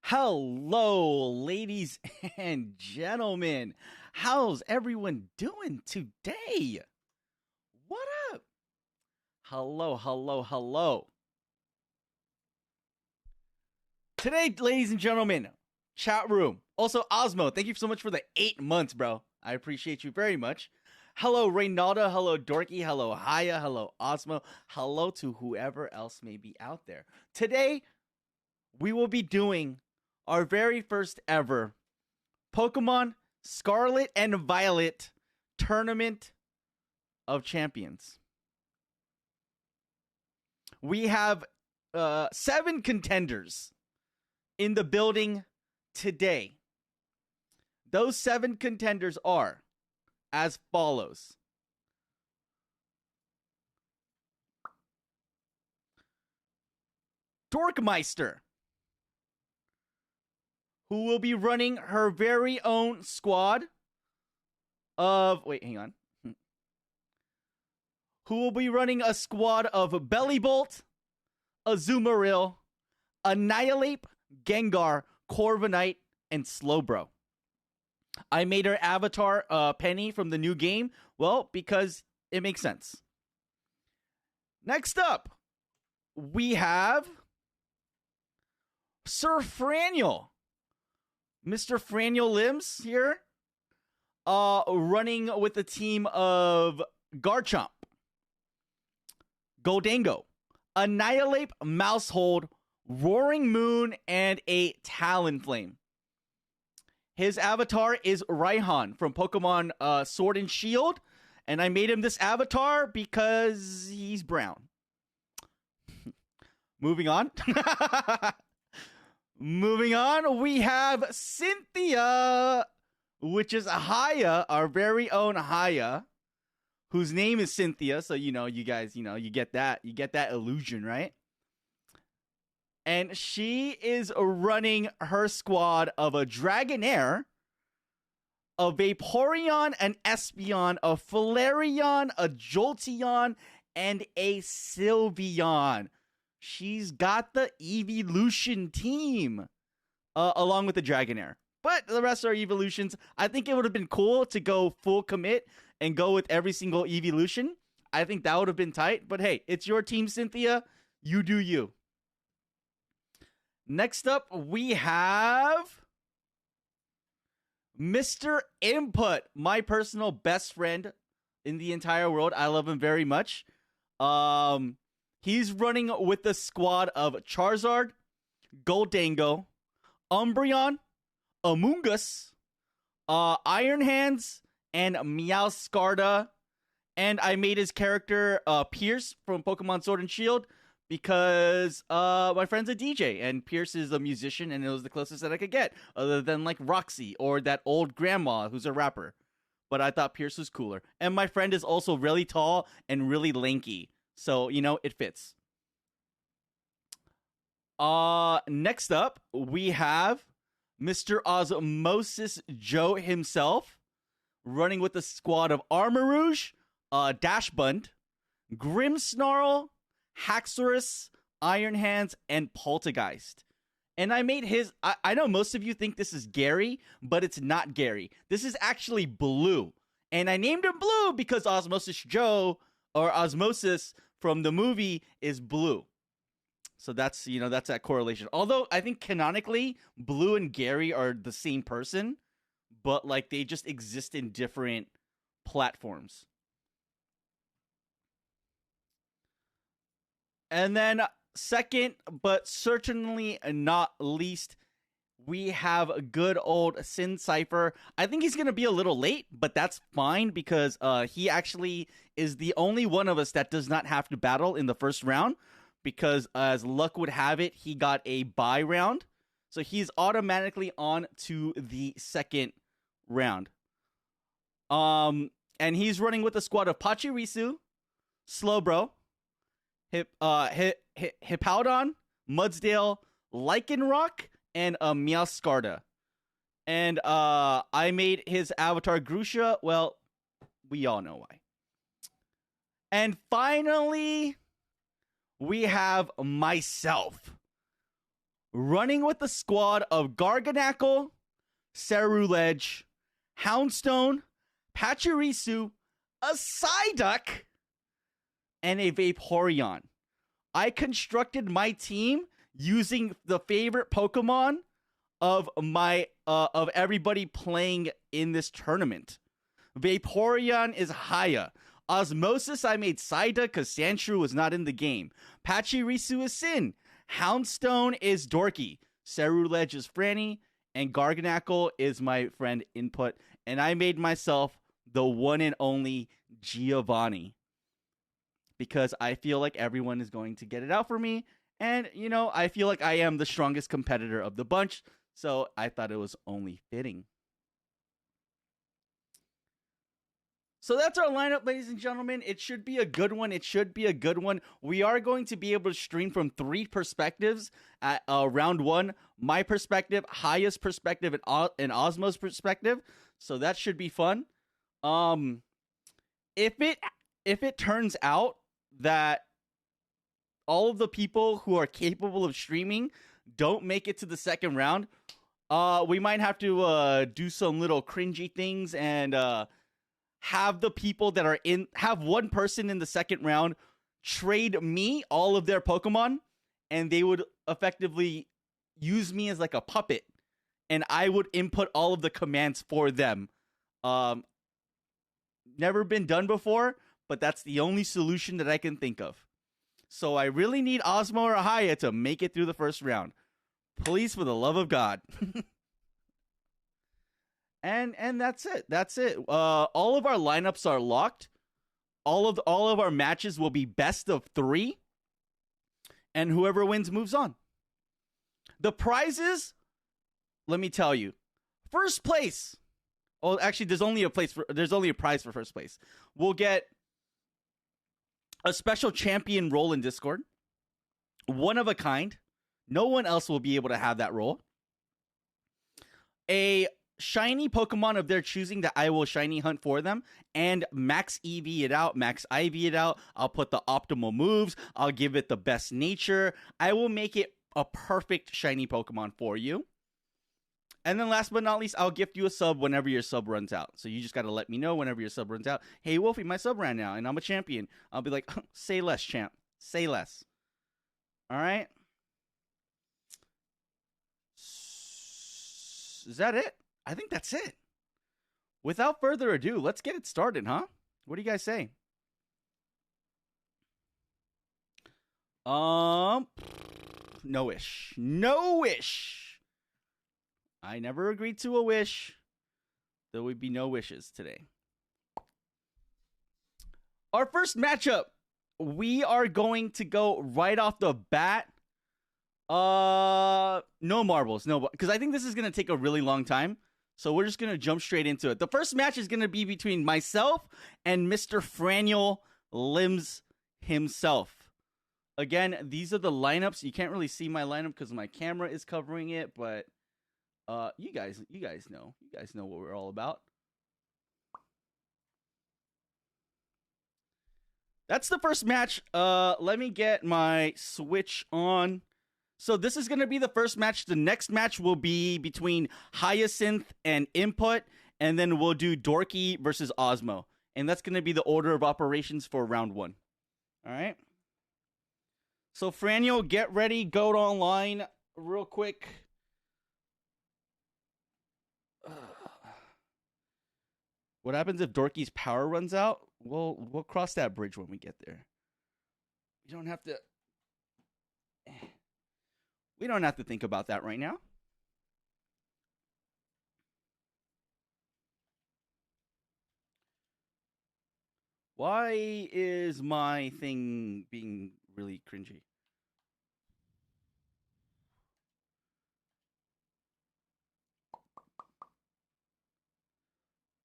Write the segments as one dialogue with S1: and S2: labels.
S1: Hello, ladies and gentlemen. How's everyone doing today? What up? Hello, hello, hello. Today, ladies and gentlemen, chat room. Also, Osmo, thank you so much for the 8 months, bro. I appreciate you very much. Hello, Reynalda. Hello, Dorky. Hello, Haya. Hello, Osmo. Hello to whoever else may be out there. Today, we will be doing our very first ever Pokemon Scarlet and Violet Tournament of Champions. We have 7 contenders in the building today. Those 7 contenders are as follows. Dorkmeister, who will be running her very own squad of... Wait, hang on. Who will be running a squad of Bellibolt, Azumarill, Annihilate, Gengar, Corviknight, and Slowbro. I made her avatar Penny from the new game, well, because it makes sense. Next up, we have Sir Franiel. Mr. Franiel Limbs here, running with a team of Garchomp, Goldango, Annihilate, Mousehold, Roaring Moon, and a Talonflame. His avatar is Raihan from Pokemon Sword and Shield, and I made him this avatar because he's brown. Moving on. Moving on, we have Cynthia, which is Haya, our very own Haya, whose name is Cynthia. So, you guys, you get that illusion, right? And she is running her squad of a Dragonair, a Vaporeon, an Espeon, a Flareon, a Jolteon, and a Sylveon. She's got the Evolution team along with the Dragonair. But the rest are Evolutions. I think it would have been cool to go full commit and go with every single Evolution. I think that would have been tight. But hey, it's your team, Cynthia. You do you. Next up, we have Mr. Input, my personal best friend in the entire world. I love him very much. He's running with the squad of Charizard, Goldango, Umbreon, Amoonguss, Iron Hands, and Meowscarda. And I made his character Pierce from Pokemon Sword and Shield because my friend's a DJ and Pierce is a musician and it was the closest that I could get other than like Roxy or that old grandma who's a rapper. But I thought Pierce was cooler. And my friend is also really tall and really lanky. So, it fits. Next up, we have Mr. Osmosis Joe himself, running with a squad of Armarouge, Dashbund, Grimmsnarl, Haxorus, Iron Hands, and Poltergeist. And I made his... I know most of you think this is Gary, but it's not Gary. This is actually Blue. And I named him Blue because Osmosis Joe, or Osmosis from the movie, is blue. So that's that correlation. Although I think canonically, Blue and Gary are the same person, but like they just exist in different platforms. And then second, but certainly not least, we have a good old Sin Cypher. I think he's going to be a little late, but that's fine because he actually is the only one of us that does not have to battle in the first round because as luck would have it, he got a bye round. So he's automatically on to the second round. And he's running with a squad of Pachirisu, Slowbro, Hippowdon, Mudsdale, Lycanroc, and Meowscarda. And I made his avatar Grusha. Well, we all know why. And finally, we have myself, running with the squad of Garganackle, Ceruledge, Houndstone, Pachirisu, a Psyduck, and a Vaporeon. I constructed my team using the favorite Pokemon of everybody playing in this tournament. Vaporeon is Haya. Osmosis, I made Psyduck because Sandshrew was not in the game. Pachirisu is Sin. Houndstone is Dorky. Ceruledge is Franny. And Garganackle is my friend Input. And I made myself the one and only Giovanni. Because I feel like everyone is going to get it out for me. And, you know, I feel like I am the strongest competitor of the bunch. So I thought it was only fitting. So that's our lineup, ladies and gentlemen. It should be a good one. It should be a good one. We are going to be able to stream from 3 perspectives at round 1. My perspective, highest perspective, and Osmo's perspective. So that should be fun. If it turns out that all of the people who are capable of streaming don't make it to the second round, we might have to do some little cringy things and have the people that are have one person in the second round trade me all of their Pokemon, and they would effectively use me as like a puppet, and I would input all of the commands for them. Never been done before, but that's the only solution that I can think of. So I really need Osmo or Haya to make it through the first round. Please, for the love of God. And that's it. That's it. All of our lineups are locked. All of our matches will be best of 3, and whoever wins moves on. The prizes, let me tell you, first place. Oh, actually, there's only a prize for first place. We'll get a special champion role in Discord, one of a kind. No one else will be able to have that role. A shiny Pokemon of their choosing that I will shiny hunt for them and max EV it out, max IV it out. I'll put the optimal moves. I'll give it the best nature. I will make it a perfect shiny Pokemon for you. And then last but not least, I'll gift you a sub whenever your sub runs out. So you just got to let me know whenever your sub runs out. Hey, Wolfie, my sub ran out and I'm a champion. I'll be like, say less, champ. Say less. All right. Is that it? I think that's it. Without further ado, let's get it started, huh? What do you guys say? No wish. No wish. I never agreed to a wish. There would be no wishes today. Our first matchup, we are going to go right off the bat. No marbles, no, because I think this is going to take a really long time. So we're just going to jump straight into it. The first match is going to be between myself and Mr. Franiel Limbs himself. Again, these are the lineups. You can't really see my lineup because my camera is covering it, but you guys know. You guys know what we're all about. That's the first match. Let me get my Switch on. So this is going to be the first match. The next match will be between Hyacinth and Input, and then we'll do Dorky versus Osmo. And that's going to be the order of operations for round 1. All right? So, Franio, get ready. Go online real quick. What happens if Dorky's power runs out? We'll cross that bridge when we get there. You don't have to... We don't have to think about that right now. Why is my thing being really cringy?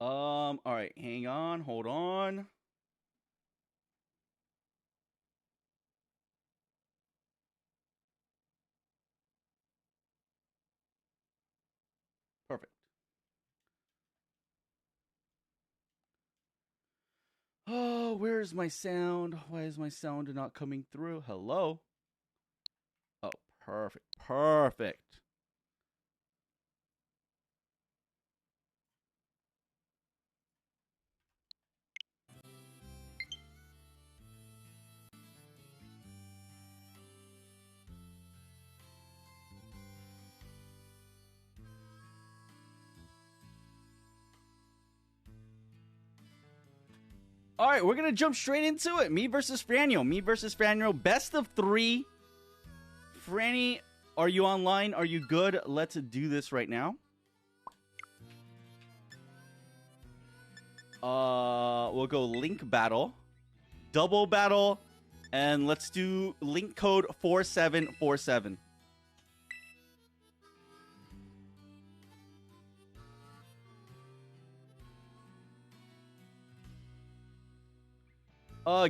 S1: All right, hang on, hold on. Perfect. Oh, where is my sound? Why is my sound not coming through? Hello? Oh, Perfect. Perfect. All right, we're going to jump straight into it. Me versus Franio. Me versus Franio. Best of 3. Franny, are you online? Are you good? Let's do this right now. We'll go link battle, double battle, and let's do link code 4747.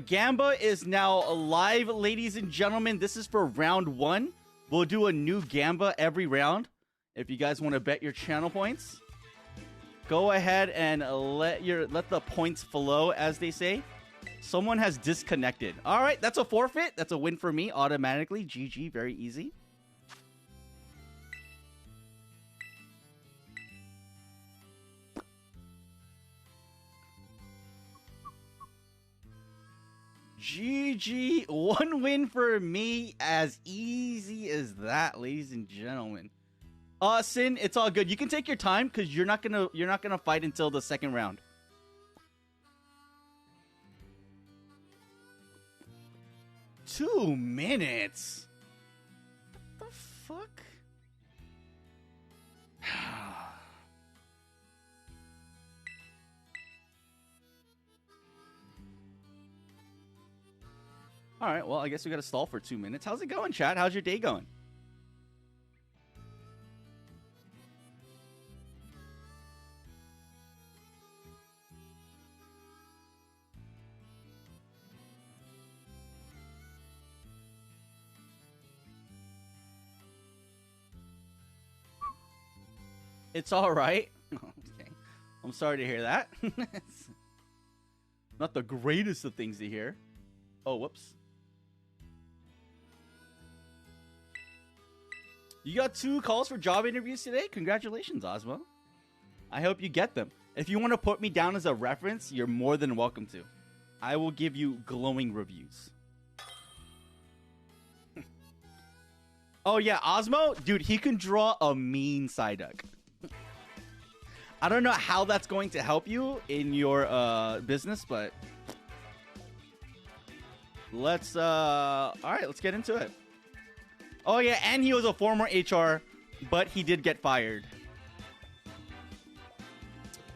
S1: Gamba is now live, ladies and gentlemen. This is for round 1. We'll do a new Gamba every round. If you guys want to bet your channel points, go ahead and let the points flow, as they say. Someone has disconnected. All right, that's a forfeit. That's a win for me automatically. GG, very easy. GG, 1 win for me, as easy as that, ladies and gentlemen. Sin, it's all good. You can take your time because you're not gonna fight until the second round. Two minutes. What the fuck? All right, well, I guess we got to stall for 2 minutes. How's it going, chat? How's your day going? It's all right. Okay. I'm sorry to hear that. It's not the greatest of things to hear. Oh, whoops. You got 2 calls for job interviews today? Congratulations, Ozmo. I hope you get them. If you want to put me down as a reference, you're more than welcome to. I will give you glowing reviews. Oh, yeah, Ozmo? Dude, he can draw a mean Psyduck. I don't know how that's going to help you in your business, but let's all right, let's get into it. Oh yeah, and he was a former HR, but he did get fired.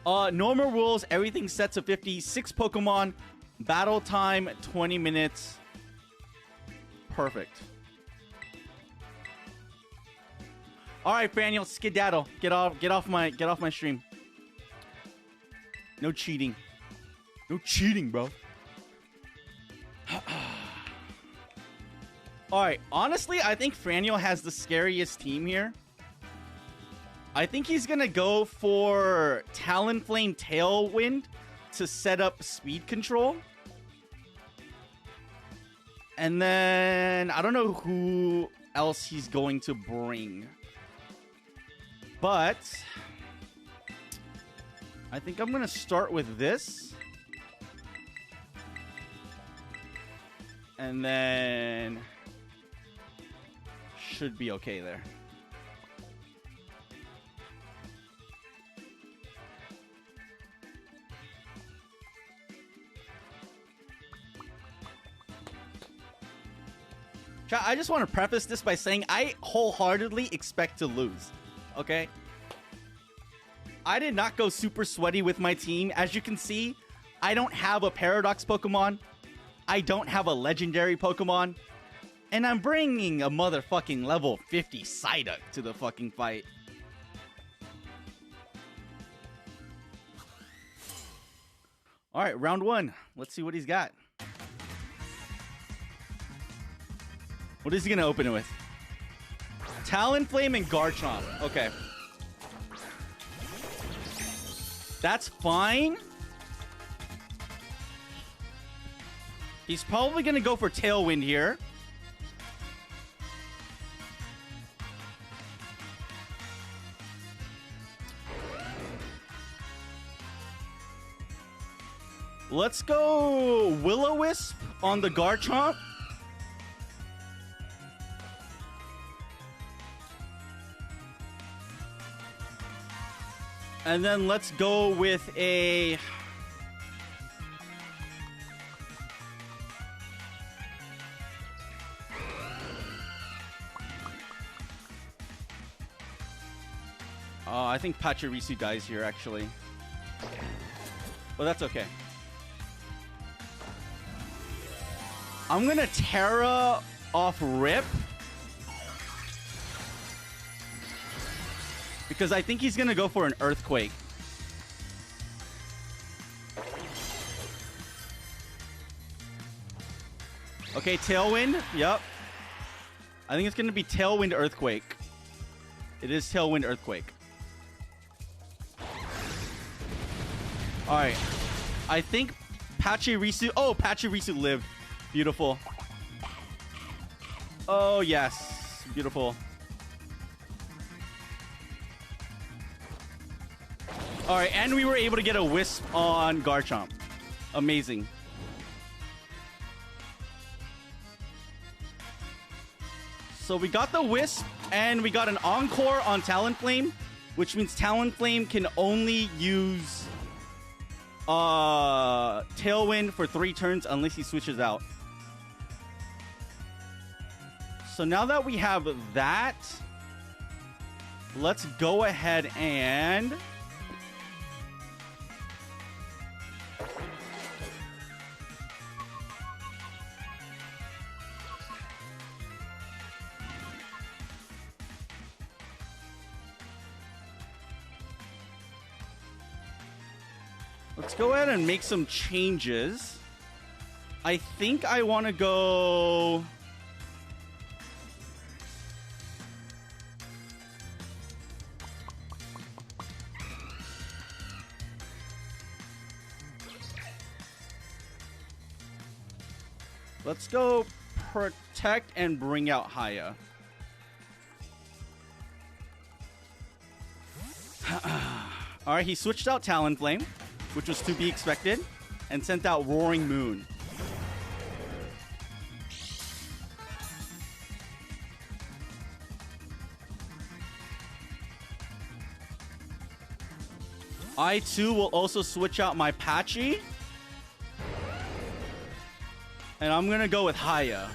S1: Normal rules, everything set to 50, 6 Pokemon, battle time 20 minutes. Perfect. All right, Franiel, skedaddle. Get off my stream. No cheating. No cheating, bro. All right, honestly, I think Franiel has the scariest team here. I think he's going to go for Talonflame Tailwind to set up speed control. And then I don't know who else he's going to bring. But I think I'm going to start with this. And then should be okay there. I just want to preface this by saying I wholeheartedly expect to lose. Okay? I did not go super sweaty with my team. As you can see, I don't have a Paradox Pokemon. I don't have a legendary Pokemon. And I'm bringing a motherfucking level 50 Psyduck to the fucking fight. Alright, round 1. Let's see what he's got. What is he going to open it with? Talonflame and Garchomp. Okay. That's fine. He's probably going to go for Tailwind here. Let's go Will-O-Wisp on the Garchomp. And then let's go with a... I think Pachirisu dies here, actually. But that's okay. I'm gonna Terra off Rip. Because I think he's gonna go for an Earthquake. Okay, Tailwind. Yep. I think it's gonna be Tailwind Earthquake. It is Tailwind Earthquake. Alright. I think Pachirisu... Oh, Pachirisu lived. Beautiful. Oh, yes. Beautiful. Alright, and we were able to get a Wisp on Garchomp. Amazing. So we got the Wisp, and we got an Encore on Talonflame, which means Talonflame can only use... Tailwind for 3 turns unless he switches out. So now that we have that, let's go ahead and... Let's go ahead and make some changes. I think I want to go... Let's go Protect and bring out Haya. Alright, he switched out Talonflame, which was to be expected, and sent out Roaring Moon. I, too, will also switch out my Patchy. And I'm going to go with Haya.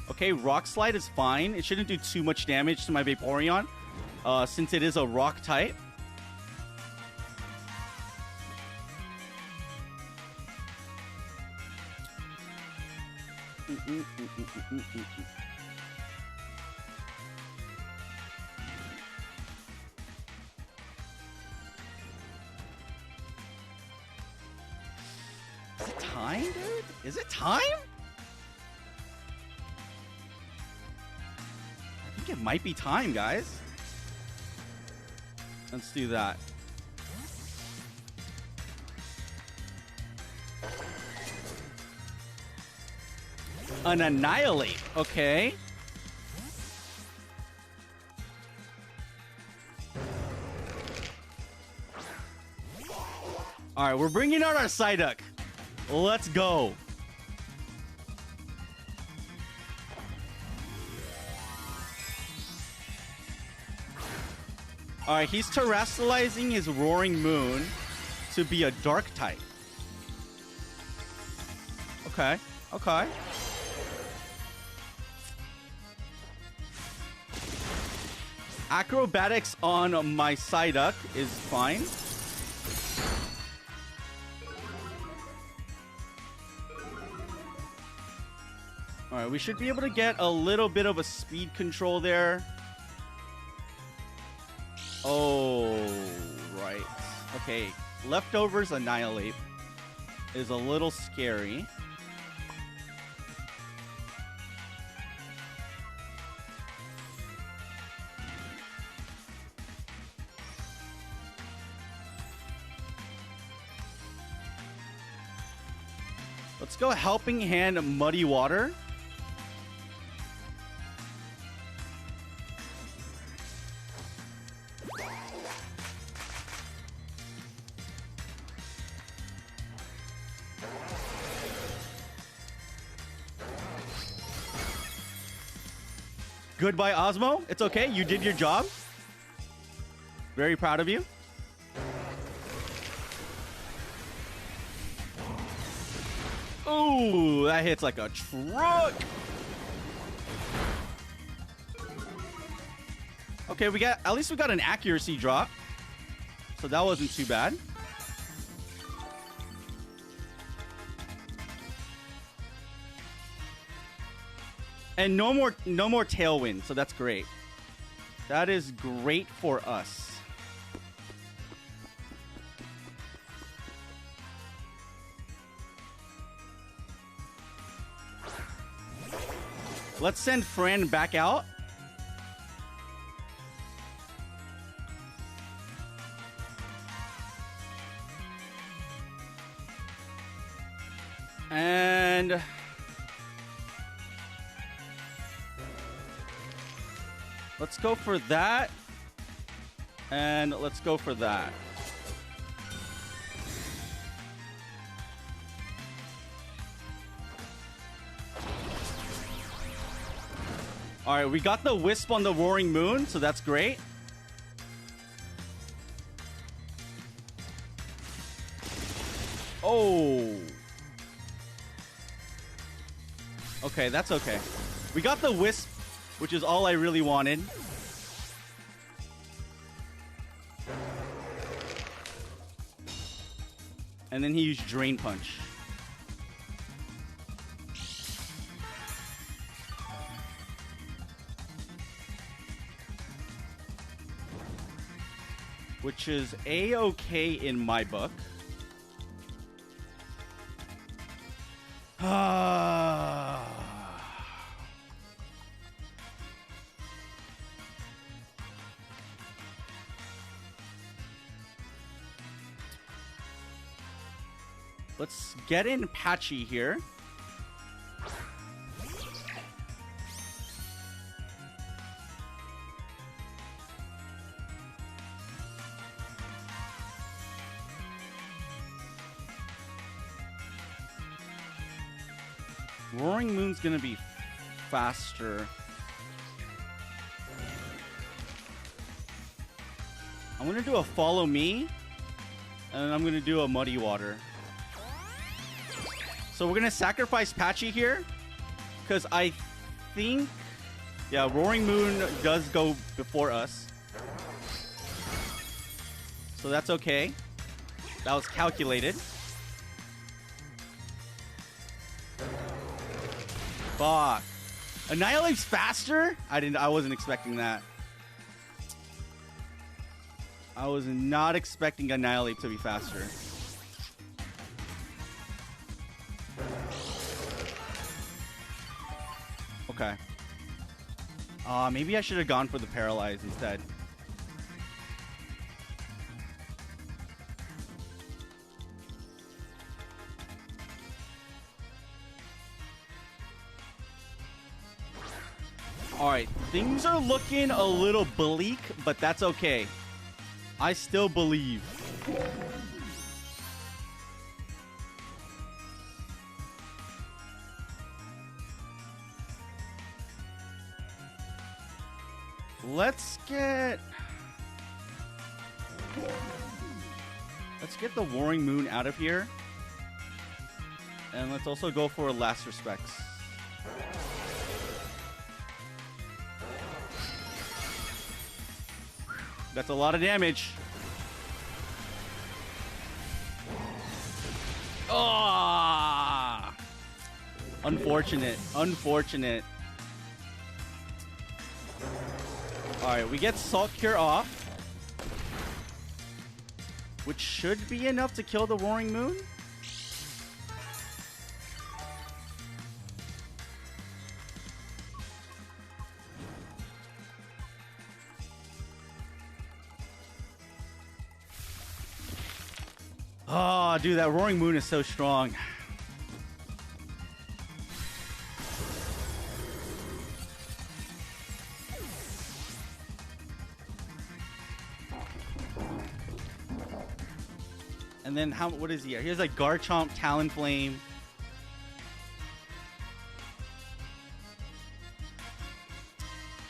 S1: Okay, Rock Slide is fine. It shouldn't do too much damage to my Vaporeon, since it is a rock type. Is it time, dude? Is it time? I think it might be time, guys. Let's do that. An Annihilate. Okay. All right, we're bringing out our Psyduck. Let's go. All right, he's terrestrializing his Roaring Moon to be a Dark type. Okay. Okay. Acrobatics on my Psyduck is fine. Alright, we should be able to get a little bit of a speed control there. Oh, right. Okay, Leftovers Annihilate is a little scary. Let's go Helping Hand Muddy Water. Goodbye, Osmo. It's okay. You did your job. Very proud of you. Ooh, that hits like a truck. Okay, at least we got an accuracy drop. So that wasn't too bad. And no more tailwind, so that's great. That is great for us. Let's send Fran back out. And let's go for that. And let's go for that. All right, we got the Wisp on the Roaring Moon, so that's great. Oh. Okay, that's okay. We got the Wisp, which is all I really wanted. And then he used Drain Punch. Which is A-okay in my book. Let's get in Patchy here. Roaring Moon's gonna be faster. I'm gonna do a Follow Me, and I'm gonna do a Muddy Water. So we're gonna sacrifice Patchy here, because I think, yeah, Roaring Moon does go before us. So that's okay. That was calculated. Fuck. Annihilate's faster? I wasn't expecting that. I was not expecting Annihilate to be faster. Okay. Maybe I should have gone for the Paralyze instead. Alright, things are looking a little bleak, but that's okay. I still believe. Let's get the Roaring Moon out of here. And let's also go for Last Respects. That's a lot of damage. Ah! Unfortunate. Unfortunate. Alright, we get Salt Cure off. Which should be enough to kill the Roaring Moon. Oh, dude, that Roaring Moon is so strong. And then what is he? Here's like Garchomp, Talonflame.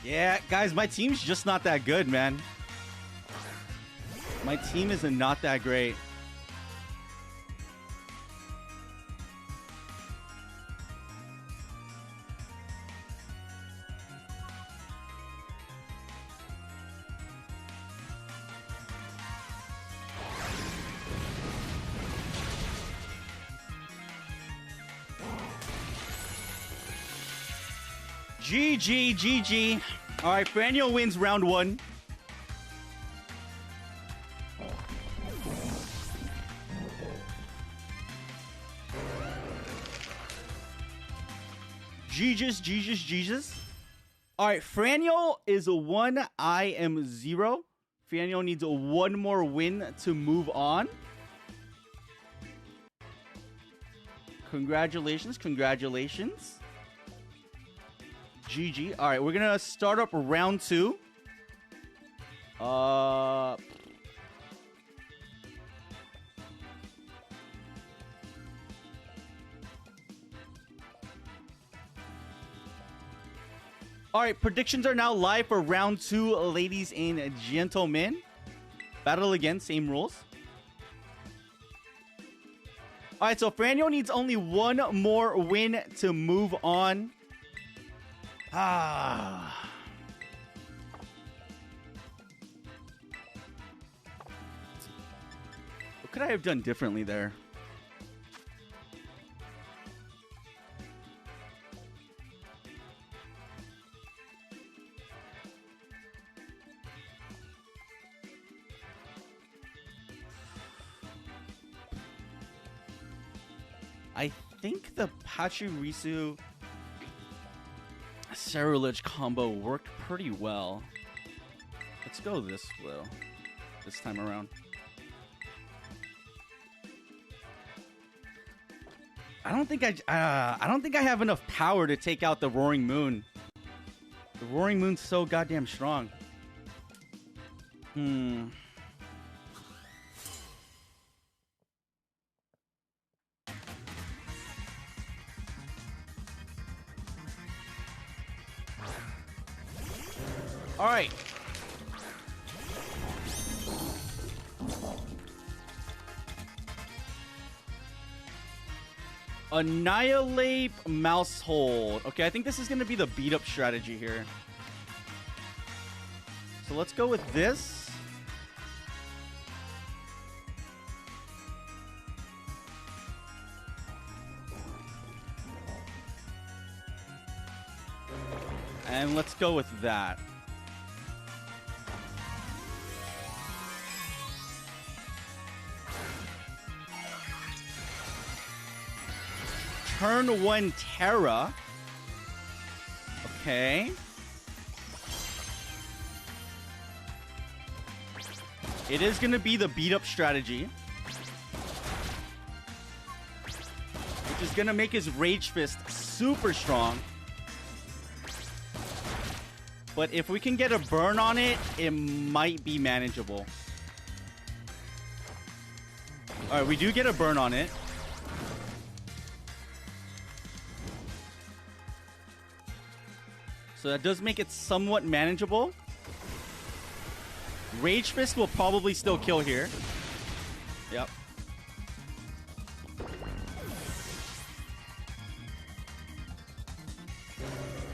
S1: Yeah, guys, my team's just not that good, man. My team is not that great. GG, GG. All right, Franio wins round 1. Jesus. All right, Franio is a 1. I am 0. Franio needs a 1 more win to move on. Congratulations. GG. All right, we're going to start up round 2. All right, predictions are now live for round 2, ladies and gentlemen. Battle again, same rules. All right, so Franio needs only 1 more win to move on. What could I have done differently there? I think the Pachirisu Ceruledge combo worked pretty well. Let's go this time around. I don't think I have enough power to take out the Roaring Moon. The Roaring Moon's so goddamn strong. All right. Annihilate Mouse Hold. Okay, I think this is going to be the beat up strategy here. So let's go with this. And let's go with that. Turn 1 Terra. Okay. It is going to be the beat up strategy, which is going to make his Rage Fist super strong. But if we can get a burn on it, it might be manageable. All right, we do get a burn on it. So that does make it somewhat manageable. Rage Fist will probably still kill here. Yep.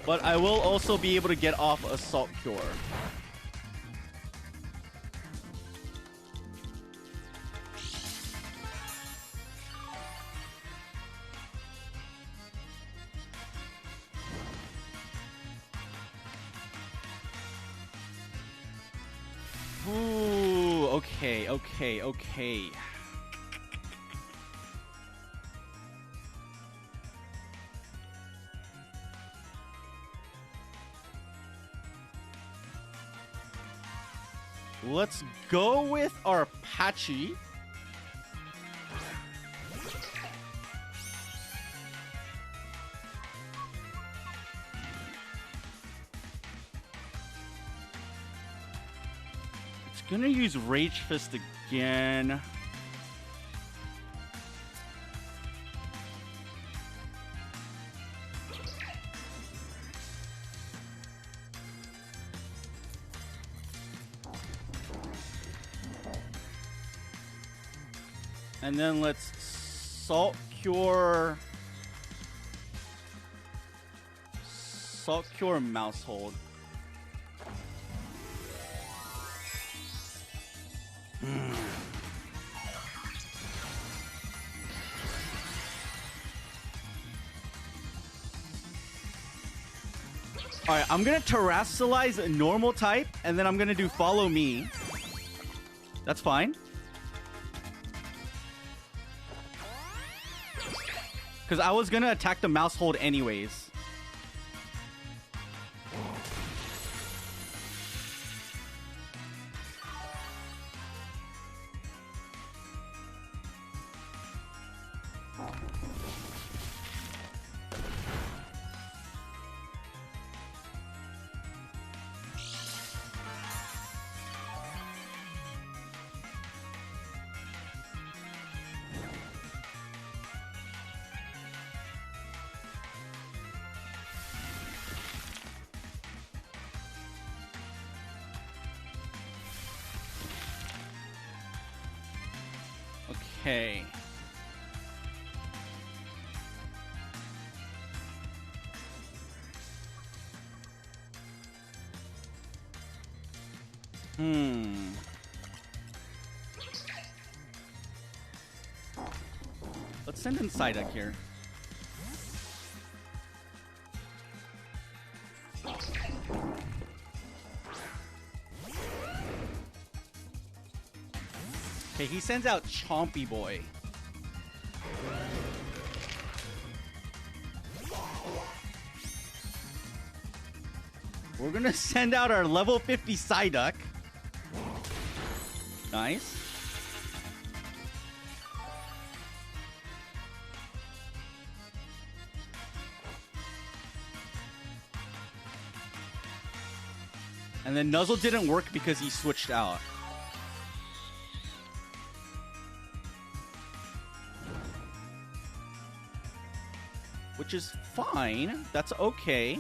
S1: But I will also be able to get off Assault Cure. Ooh, okay. Let's go with our Apache. It's gonna use Rage Fist again. And then let's Salt Cure Mouse Hold. Alright, I'm gonna Terrasilize a normal type, and then I'm gonna do Follow Me. That's fine. Because I was gonna attack the Mouse Hold anyways. Okay. Let's send in Psyduck here. Okay, he sends out Chompy Boy. We're gonna send out our level 50 Psyduck. Nice. And then Nuzzle didn't work because he switched out. Which is fine. That's okay.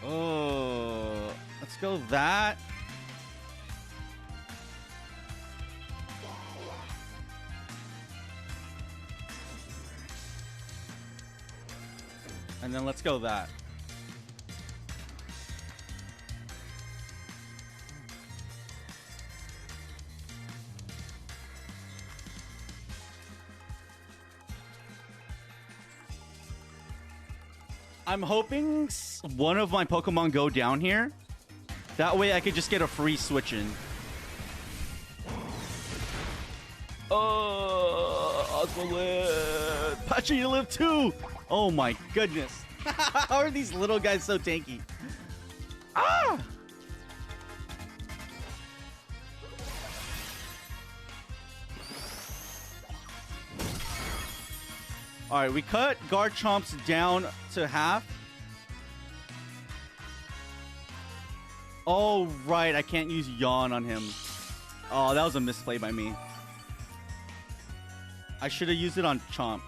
S1: Oh, let's go that. And then let's go that. I'm hoping one of my Pokemon go down here. That way I could just get a free switch in. Oh, Oswald. Pacha, you live too. Oh my goodness. How are these little guys so tanky? Ah! Alright, we cut Garchomp's down to half. Oh, right. I can't use Yawn on him. Oh, that was a misplay by me. I should have used it on Chomp.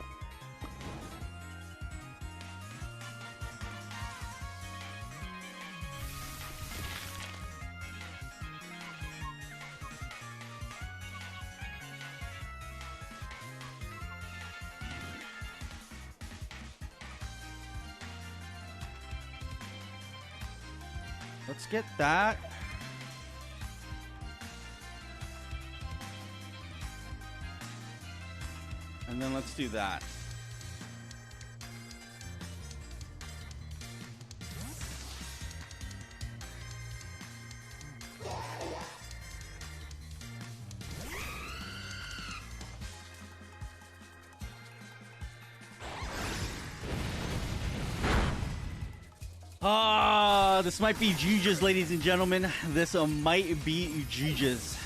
S1: Let's get that. And then let's do that. This might be GG's, ladies and gentlemen. This might be GG's.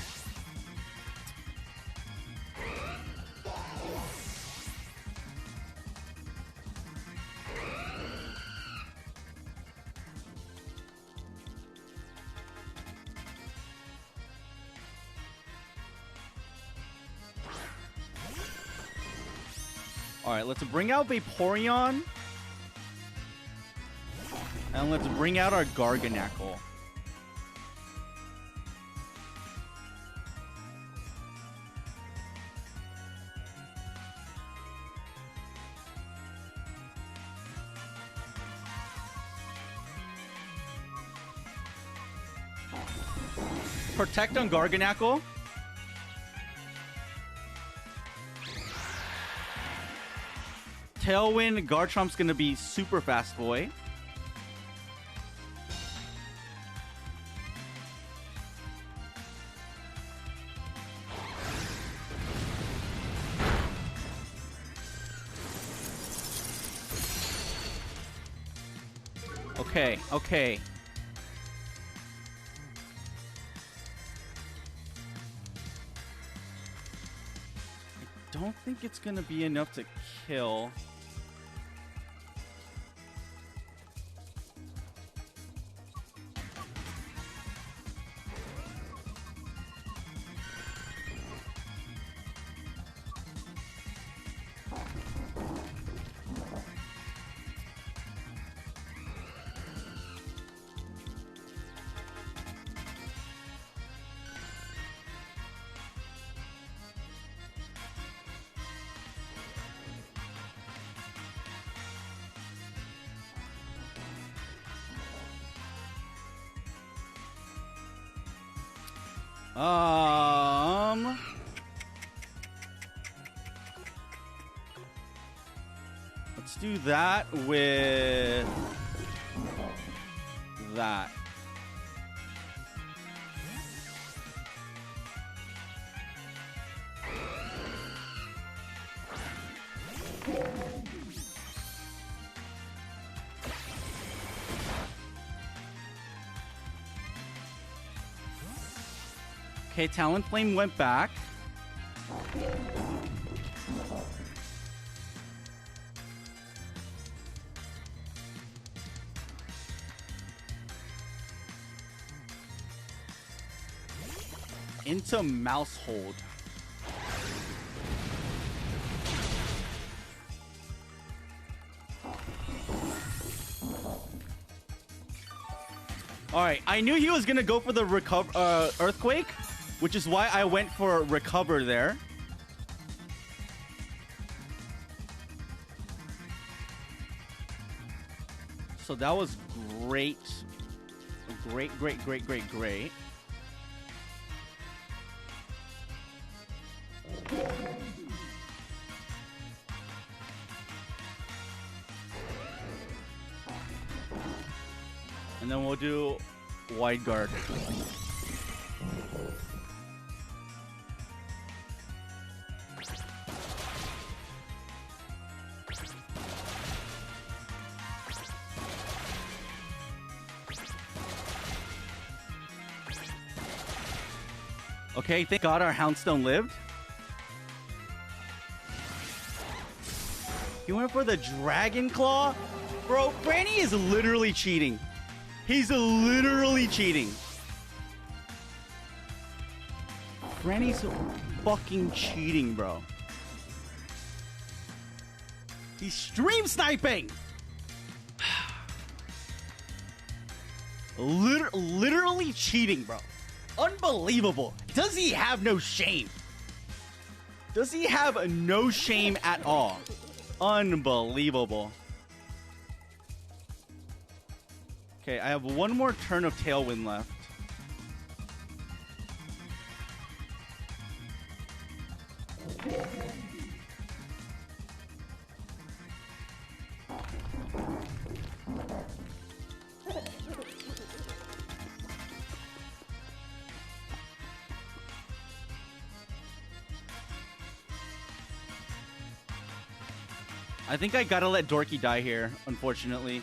S1: Alright, let's bring out Vaporeon. And let's bring out our Garganacl. Protect on Garganacl. Tailwind, Garchomp's gonna be super fast boy. Okay, okay. I don't think it's gonna be enough to kill. Let's do that with that. Okay, Talonflame went back. Into Mouse Hold. Alright, I knew he was gonna go for the Earthquake, which is why I went for Recover there. So that was great. Great. And then we'll do Wide Guard. Okay, thank God our Houndstone lived. He went for the Dragon Claw? Bro, Franny is literally cheating. He's literally cheating. Franny's fucking cheating, bro. He's stream sniping! Literally cheating, bro. Unbelievable. Does he have no shame? Does he have no shame at all? Unbelievable. Okay, I have one more turn of Tailwind left. I think I gotta let Dorky die here, unfortunately.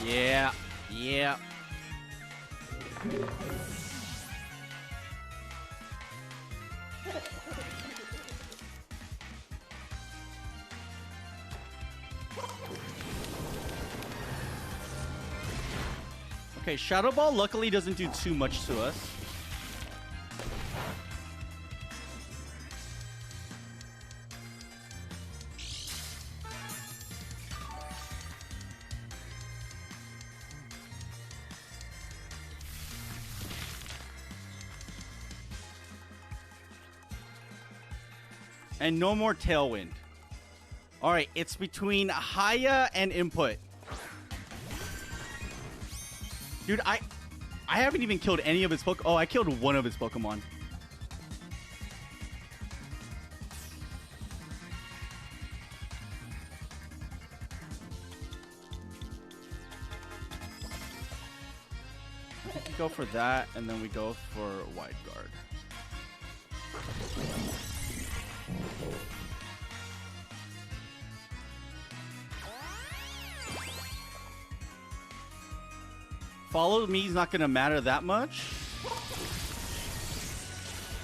S1: Yeah. Okay, Shadow Ball luckily doesn't do too much to us. And no more Tailwind. Alright, it's between Haya and Input. Dude, I haven't even killed any of his Pokemon. Oh, I killed one of his Pokemon. We go for that, and then we go for Wide Guard. Follow me is not gonna matter that much.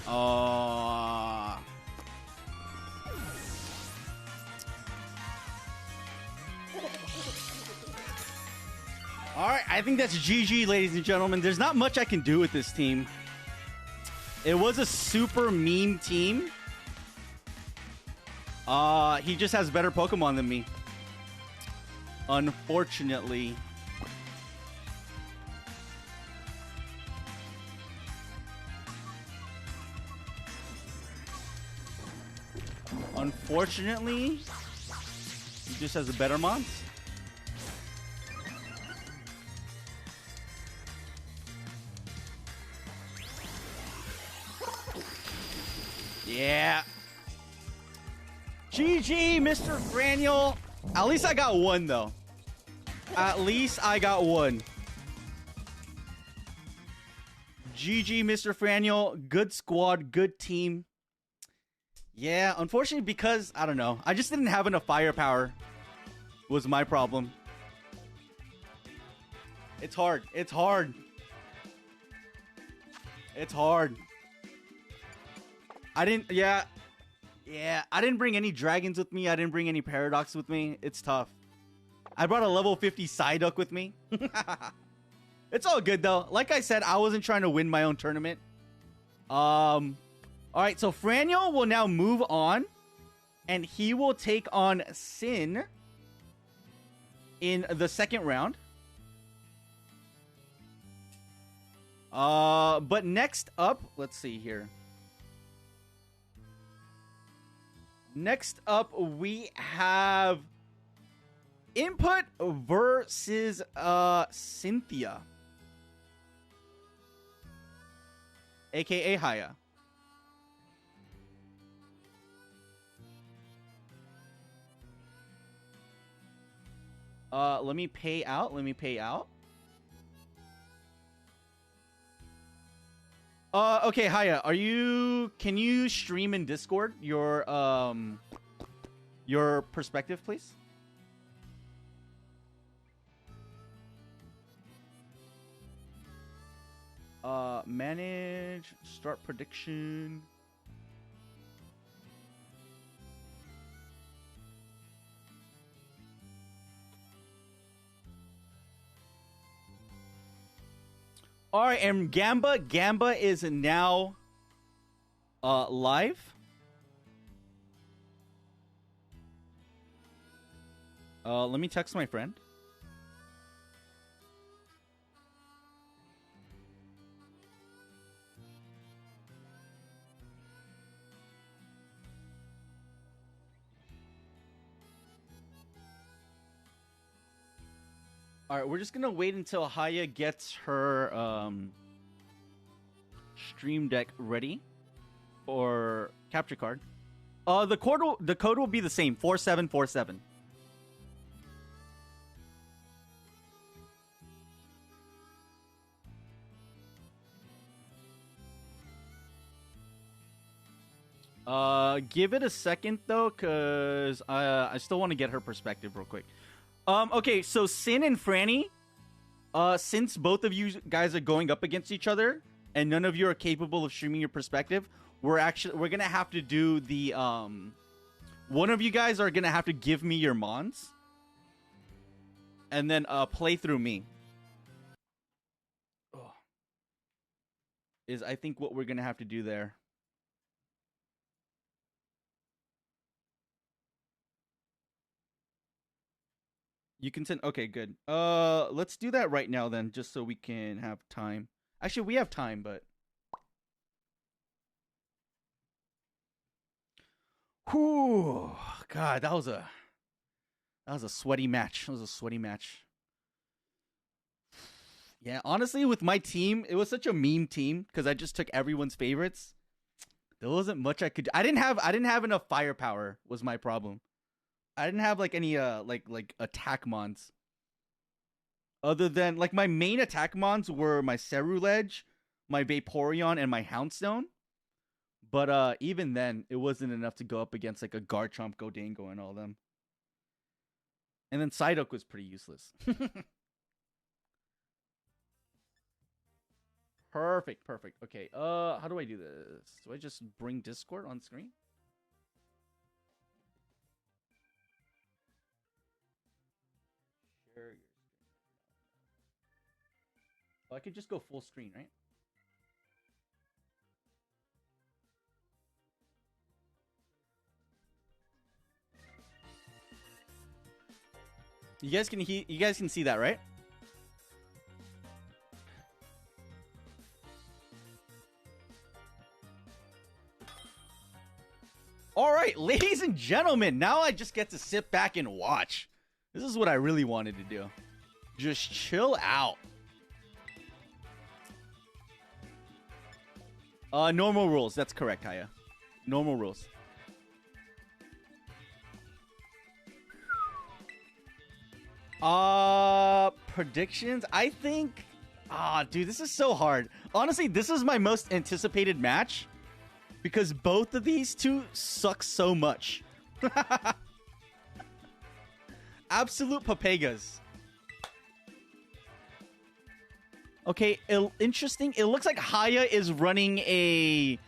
S1: Alright, I think that's GG, ladies and gentlemen. There's not much I can do with this team. It was a super meme team. He just has better Pokemon than me. Unfortunately. Unfortunately, he just has a better mons. Yeah. GG, Mr. Granule. At least I got one, though. At least I got one. GG, Mr. Franule. Good squad, good team. Yeah, unfortunately, because, I don't know. I just didn't have enough firepower. Was my problem. It's hard. It's hard. It's hard. I didn't, yeah, I didn't bring any dragons with me. I didn't bring any paradox with me. It's tough. I brought a level 50 Psyduck with me. It's all good, though. Like I said, I wasn't trying to win my own tournament. All right, so Franule will now move on, and he will take on Sin in the second round. But next up, let's see here. Next up, we have Input versus Cynthia, aka Haya. Let me pay out. Okay, Haya, can you stream in Discord your perspective, please? Manage, start prediction. All right, and Gamba is now live. Let me text my friend. All right, we're just gonna wait until Haya gets her stream deck ready or capture card. The code will be the same, 4747. Give it a second though, cause I still want to get her perspective real quick. Okay, so Sin and Franny, since both of you guys are going up against each other, and none of you are capable of streaming your perspective, we're gonna have to do the one of you guys are gonna have to give me your mons, and then play through me. is I think what we're gonna have to do there. You can send. Okay, good. Let's do that right now then, just so we can have time. Actually, we have time, but. Whew, God, that was a sweaty match. That was a sweaty match. Yeah, honestly, with my team, it was such a meme team because I just took everyone's favorites. There wasn't much I could. I didn't have enough firepower. Was my problem. I didn't have like any like attack mons. Other than like my main attack mons were my Ceruledge, my Vaporeon, and my Houndstone. But even then, it wasn't enough to go up against like a Garchomp, Godango, and all them. And then Psyduck was pretty useless. Perfect, perfect. Okay, how do I do this? Do I just bring Discord on screen? Share your screen. Oh, I could just go full screen, right? You guys can see that, right? All right, ladies and gentlemen, now I just get to sit back and watch. This is what I really wanted to do. Just chill out. Normal rules. That's correct, Haya. Normal rules. Predictions? I think dude, this is so hard. Honestly, this is my most anticipated match because both of these two suck so much. Absolute papegas. Okay, interesting. It looks like Haya is running an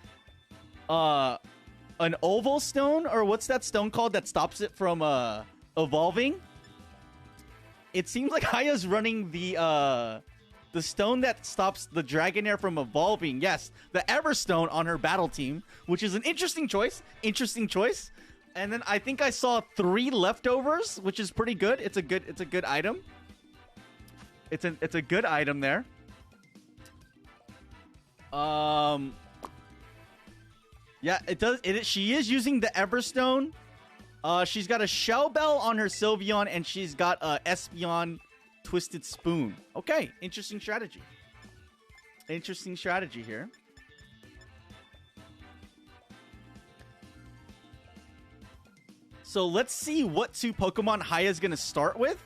S1: oval stone, or what's that stone called that stops it from evolving? It seems like Haya's running the stone that stops the Dragonair from evolving. Yes, the Everstone on her battle team, which is an interesting choice. Interesting choice. And then I think I saw 3 leftovers, which is pretty good. It's a good item. It's a good item there. Yeah, it does. She is using the Everstone. She's got a Shell Bell on her Sylveon, and she's got a Espeon Twisted Spoon. Okay, interesting strategy. Interesting strategy here. So let's see what 2 Pokemon Haya's gonna start with.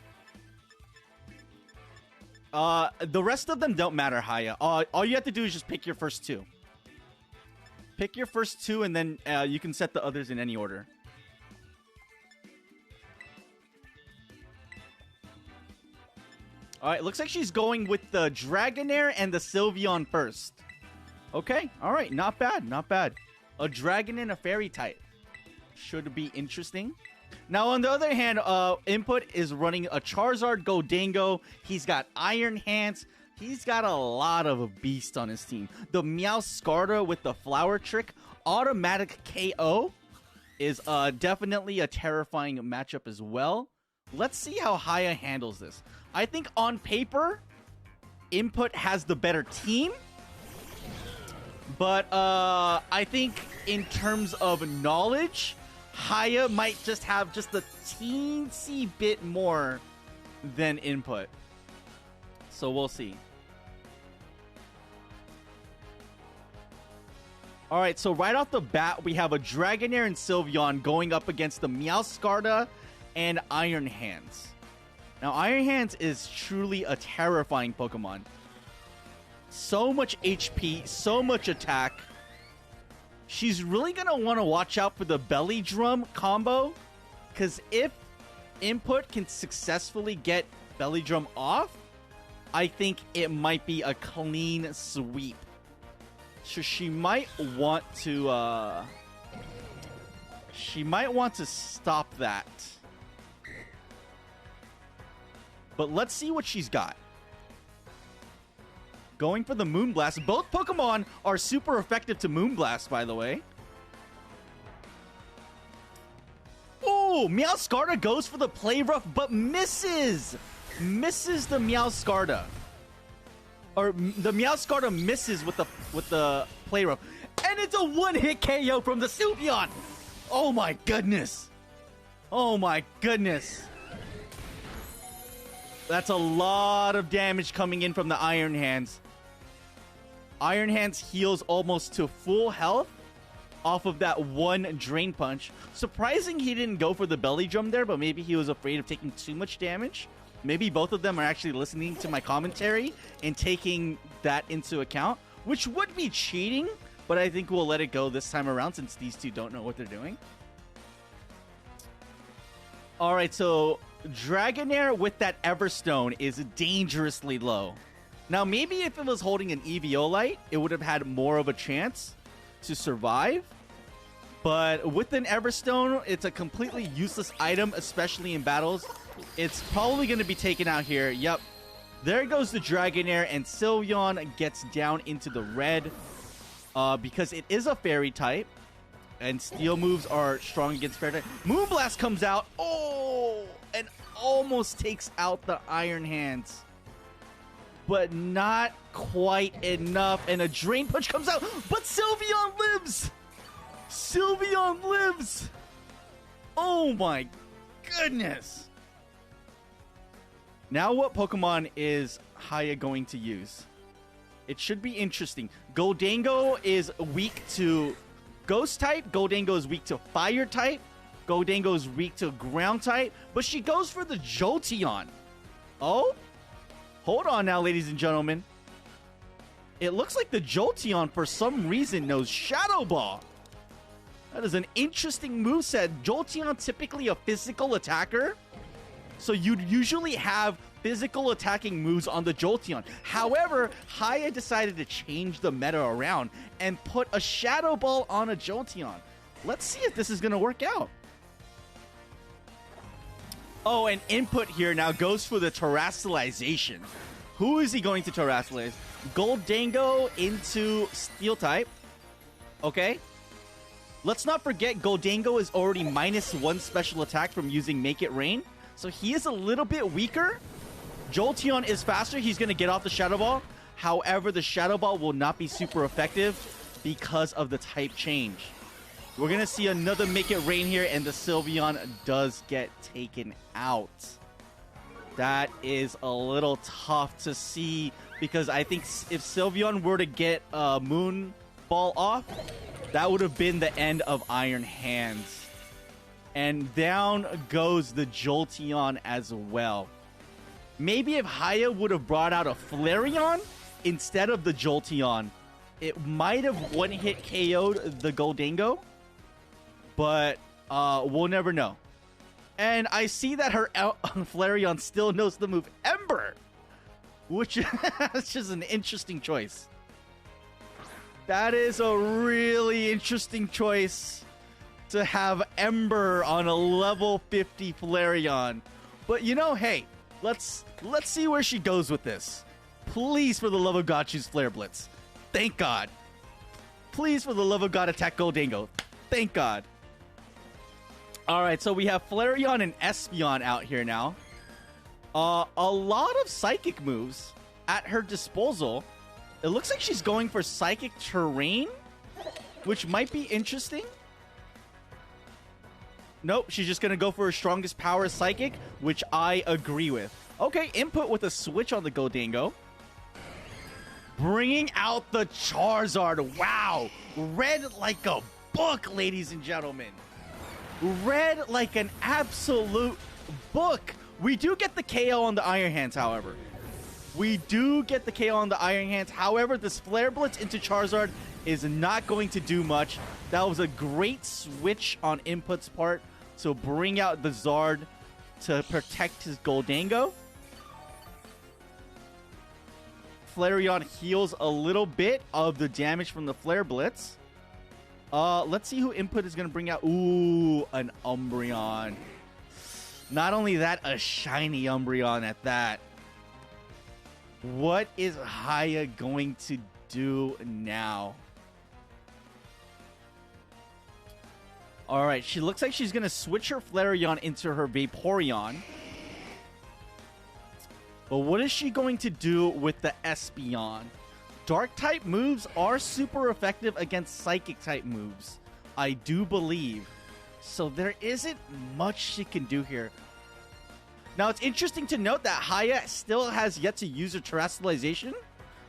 S1: The rest of them don't matter, Haya. All you have to do is just pick your first 2. Pick your first 2, and then you can set the others in any order. All right, looks like she's going with the Dragonair and the Sylveon first. Okay, all right, not bad, not bad. A Dragon and a Fairy type. Should be interesting. Now, on the other hand, Input is running a Charizard Godango. He's got Iron Hands. He's got a lot of beast on his team. The Meowscarda with the Flower Trick. Automatic KO is definitely a terrifying matchup as well. Let's see how Haya handles this. I think on paper, Input has the better team. But I think in terms of knowledge, Haya might just have just a teensy bit more than Input. So we'll see. All right, so right off the bat, we have a Dragonair and Sylveon going up against the Meowscarda and Iron Hands. Now, Iron Hands is truly a terrifying Pokemon. So much HP, so much attack. She's really going to want to watch out for the Belly Drum combo, because if Input can successfully get Belly Drum off, I think it might be a clean sweep. So she might want to stop that. But let's see what she's got. Going for the Moonblast. Both Pokemon are super effective to Moonblast, by the way. Ooh, Meowscarda goes for the Play Rough, but misses. Misses the Meowscarda. Or the Meowscarda misses with the Play Rough. And it's a one-hit KO from the Sylveon. Oh my goodness. Oh my goodness. That's a lot of damage coming in from the Iron Hands. Iron Hands heals almost to full health off of that one Drain Punch. Surprising he didn't go for the Belly Drum there, but maybe he was afraid of taking too much damage. Maybe both of them are actually listening to my commentary and taking that into account, which would be cheating, but I think we'll let it go this time around since these two don't know what they're doing. All right, so Dragonair with that Everstone is dangerously low. Now, maybe if it was holding an Eviolite, it would have had more of a chance to survive. But with an Everstone, it's a completely useless item, especially in battles. It's probably going to be taken out here. Yep. There goes the Dragonair, and Sylveon gets down into the red because it is a Fairy type. And Steel moves are strong against Fairy type. Moonblast comes out. Oh! And almost takes out the Iron Hands. But not quite enough. And a Drain Punch comes out. But Sylveon lives! Sylveon lives! Oh my goodness. Now what Pokemon is Haya going to use? It should be interesting. Goldango is weak to Ghost type. Goldango is weak to Fire type. Goldango is weak to Ground type. But she goes for the Jolteon. Oh? Hold on now, ladies and gentlemen. It looks like the Jolteon, for some reason, knows Shadow Ball. That is an interesting moveset. Jolteon typically a physical attacker, so you'd usually have physical attacking moves on the Jolteon. However, Haya decided to change the meta around and put a Shadow Ball on a Jolteon. Let's see if this is going to work out. Oh, and input here now goes for the Terastallization. Who is he going to Terastallize? Goldango into Steel type. Okay. Let's not forget Goldango is already -1 special attack from using Make It Rain. So he is a little bit weaker. Jolteon is faster. He's going to get off the Shadow Ball. However, the Shadow Ball will not be super effective because of the type change. We're going to see another Make It Rain here, and the Sylveon does get taken out. That is a little tough to see because I think if Sylveon were to get Moon Ball off, that would have been the end of Iron Hands. And down goes the Jolteon as well. Maybe if Haya would have brought out a Flareon instead of the Jolteon, it might have one-hit KO'd the Goldango. But we'll never know. And I see that her Flareon still knows the move Ember, which is just an interesting choice. That is a really interesting choice to have Ember on a level 50 Flareon. But you know, hey, let's see where she goes with this. Please, for the love of God, choose Flare Blitz. Thank God. Please, for the love of God, attack Goldango. Thank God. All right, so we have Flareon and Espeon out here now. A lot of Psychic moves at her disposal. It looks like she's going for Psychic Terrain, which might be interesting. Nope, she's just going to go for her strongest power, Psychic, which I agree with. Okay, input with a switch on the Goldango. Bringing out the Charizard. Wow, read like a book, ladies and gentlemen. Read like an absolute book. We do get the KO on the Iron Hands, however. We do get the KO on the Iron Hands. However, this Flare Blitz into Charizard is not going to do much. That was a great switch on Input's part to bring out the Zard to protect his Goldango. Flareon heals a little bit of the damage from the Flare Blitz. Let's see who Input is going to bring out. Ooh, an Umbreon. Not only that, a shiny Umbreon at that. What is Haya going to do now? All right, she looks like she's going to switch her Flareon into her Vaporeon. But what is she going to do with the Espeon? Dark-type moves are super effective against Psychic-type moves, I do believe. So there isn't much she can do here. Now, it's interesting to note that Haya still has yet to use her Terrestrialization.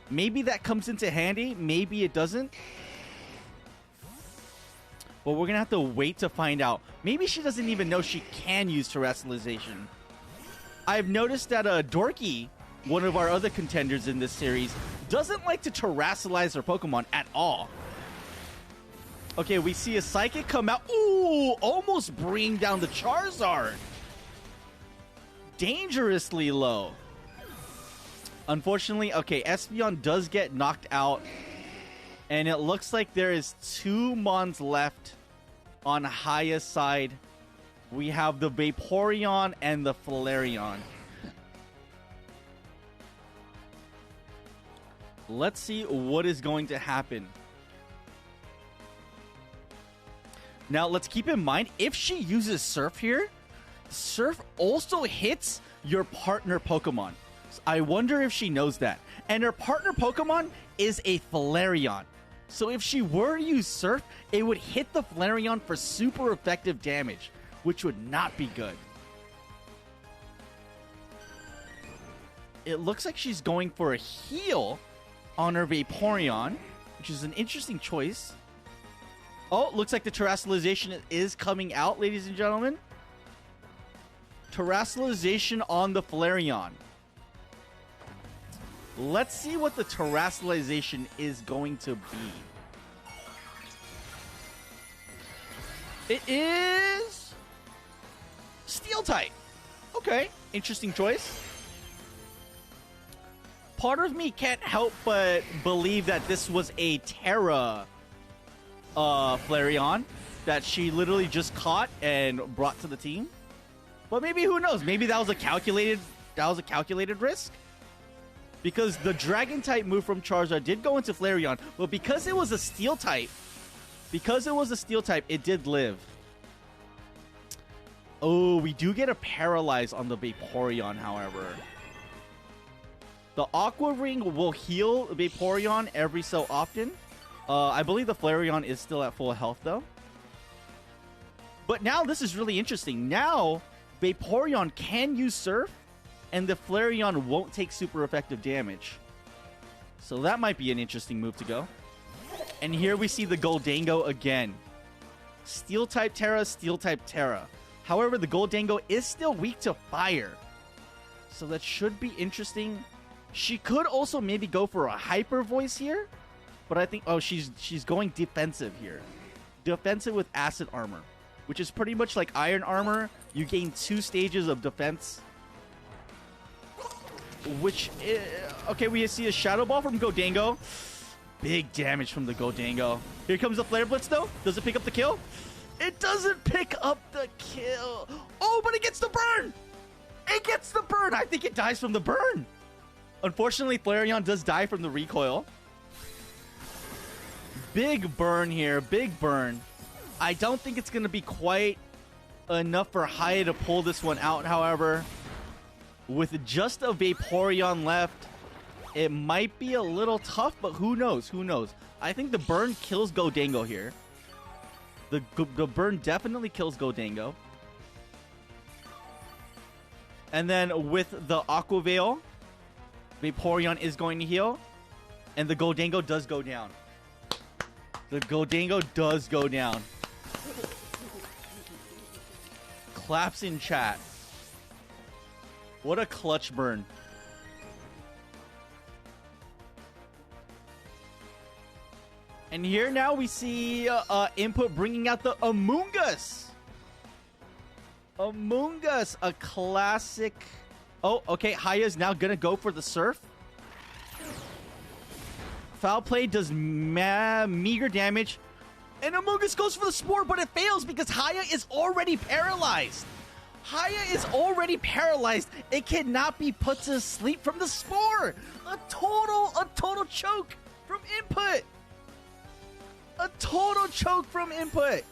S1: Maybe that comes into handy. Maybe it doesn't. But we're going to have to wait to find out. Maybe she doesn't even know she can use Terrestrialization. I've noticed that Dorky, one of our other contenders in this series, doesn't like to Terrestrialize her Pokemon at all. Okay, we see a Psychic come out. Ooh, almost bring down the Charizard. Dangerously low. Unfortunately, okay, Espeon does get knocked out. And it looks like there is 2 Mons left on Haya's side. We have the Vaporeon and the Flareon. Let's see what is going to happen. Now, let's keep in mind, if she uses Surf here, Surf also hits your partner Pokemon. So I wonder if she knows that. And her partner Pokemon is a Flareon. So if she were to use Surf, it would hit the Flareon for super effective damage, which would not be good. It looks like she's going for a heal on her Vaporeon, which is an interesting choice. Oh, looks like the Terrestrialization is coming out, ladies and gentlemen. Terrestrialization on the Flareon. Let's see what the Terrestrialization is going to be. It is Steel type. Okay, interesting choice. Part of me can't help but believe that this was a Terra Flareon that she literally just caught and brought to the team. But maybe, who knows? Maybe that was a calculated risk. Because the Dragon type move from Charizard did go into Flareon, but because it was a Steel type, it did live. Oh, we do get a Paralyze on the Vaporeon, however. The Aqua Ring will heal Vaporeon every so often. I believe the Flareon is still at full health, though. But now this is really interesting. Now, Vaporeon can use Surf, and the Flareon won't take super effective damage. So that might be an interesting move to go. And here we see the Goldango again. Steel-type Terra, Steel-type Terra. However, the Goldango is still weak to Fire. So that should be interesting. She could also maybe go for a Hyper Voice here. But I think... Oh, she's going defensive here. Defensive with Acid Armor, which is pretty much like Iron Armor. You gain 2 stages of defense. Which... okay, we see a Shadow Ball from Goldango. Big damage from the Goldango. Here comes the Flare Blitz, though. Does it pick up the kill? It doesn't pick up the kill. Oh, but it gets the burn. It gets the burn. I think it dies from the burn. Unfortunately, Flareon does die from the recoil. Big burn here. Big burn. I don't think it's going to be quite enough for Haya to pull this one out, however. With just a Vaporeon left, it might be a little tough, but who knows? Who knows? I think the burn kills Goldango here. The burn definitely kills Goldango. And then with the Aqua Veil, Vaporeon is going to heal. And the Goldango does go down. The Goldango does go down. Claps in chat. What a clutch burn. And here now we see Input bringing out the Amoonguss. Amoonguss, a classic. Oh, okay. Haya's now going to go for the Surf. Foul Play does meager damage. And Amoonguss goes for the Spore, but it fails because Haya is already paralyzed. Haya is already paralyzed. It cannot be put to sleep from the spore. A total choke from input. A total choke from input.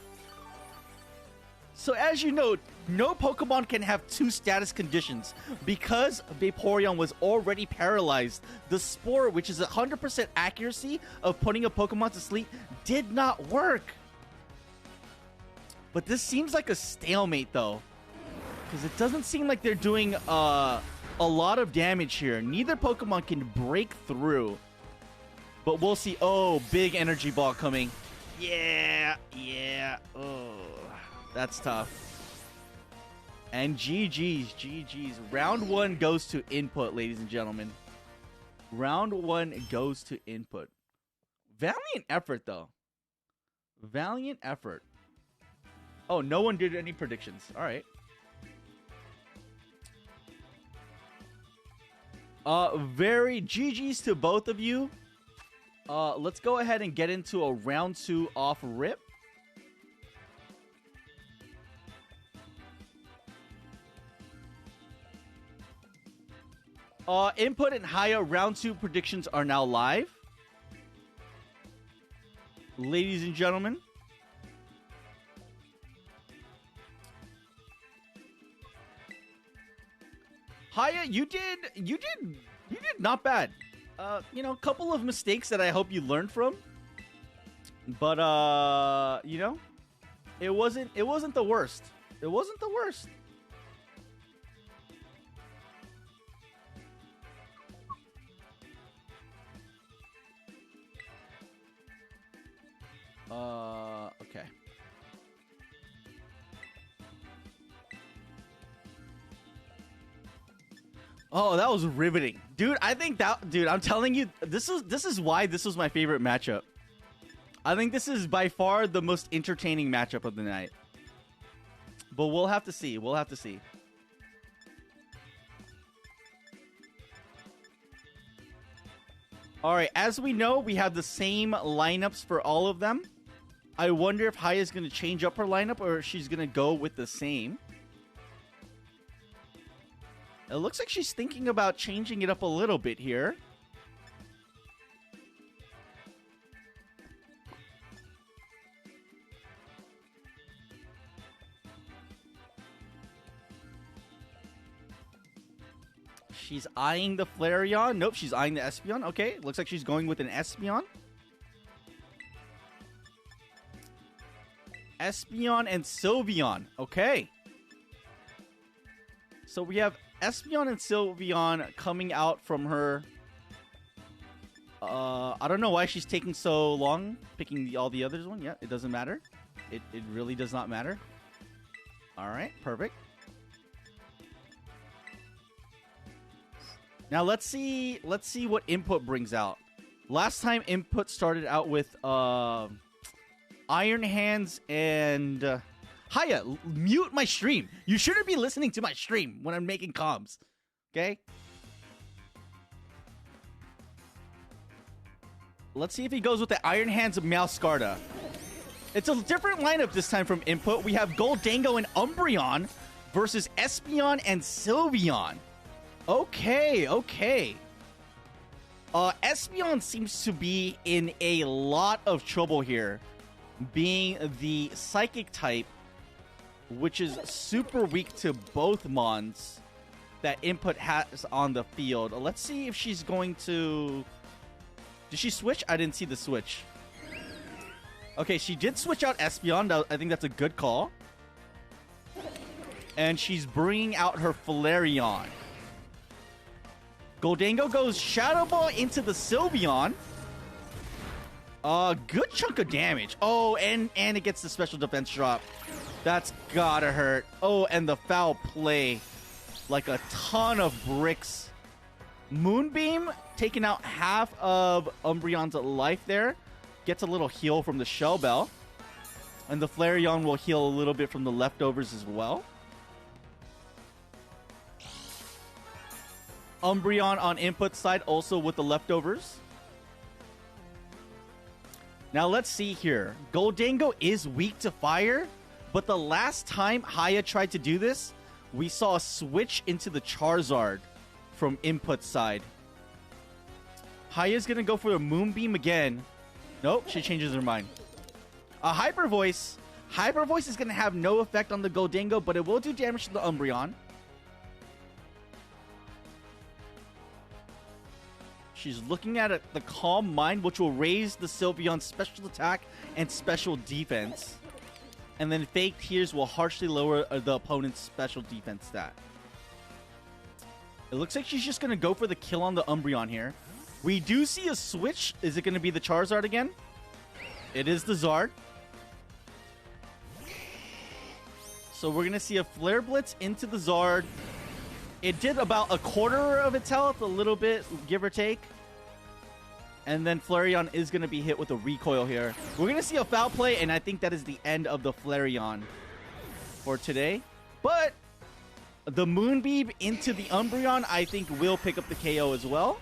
S1: So as you know, no Pokemon can have two status conditions. Because Vaporeon was already paralyzed, the spore, which is 100% accuracy of putting a Pokemon to sleep, did not work. But this seems like a stalemate though. Because it doesn't seem like they're doing a lot of damage here. Neither Pokemon can break through. But we'll see. Oh, big energy ball coming. Yeah. Oh, that's tough. And GG's. Round 1 goes to input, ladies and gentlemen. Round 1 goes to input. Valiant effort, though. Valiant effort. Oh, no one did any predictions. All right. Very GG's to both of you. Let's go ahead and get into a round 2 off rip. Input and Haya round 2 predictions are now live. Ladies and gentlemen. Haya, you did not bad. You know, a couple of mistakes that I hope you learned from. But you know, it wasn't the worst. It wasn't the worst. Okay. Oh, that was riveting. Dude, I think that... Dude, I'm telling you, this is why this was my favorite matchup. I think this is by far the most entertaining matchup of the night. But we'll have to see. We'll have to see. Alright, as we know, we have the same lineups for all of them. I wonder if Haya's going to change up her lineup or if she's going to go with the same. It looks like she's thinking about changing it up a little bit here. She's eyeing the Flareon. Nope, she's eyeing the Espeon. Okay, looks like she's going with an Espeon. Espeon and Sylveon. Okay. So we have Espeon and Sylveon coming out from her. I don't know why she's taking so long picking all the others one. Yeah, it doesn't matter. It really does not matter. All right, perfect. Now let's see what input brings out. Last time input started out with Iron Hands and Haya, mute my stream. You shouldn't be listening to my stream when I'm making comms. Okay? Let's see if he goes with the Iron Hands of Meowscarda. It's a different lineup this time from input. We have Goldango and Umbreon versus Espeon and Sylveon. Okay. Espeon seems to be in a lot of trouble here, being the Psychic type, which is super weak to both Mons that input has on the field. Let's see if she's going to... Did she switch? I didn't see the switch. Okay, she did switch out Espeon. I think that's a good call. And she's bringing out her Flareon. Goldango goes Shadow Ball into the Sylveon. Good chunk of damage. Oh, and it gets the special defense drop. That's gotta hurt. Oh, and the foul play. Like a ton of bricks. Moonbeam taking out half of Umbreon's life there. Gets a little heal from the Shell Bell. And the Flareon will heal a little bit from the leftovers as well. Umbreon on input side also with the leftovers. Now let's see here. Goldango is weak to fire, but the last time Haya tried to do this we saw a switch into the Charizard from input side. Haya's gonna go for a Moonbeam again. Nope, she changes her mind. A Hyper Voice. Hyper Voice is gonna have no effect on the Goldango, but it will do damage to the Umbreon. She's looking at it, the Calm Mind, which will raise the Sylveon's special attack and special defense. And then Fake Tears will harshly lower the opponent's special defense stat. It looks like she's just going to go for the kill on the Umbreon here. We do see a switch. Is it going to be the Charizard again? It is the Zard. So we're going to see a Flare Blitz into the Zard. It did about a quarter of its health, a little bit, give or take. And then Flareon is going to be hit with a recoil here. We're going to see a foul play, and I think that is the end of the Flareon for today. But the Moonbeam into the Umbreon, I think, will pick up the KO as well.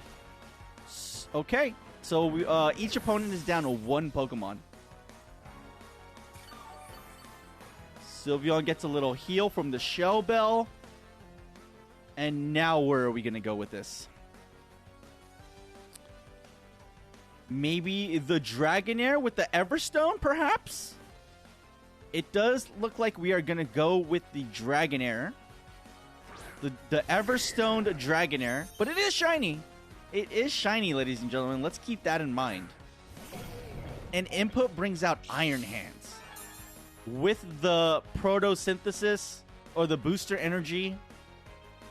S1: Okay, so each opponent is down to one Pokemon. Sylveon gets a little heal from the Shell Bell. And now where are we going to go with this? Maybe the Dragonair with the Everstone, perhaps? It does look like we are going to go with the Dragonair. The Everstone Dragonair. But it is shiny. It is shiny, ladies and gentlemen. Let's keep that in mind. And input brings out Iron Hands. With the Protosynthesis or the Booster Energy,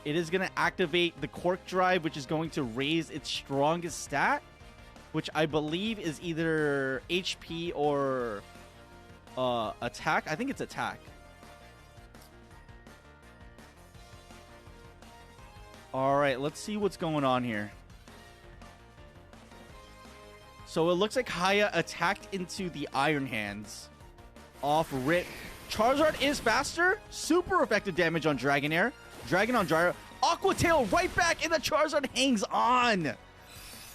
S1: it is going to activate the Quark Drive, which is going to raise its strongest stat, which I believe is either HP or attack. I think it's attack. All right, let's see what's going on here. So it looks like Haya attacked into the Iron Hands. Off rip. Charizard is faster. Super effective damage on Dragonair. Dragon on Gyro. Aqua Tail right back, and the Charizard hangs on.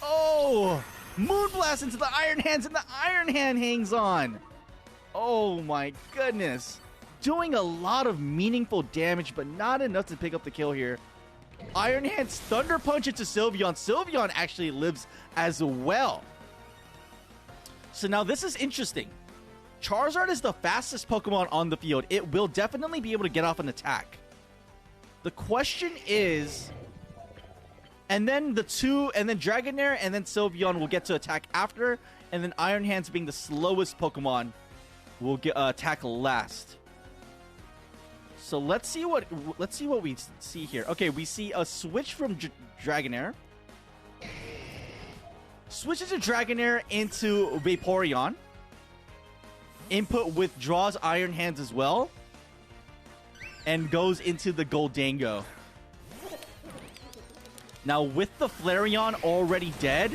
S1: Oh, Moonblast into the Iron Hands, and the Iron Hand hangs on. Oh my goodness. Doing a lot of meaningful damage, but not enough to pick up the kill here. Iron Hand's Thunder Punch into Sylveon. Sylveon actually lives as well. So now this is interesting. Charizard is the fastest Pokemon on the field. It will definitely be able to get off an attack. The question is, and then Dragonair and then Sylveon will get to attack after, and then Iron Hands being the slowest Pokemon will get attack last. So let's see what we see here. Okay, we see a switch from Dragonair. Switches to Dragonair into Vaporeon. Input withdraws Iron Hands as well. And goes into the Goldango. Now, with the Flareon already dead,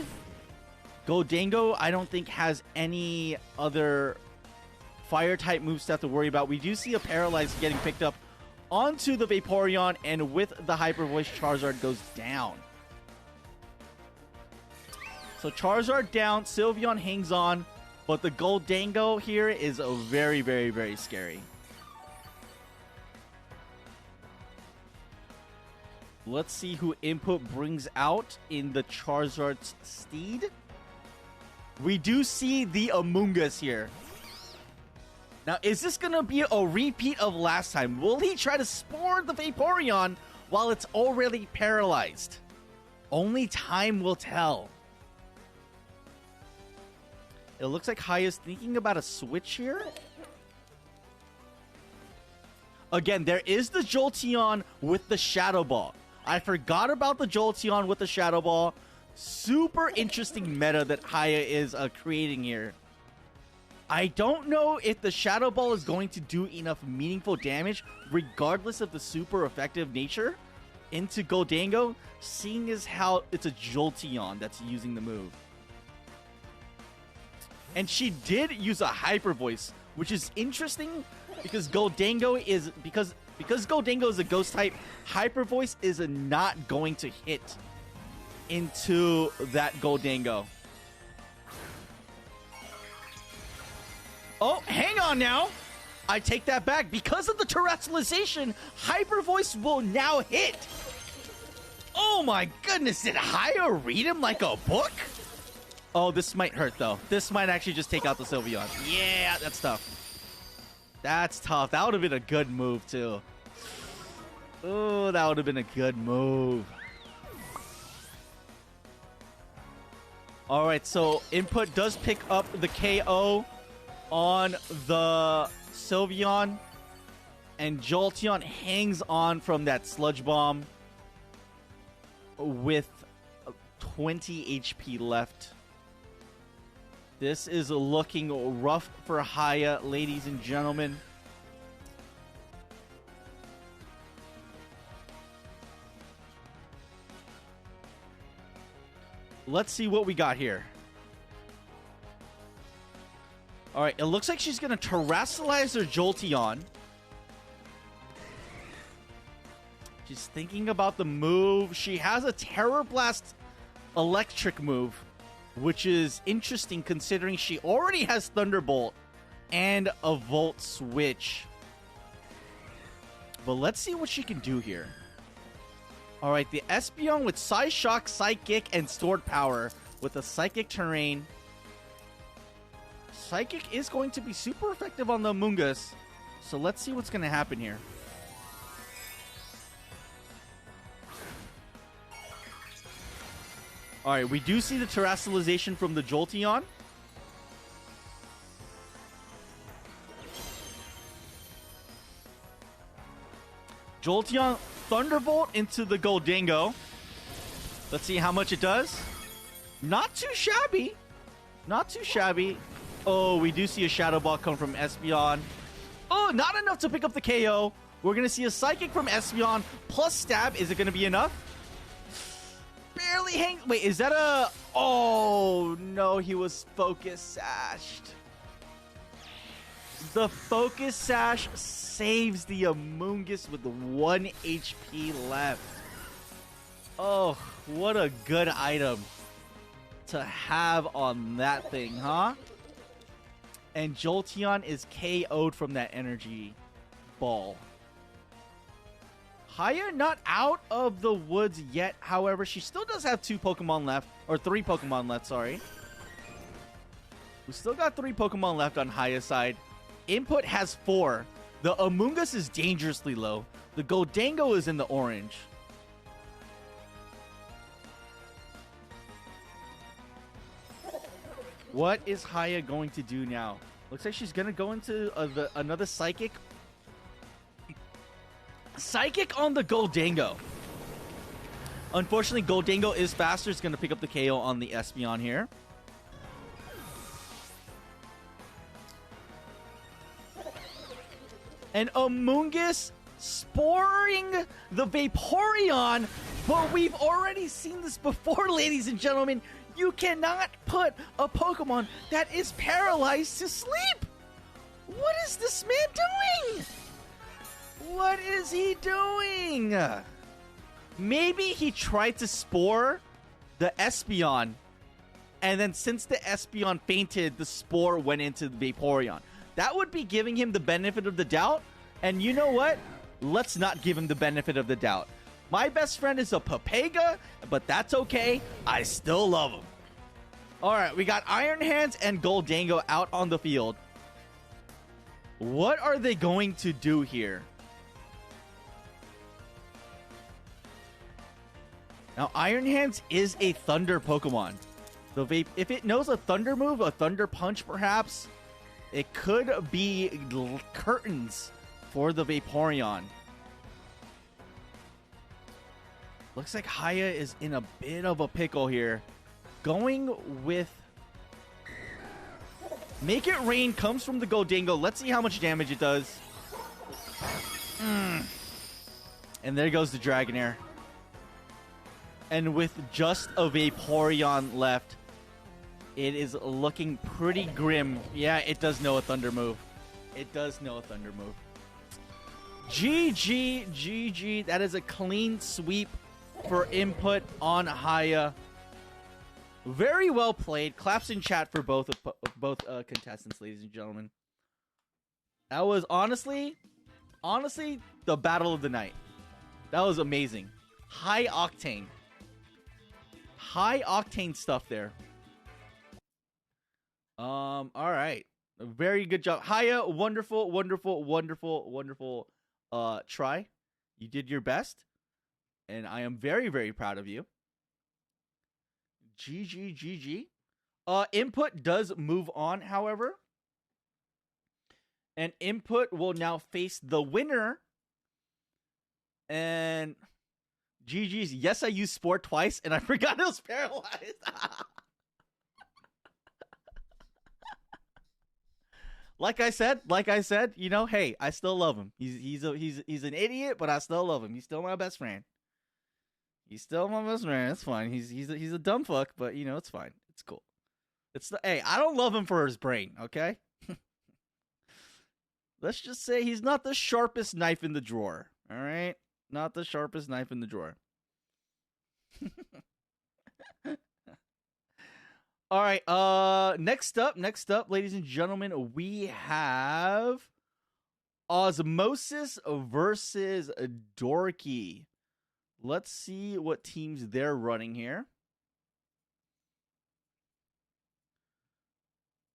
S1: Goldango, I don't think, has any other Fire-type moveset to worry about. We do see a Paralyze getting picked up onto the Vaporeon, and with the Hyper Voice, Charizard goes down. So Charizard down, Sylveon hangs on, but the Goldango here is a very, very, very scary. Let's see who input brings out in the Charizard's steed. We do see the Amoonguss here. Now, is this going to be a repeat of last time? Will he try to spore the Vaporeon while it's already paralyzed? Only time will tell. It looks like Haya's thinking about a switch here. Again, there is the Jolteon with the Shadow Ball. I forgot about the Jolteon with the Shadow Ball. Super interesting meta that Haya is creating here. I don't know if the Shadow Ball is going to do enough meaningful damage, regardless of the super effective nature, into Goldango, seeing as how it's a Jolteon that's using the move. And she did use a Hyper Voice, which is interesting because Goldango is because Goldango is a ghost type. Hyper Voice is not going to hit into that Goldango. Oh, hang on now. I take that back. Because of the terrestrialization, Hyper Voice will now hit. Oh my goodness, did Haya read him like a book? Oh, this might hurt though. This might actually just take out the Sylveon. Yeah, that's tough. That's tough. That would have been a good move too. Oh, that would have been a good move. Alright, so Input does pick up the KO on the Sylveon. And Jolteon hangs on from that Sludge Bomb with 20 HP left. This is looking rough for Haya, ladies and gentlemen. Let's see what we got here. Alright, it looks like she's going to terrestrialize her Jolteon. She's thinking about the move. She has a Terror Blast electric move, which is interesting considering she already has Thunderbolt and a Volt Switch. But let's see what she can do here. Alright, the Espeon with Psyshock, Psychic, and Stored Power with a Psychic terrain. Psychic is going to be super effective on the Amoonguss. So let's see what's going to happen here. Alright, we do see the terrestrialization from the Jolteon. Jolteon Thunderbolt into the Goldango. Let's see how much it does. Not too shabby. Not too shabby. Oh, we do see a Shadow Ball come from Espeon. Oh, not enough to pick up the KO. We're going to see a Psychic from Espeon plus Stab. Is it going to be enough? Barely hang. Wait, is that a... Oh, no, he was Focus Sashed. The Focus Sash saves the Amoonguss with 1 HP left. Oh, what a good item to have on that thing, huh? And Jolteon is KO'd from that energy ball. Haya not out of the woods yet. However, she still does have 2 Pokemon left. Or 3 Pokemon left, sorry. We still got 3 Pokemon left on Haya's side. Input has 4. The Amoonguss is dangerously low. The Goldango is in the orange. What is Haya going to do now? Looks like she's going to go into another Psychic. Psychic on the Goldango. Unfortunately, Goldango is faster. It's going to pick up the KO on the Espeon here. And Amoonguss sporing the Vaporeon. But we've already seen this before, ladies and gentlemen. You cannot put a Pokemon that is paralyzed to sleep. What is this man doing? What is he doing? Maybe he tried to spore the Espeon. And then since the Espeon fainted, the spore went into the Vaporeon. That would be giving him the benefit of the doubt. And you know what? Let's not give him the benefit of the doubt. My best friend is a Papega, but that's okay. I still love him. Alright, we got Iron Hands and Goldango out on the field. What are they going to do here? Now, Iron Hands is a Thunder Pokemon. If it knows a Thunder move, a Thunder Punch perhaps, it could be curtains for the Vaporeon. Looks like Haya is in a bit of a pickle here. Going with... Make It Rain comes from the Goldango. Let's see how much damage it does. And there goes the Dragonair. And with just a Vaporeon left, it is looking pretty grim. Yeah, it does know a Thunder move. It does know a Thunder move. GG, GG. That is a clean sweep for Input on Haya. Very well played. Claps in chat for both contestants, ladies and gentlemen. That was honestly the battle of the night. That was amazing. High octane stuff there. All right. Very good job. Haya, wonderful try. You did your best. And I am very, very proud of you. GG. Input does move on, however. And Input will now face the winner. And GG's. Yes, I used Sport twice, and I forgot it was paralyzed. Like I said, you know, hey, I still love him. He's an idiot, but I still love him. He's still my best friend. He's still my best friend. It's fine. He's a dumb fuck, but you know, it's fine. It's cool. Hey, I don't love him for his brain, okay? Let's just say he's not the sharpest knife in the drawer. All right? Not the sharpest knife in the drawer. All right, next up, ladies and gentlemen, we have Osmosis versus Dorky. Let's see what teams they're running here.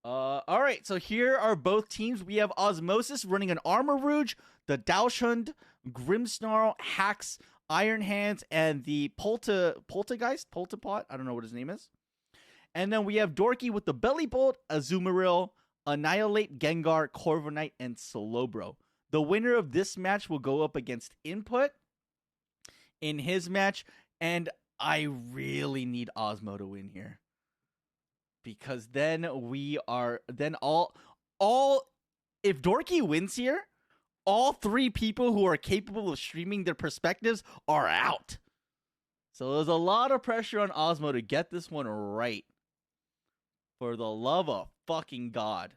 S1: All right, so here are both teams. We have Osmosis running an Armor Rouge, the Dachshund, Grimmsnarl, Hax, Iron Hands, and the Poltergeist? Poltapot? I don't know what his name is. And then we have Dorky with the Belly Bolt, Azumarill, Annihilate, Gengar, Corviknight, and Slowbro. The winner of this match will go up against Input in his match, and I really need Osmo to win here. Because then if Dorky wins here, all three people who are capable of streaming their perspectives are out. So there's a lot of pressure on Osmo to get this one right. For the love of fucking God.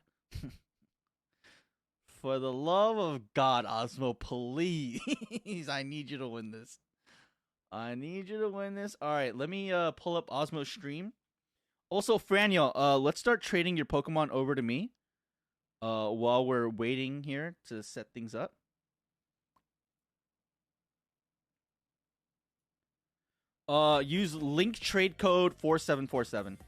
S1: For the love of God, Osmo, please. I need you to win this. All right, let me pull up Osmo's stream. Also, Franyo, let's start trading your Pokemon over to me while we're waiting here to set things up. Use link trade code 4747.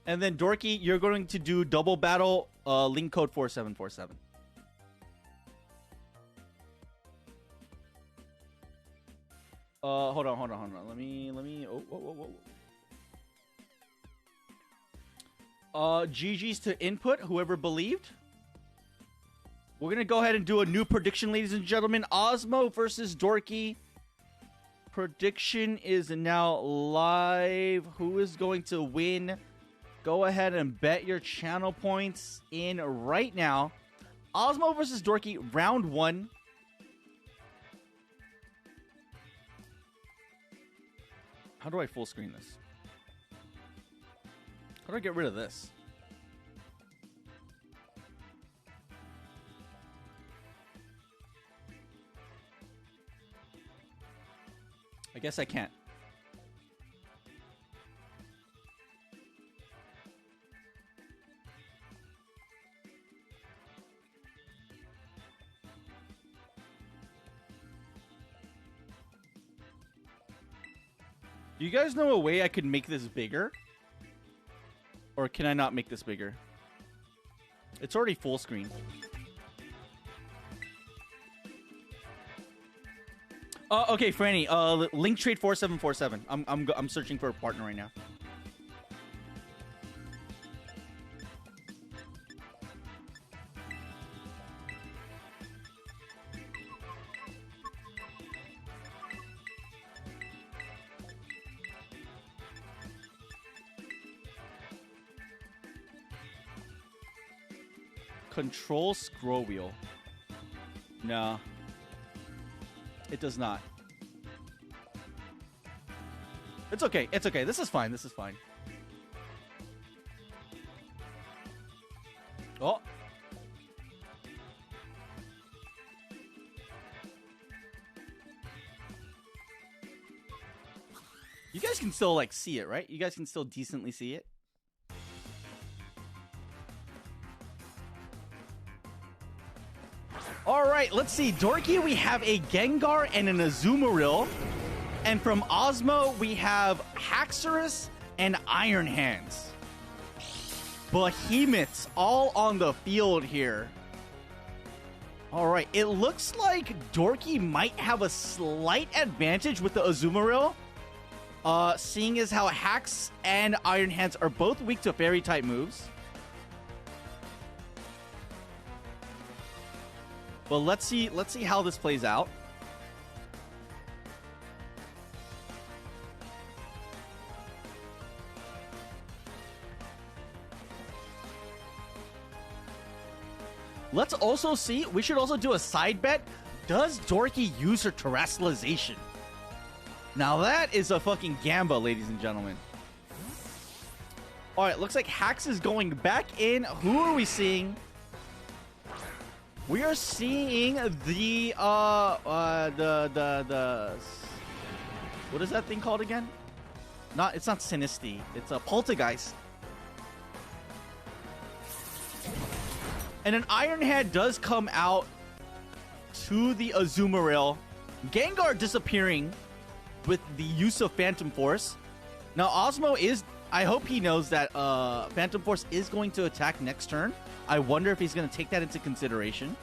S1: And then Dorky, you're going to do double battle link code 4747. Hold on. Let me. GG's to Input, whoever believed. We're gonna go ahead and do a new prediction, ladies and gentlemen. Osmo versus Dorky. Prediction is now live. Who is going to win? Go ahead and bet your channel points in right now. Osmo versus Dorky, round 1. How do I full screen this? How do I get rid of this? I guess I can't. Do you guys know a way I could make this bigger? Or can I not make this bigger? It's already full screen. Okay, Franny. Link trade 4747. I'm searching for a partner right now. Control scroll wheel. No. It does not. It's okay. It's okay. This is fine. This is fine. Oh. You guys can still, like, see it, right? You guys can still decently see it. All right, let's see. Dorky, we have a Gengar and an Azumarill. And from Osmo, we have Haxorus and Iron Hands. Behemoths all on the field here. All right, it looks like Dorky might have a slight advantage with the Azumarill. Seeing as how Hax and Iron Hands are both weak to Fairy-type moves. But let's see how this plays out. Let's also see, we should also do a side bet. Does Dorky use her Terrestrialization? Now that is a fucking gamba, ladies and gentlemen. All right, looks like Hax is going back in. Who are we seeing? We are seeing the what is that thing called again? It's not Sinisty. It's a Poltergeist. And an Iron Hand does come out to the Azumarill. Gengar disappearing with the use of Phantom Force. Now, Osmo is... I hope he knows that Phantom Force is going to attack next turn. I wonder if he's going to take that into consideration.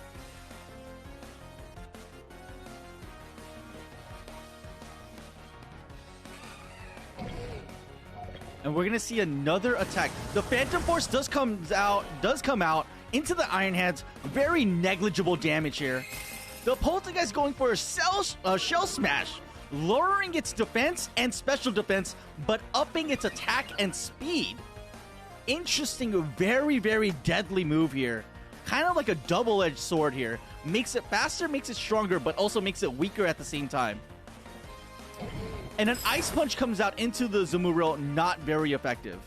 S1: And we're going to see another attack. The Phantom Force does come out into the Iron Hands. Very negligible damage here. The Poltergeist going for a Shell Smash, lowering its defense and special defense, but upping its attack and speed. Interesting, very, very deadly move here. Kind of like a double-edged sword here. Makes it faster, makes it stronger, but also makes it weaker at the same time. And an Ice Punch comes out into the Azumarill, not very effective.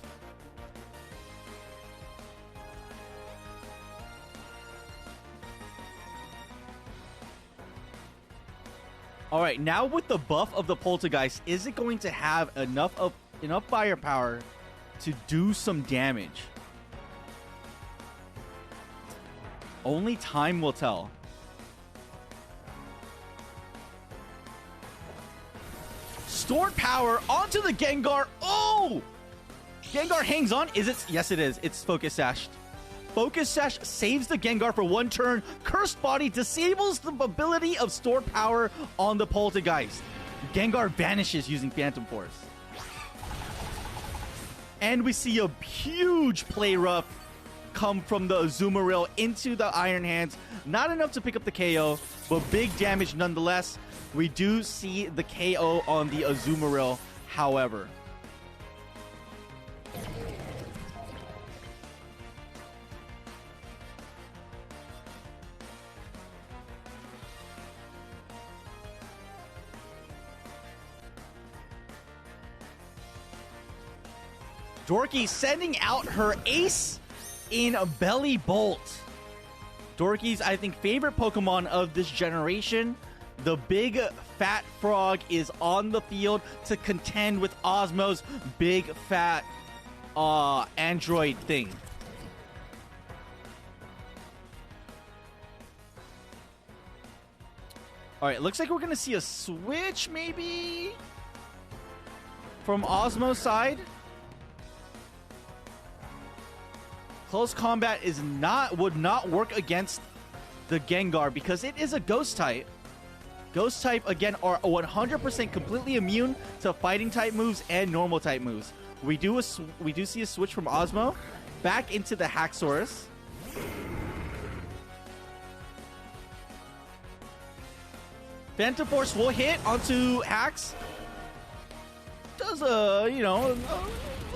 S1: All right, now with the buff of the Poltergeist, is it going to have enough firepower to do some damage? Only time will tell. Stored power onto the Gengar. Oh! Gengar hangs on. Is it? Yes, it is. It's Focus Sashed. Focus Sash saves the Gengar for one turn. Cursed Body disables the ability of stored power on the Poltergeist. Gengar vanishes using Phantom Force. And we see a huge play rough come from the Azumarill into the Iron Hands. Not enough to pick up the KO, but big damage nonetheless. We do see the KO on the Azumarill, however. Dorky sending out her ace in a Belly Bolt. Dorky's, I think, favorite Pokemon of this generation. The big fat frog is on the field to contend with Osmo's big fat android thing. All right, looks like we're going to see a switch maybe from Osmo's side. Close combat would not work against the Gengar because it is a ghost type. Ghost type, again, are 100% completely immune to fighting type moves and normal type moves. We do see a switch from Osmo back into the Haxorus. Phantom Force will hit onto Hax. Does a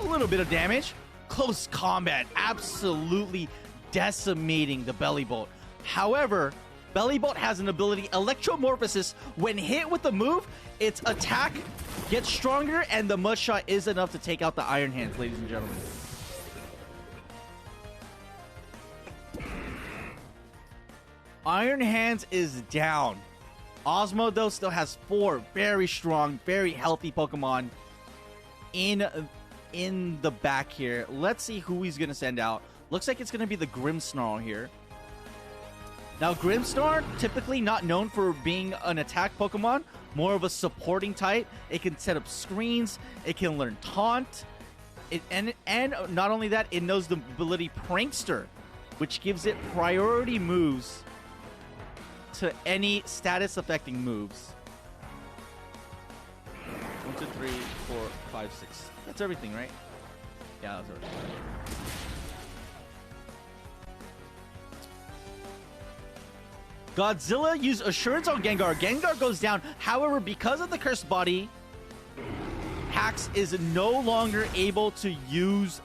S1: little bit of damage. Close combat, absolutely decimating the Belly Bolt. However, Belly Bolt has an ability, Electromorphosis. When hit with the move, its attack gets stronger, and the Mud Shot is enough to take out the Iron Hands, ladies and gentlemen. Iron Hands is down. Osmo, though, still has 4 very strong, very healthy Pokemon. in the back here. Let's see who he's going to send out. Looks like it's going to be the Grimmsnarl here. Now, Grimmsnarl, typically not known for being an attack Pokemon, more of a supporting type. It can set up screens. It can learn Taunt. And not only that, it knows the ability Prankster, which gives it priority moves to any status-affecting moves. 1, 2, 3, 4, 5, 6. That's everything, right? Yeah, that's everything. Godzilla used Assurance on Gengar. Gengar goes down. However, because of the Cursed Body, Hax is no longer able to use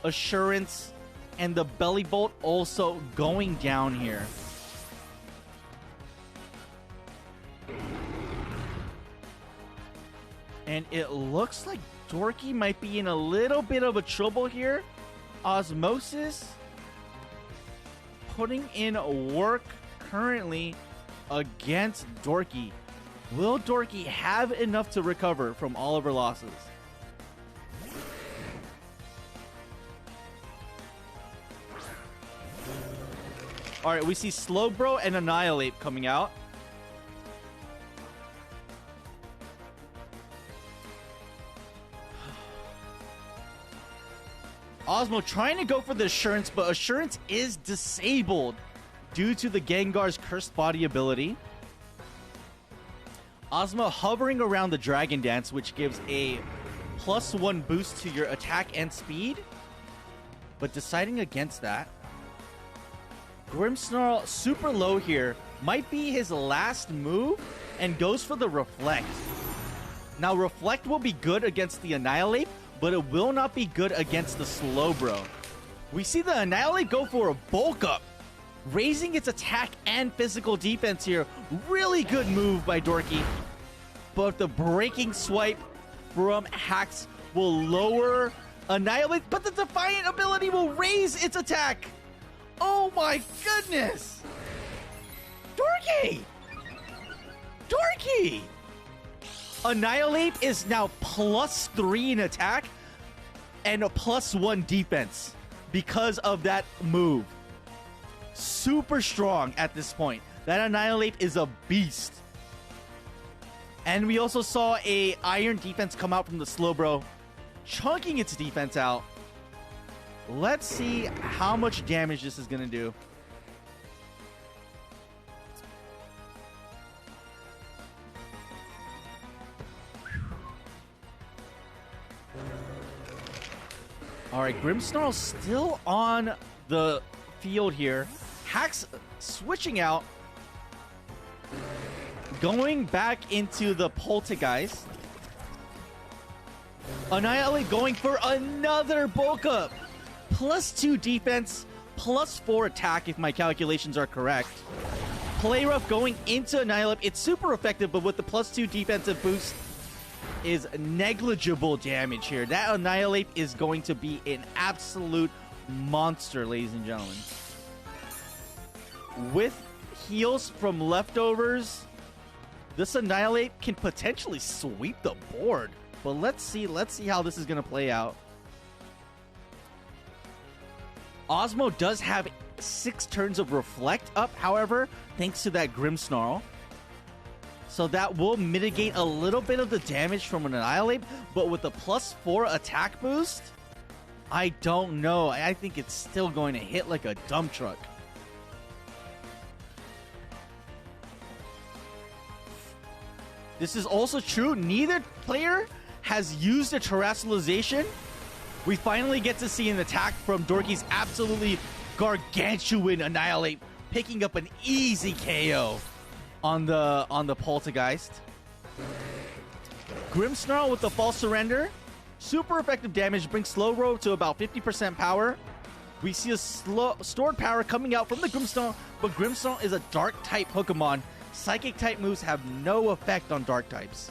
S1: Assurance, and the Belly Bolt also going down here. And it looks like Dorky might be in a little bit of a trouble here. Osmosis putting in work currently against Dorky. Will Dorky have enough to recover from all of her losses? All right, we see Slowbro and Annihilate coming out. Osmo trying to go for the Assurance, but Assurance is disabled due to the Gengar's Cursed Body ability. Ozma hovering around the Dragon Dance, which gives a +1 boost to your attack and speed, but deciding against that. Grimmsnarl super low here, might be his last move, and goes for the Reflect. Now, Reflect will be good against the Annihilate, but it will not be good against the Slowbro. We see the Annihilate go for a Bulk Up, raising its attack and physical defense here. Really good move by Dorky. But the Breaking Swipe from Hax will lower Annihilate, but the Defiant ability will raise its attack. Oh my goodness! Dorky! Dorky! Annihilate is now +3 in attack and a +1 defense because of that move. Super strong at this point. That Annihilate is a beast. And we also saw a Iron defense come out from the Slowbro, chunking its defense out. Let's see how much damage this is going to do. All right, Grimmsnarl still on the field here. Hax switching out, going back into the Poltergeist. Annihilate going for another Bulk Up. +2 defense, +4 attack if my calculations are correct. Play Rough going into Annihilate. It's super effective, but with the +2 defensive boost is negligible damage here. That Annihilate is going to be an absolute monster, ladies and gentlemen. With heals from leftovers, this Annihilate can potentially sweep the board. But let's see how this is going to play out. Osmo does have 6 turns of Reflect up, however, thanks to that Grimmsnarl. So that will mitigate a little bit of the damage from an Annihilate, but with the +4 attack boost, I don't know. I think it's still going to hit like a dump truck. This is also true. Neither player has used a Terrestrialization. We finally get to see an attack from Dorky's absolutely gargantuan Annihilate, picking up an easy KO on the Poltergeist. Grimmsnarl with the False Surrender. Super effective damage, brings Slowbro to about 50% power. We see a stored power coming out from the Grimmsnarl, but Grimmsnarl is a Dark type Pokemon. Psychic type moves have no effect on Dark types.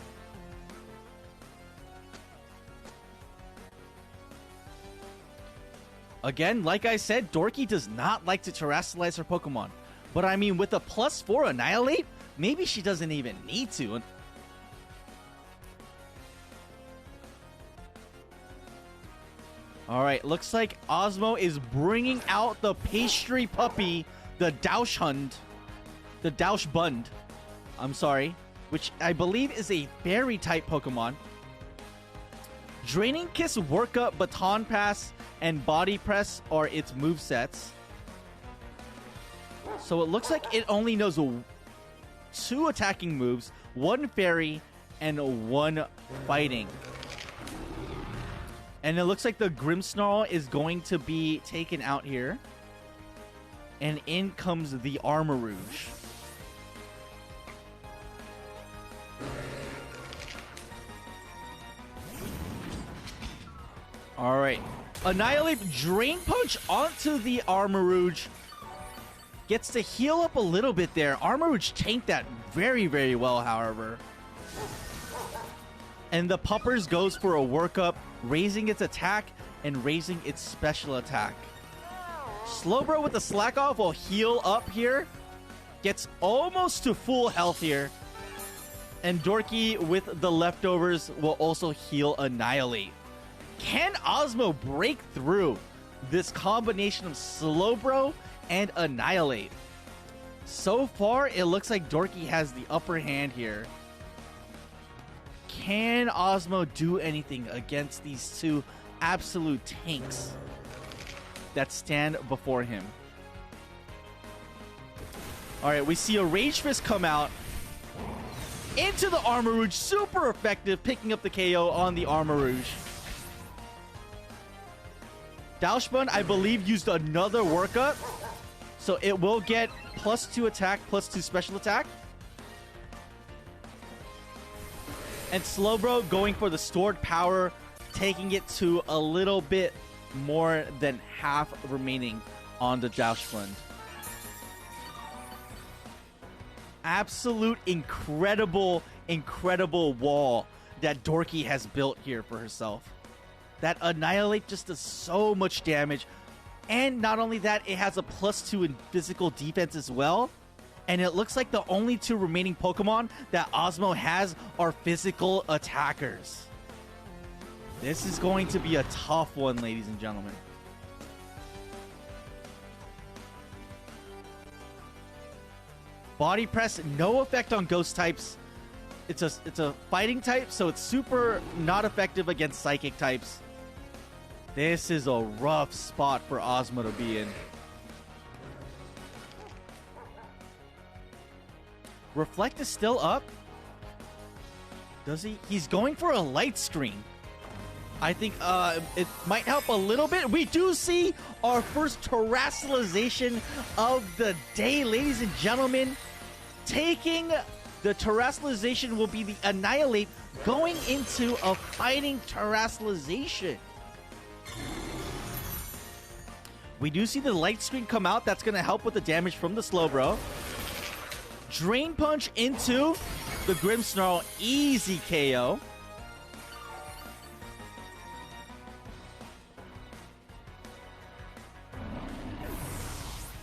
S1: Again, like I said, Dorky does not like to terrestrialize her Pokemon. But I mean, with a +4 Annihilate, maybe she doesn't even need to. All right, looks like Osmo is bringing out the pastry puppy, the Dauschhund. The Dauschbund. I'm sorry. Which I believe is a fairy type Pokemon. Draining Kiss, Work Up, Baton Pass, and Body Press are its movesets. So it looks like it only knows 2 attacking moves, 1 fairy, and 1 fighting. And it looks like the Grimmsnarl is going to be taken out here. And in comes the Armarouge. Alright. Annihilate, Drain Punch onto the Armarouge. Gets to heal up a little bit there. Armarouge tanked that very, very well, however. And the Puppers goes for a workup, raising its attack and raising its special attack. Slowbro with the Slack Off will heal up here. Gets almost to full health here. And Dorky with the leftovers will also heal Annihilate. Can Osmo break through this combination of Slowbro and Annihilate? So far, it looks like Dorky has the upper hand here. Can Osmo do anything against these 2 absolute tanks that stand before him? Alright, we see a Rage Fist come out into the Armarouge. Super effective, picking up the KO on the Armarouge. Dauschbund, I believe, used another workup. So it will get +2 attack, +2 special attack. And Slowbro going for the stored power, taking it to a little bit more than half remaining on the Dauschbund. Absolute incredible, incredible wall that Dorky has built here for herself. That Annihilate just does so much damage. And not only that, it has a +2 in physical defense as well. And it looks like the only 2 remaining Pokemon that Osmo has are physical attackers. This is going to be a tough one, ladies and gentlemen. Body Press, no effect on ghost types. It's a fighting type, so it's super not effective against psychic types. This is a rough spot for Osmo to be in. Reflect is still up. Does he? He's going for a light screen. I think it might help a little bit. We do see our first terrestrialization of the day, ladies and gentlemen. Taking the terrestrialization will be the Annihilate, going into a fighting terrestrialization. We do see the light screen come out. That's going to help with the damage from the Slowbro. Drain Punch into the Grimmsnarl. Easy KO.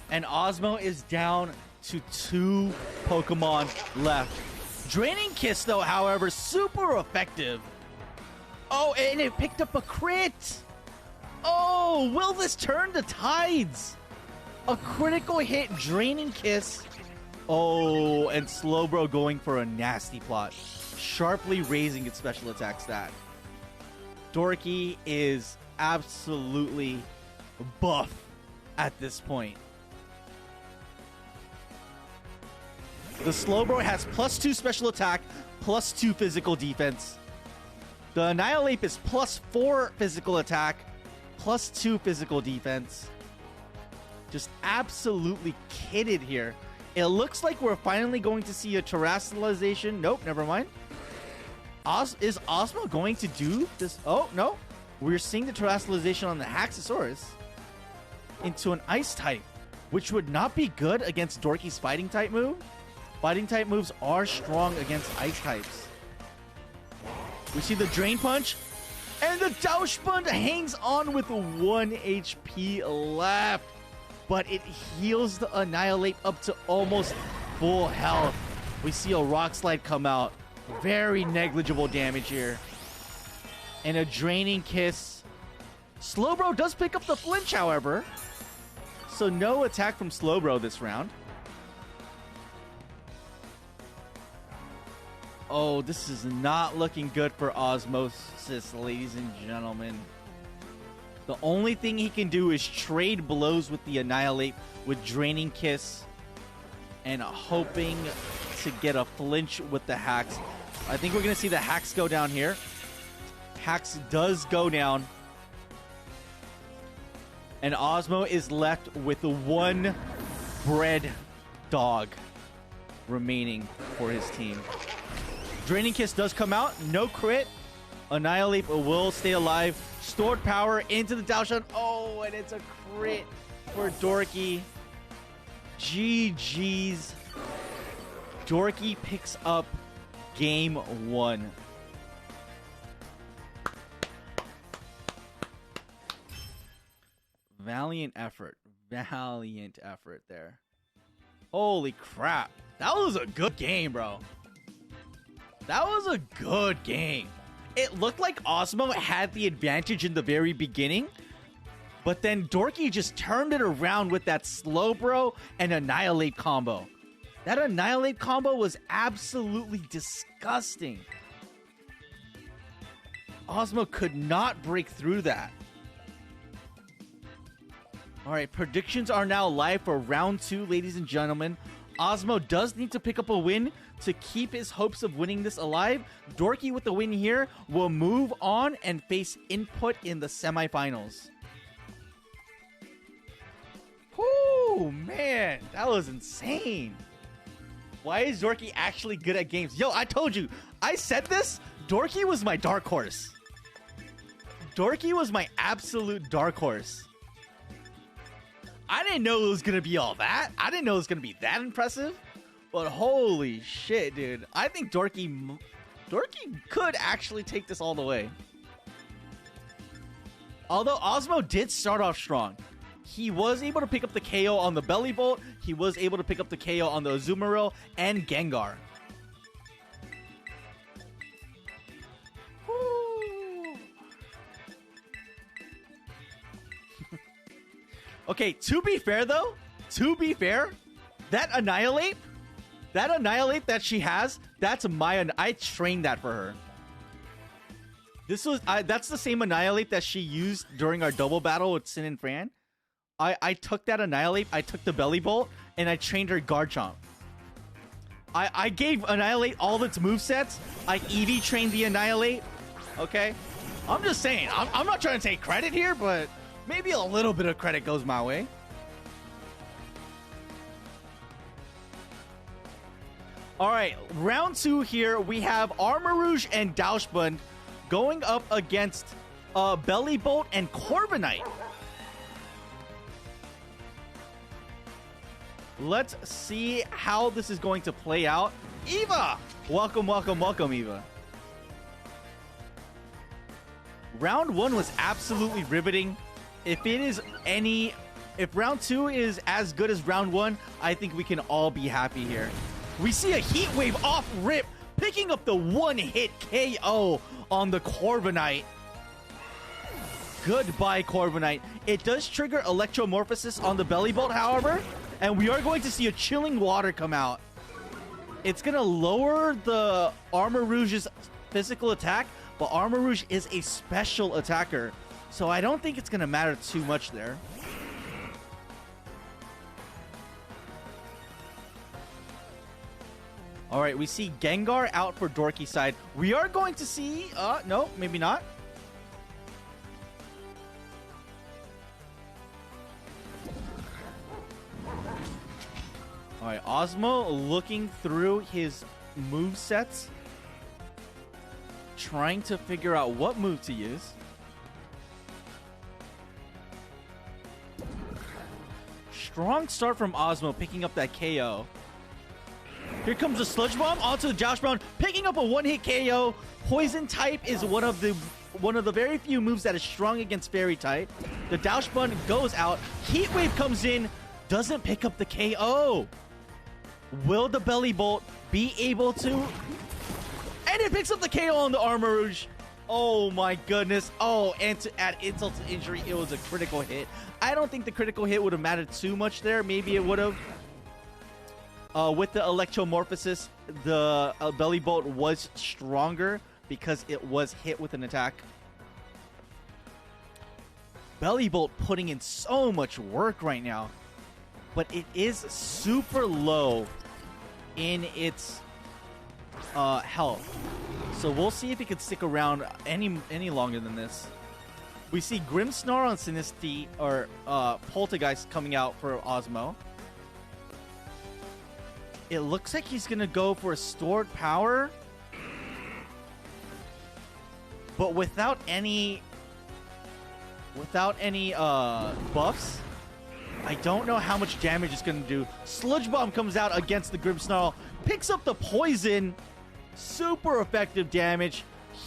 S1: And Osmo is down to 2 Pokemon left. Draining Kiss, though, however, super effective. Oh, and it picked up a crit. Oh, will this turn the tides? A critical hit, Draining Kiss. Oh, and Slowbro going for a nasty plot. Sharply raising its special attack stat. Dorky is absolutely buff at this point. The Slowbro has +2 special attack, +2 physical defense. The Annihilate is +4 physical attack, +2 physical defense. Just absolutely kitted here. It looks like we're finally going to see a terrestrialization. Nope, never mind. Is Osmo going to do this? Oh, no. We're seeing the terrestrialization on the Haxosaurus into an ice type, which would not be good against Dorky's fighting type move. Fighting type moves are strong against ice types. We see the Drain Punch, and the Dauschbund hangs on with 1 HP left. But it heals the Annihilate up to almost full health. We see a Rock Slide come out. Very negligible damage here. And a Draining Kiss Slowbro does pick up the flinch, however. So no attack from Slowbro this round. Oh, this is not looking good for Osmosis, ladies and gentlemen. The only thing he can do is trade blows with the Annihilate with Draining Kiss and hoping to get a flinch with the Hacks. I think we're going to see the Hacks go down here. Hacks does go down. And Osmo is left with one bread dog remaining for his team. Draining Kiss does come out. No crit. Annihilate will stay alive. Stored power into the Daoshan. Oh, and it's a crit for Dorky. GG's. Dorky picks up game 1. Valiant effort. Valiant effort there. Holy crap. That was a good game, bro. That was a good game. It looked like Osmo had the advantage in the very beginning, but then Dorky just turned it around with that Slowbro and Annihilate combo. That Annihilate combo was absolutely disgusting. Osmo could not break through that. All right, predictions are now live for round 2, ladies and gentlemen. Osmo does need to pick up a win to keep his hopes of winning this alive. Dorky with the win here will move on and face Input in the semifinals. Whoo, man, that was insane. Why is Dorky actually good at games? Yo, I told you, I said this. Dorky was my dark horse. Dorky was my absolute dark horse. I didn't know it was going to be all that. I didn't know it was going to be that impressive. But holy shit, dude. I think Dorky could actually take this all the way. Although Osmo did start off strong. He was able to pick up the KO on the Belly Bolt. He was able to pick up the KO on the Azumarill and Gengar. Okay, to be fair, though, that Annihilate that she has, that's I trained that for her. That's the same Annihilate that she used during our double battle with Sin and Fran. I took that Annihilate, I took the Belly Bolt, and I trained her Garchomp. I gave Annihilate all of its movesets. I EV trained the Annihilate. Okay? I'm just saying, I'm not trying to take credit here, but maybe a little bit of credit goes my way. All right, round 2 here. We have Armarouge and Daoshbund going up against Belly Bolt and Corviknight. Let's see how this is going to play out. Eva! Welcome, welcome, welcome, Eva. Round 1 was absolutely riveting. If round 2 is as good as round 1, I think we can all be happy here. We see a Heat Wave off rip, picking up the one-hit KO on the Corviknight. Goodbye, Corviknight. It does trigger Electromorphosis on the Belly Bolt, however, and we are going to see a Chilling Water come out. It's going to lower the Armarouge's physical attack, but Armarouge is a special attacker, so I don't think it's going to matter too much there. All right, we see Gengar out for Dorky side. We are going to see... no, maybe not. All right, Osmo looking through his movesets, trying to figure out what move to use. Strong start from Osmo, picking up that KO. Here comes the Sludge Bomb onto the Josh Brown, picking up a one-hit KO. Poison type is one of the very few moves that is strong against Fairy type. The Doush Bun goes out. Heat Wave comes in, doesn't pick up the KO. Will the Belly Bolt be able to? And it picks up the KO on the Armarouge. Oh my goodness. Oh, and to add insult to injury, it was a critical hit. I don't think the critical hit would have mattered too much there. Maybe it would have. With the electromorphosis, the belly bolt was stronger because it was hit with an attack. Belly bolt putting in so much work right now, but it is super low in its health. So we'll see if he can stick around any longer than this. We see Grimmsnarl on Sinisty or Poltergeist coming out for Osmo. It looks like he's gonna go for a stored power, but without any buffs. I don't know how much damage it's gonna do. Sludge Bomb comes out against the Grimmsnarl, picks up the poison. Super effective damage.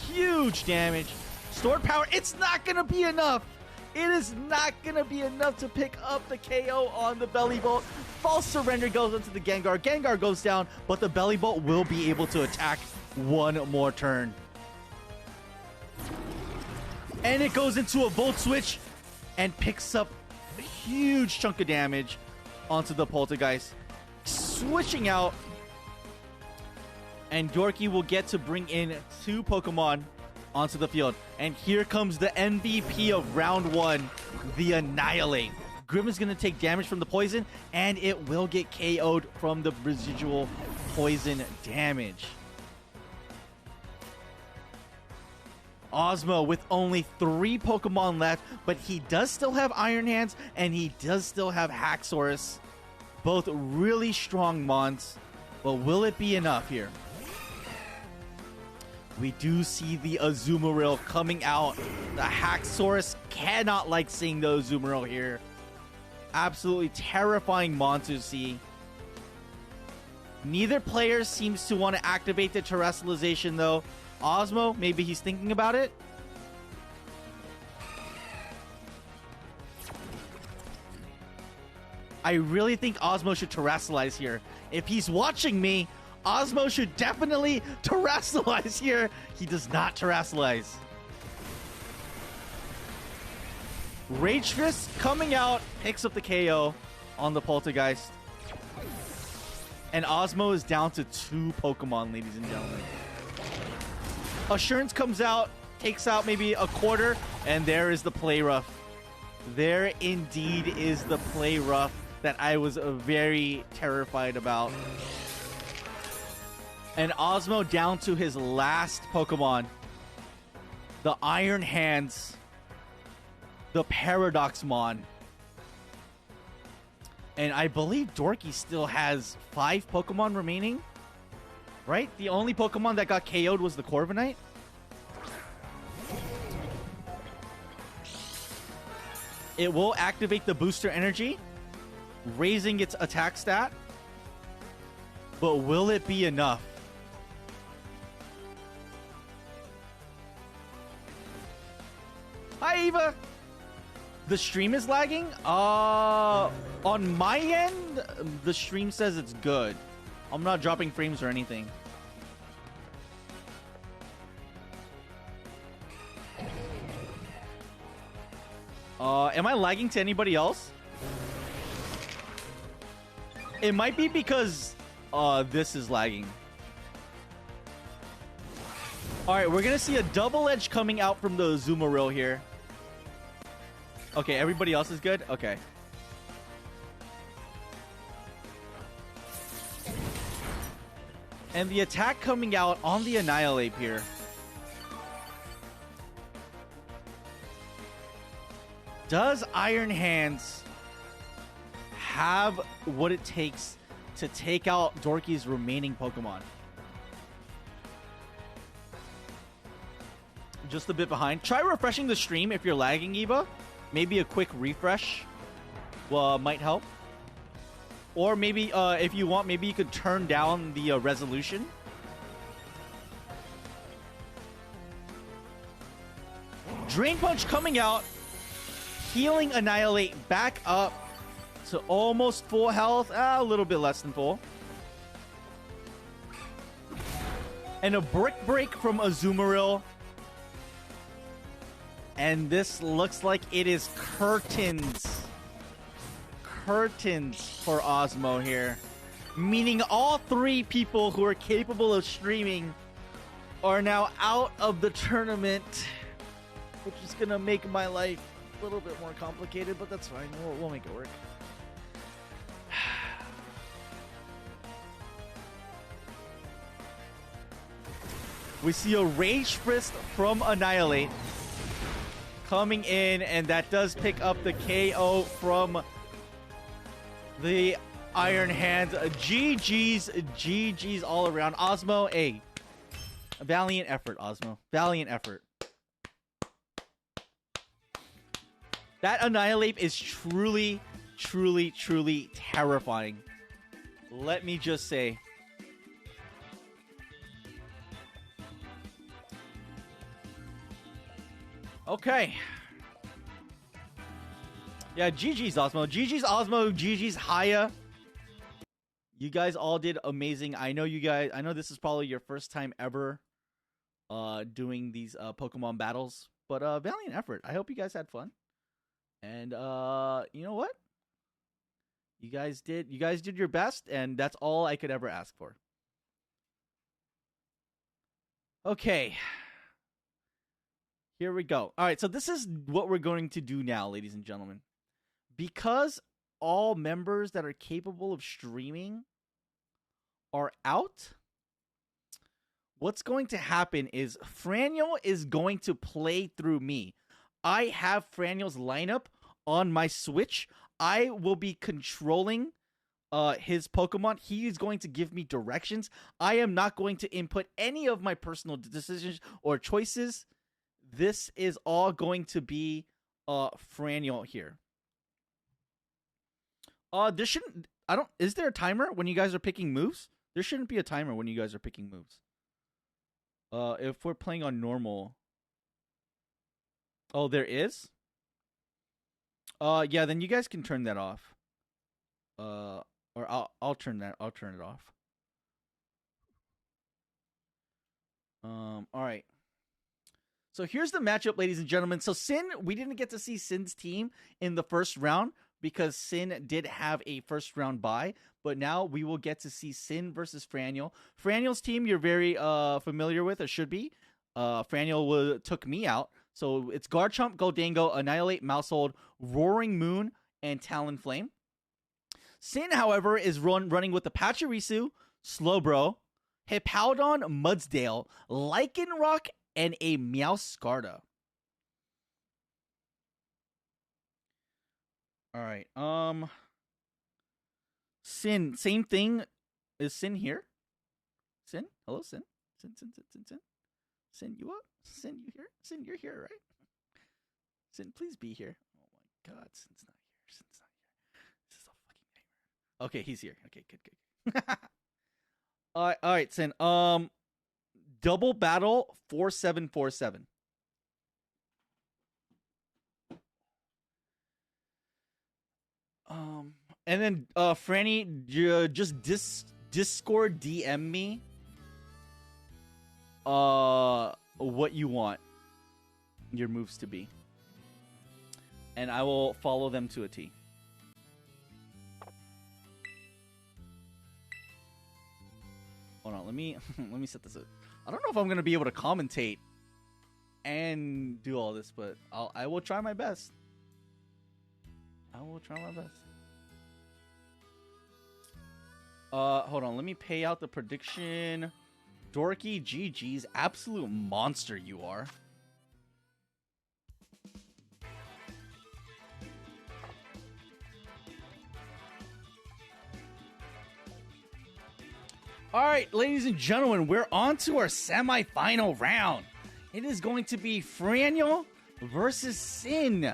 S1: Huge damage. Stored power. It's not going to be enough. It is not going to be enough to pick up the KO on the belly bolt. False surrender goes into the Gengar. Gengar goes down, but the belly bolt will be able to attack one more turn. And it goes into a Volt Switch and picks up a huge chunk of damage onto the Poltergeist. Switching out. And Dorky will get to bring in 2 Pokemon onto the field. And here comes the MVP of round 1, the Annihilate. Grimm is going to take damage from the poison, and it will get KO'd from the residual poison damage. Osmo with only 3 Pokemon left, but he does still have Iron Hands, and he does still have Haxorus. Both really strong mons, but will it be enough here? We do see the Azumarill coming out. The Haxorus cannot like seeing the Azumarill here. Absolutely terrifying mon to see. Neither player seems to want to activate the terrestrialization though. Osmo, maybe he's thinking about it. I really think Osmo should terrestrialize here. If he's watching me, Osmo should definitely terrestrialize here. He does not terrestrialize. Rage Fist coming out, picks up the KO on the Poltergeist. And Osmo is down to 2 Pokemon, ladies and gentlemen. Assurance comes out, takes out maybe a quarter, and there is the Play Rough. There indeed is the Play Rough that I was very terrified about. And Osmo down to his last Pokemon. The Iron Hands. The Paradoxmon. And I believe Dorky still has 5 Pokemon remaining. Right? The only Pokemon that got KO'd was the Corviknight. It will activate the Booster Energy, raising its attack stat. But will it be enough? Hi, Eva. The stream is lagging? On my end, the stream says it's good. I'm not dropping frames or anything. Am I lagging to anybody else? It might be because this is lagging. Alright, we're gonna see a double edge coming out from the Azumarill here. Okay, everybody else is good? Okay. And the attack coming out on the Annihilate here. Does Iron Hands have what it takes to take out Dorky's remaining Pokemon? Just a bit behind. Try refreshing the stream if you're lagging, Eva. Maybe a quick refresh might help. Or maybe, if you want, maybe you could turn down the resolution. Drain Punch coming out. Healing Annihilate back up to almost full health. A little bit less than full. And a Brick Break from Azumarill. And this looks like it is curtains. Curtains for Osmo here. Meaning all 3 people who are capable of streaming are now out of the tournament. Which is going to make my life a little bit more complicated, but that's fine. We'll make it work. We see a Rage Fist from Annihilate coming in, and that does pick up the KO from the Iron Hands. GG's all around. Osmo, a valiant effort, Osmo. Valiant effort. That Annihilate is truly terrifying. Let me just say. Okay. Yeah, GG's Osmo. GG's Osmo. GG's Haya. You guys all did amazing. I know this is probably your first time ever doing these Pokemon battles. But valiant effort. I hope you guys had fun. And you know what? You guys did your best, and that's all I could ever ask for. Okay. Here we go. All right, so this is what we're going to do now, ladies and gentlemen. Because all members that are capable of streaming are out, what's going to happen is Franiel is going to play through me. I have Franiel's lineup on my Switch. I will be controlling his Pokemon. He is going to give me directions. I am not going to input any of my personal decisions or choices. This is all going to be Franiel here. Is there a timer when you guys are picking moves? There shouldn't be a timer when you guys are picking moves. If we're playing on normal. Oh, there is? Yeah, then you guys can turn that off. Or I'll turn it off. All right. So here's the matchup, ladies and gentlemen. So Sin, we didn't get to see Sin's team in the first round because Sin did have a first round bye, but now we will get to see Sin versus Franiel. Franiel's team you're very familiar with, or should be. Franiel took me out. So it's Garchomp, Goldango, Annihilate, Mousehold, Roaring Moon, and Talonflame. Sin, however, is running with the Pachirisu, Slowbro, Hippowdon, Mudsdale, Lycanroc, and a Meowscarada. All right. Sin, same thing. Is Sin here? Sin? Hello, Sin? Sin. Sin, you up? Sin, you here? Sin, you're here, right? Sin, please be here. Oh my god, Sin's not here. Sin's not here. This is a fucking nightmare. Okay, he's here. Okay, good. All right, Sin. Double battle 4747. And then Franny, just Discord DM me what you want your moves to be, and I will follow them to a T. Hold on, let me set this up. I don't know if I'm gonna be able to commentate and do all this, but I will try my best. I will try my best. Hold on, let me pay out the prediction. Dorky, GG's, absolute monster you are. All right, ladies and gentlemen, we're on to our semifinal round. It is going to be Franiel versus Sin.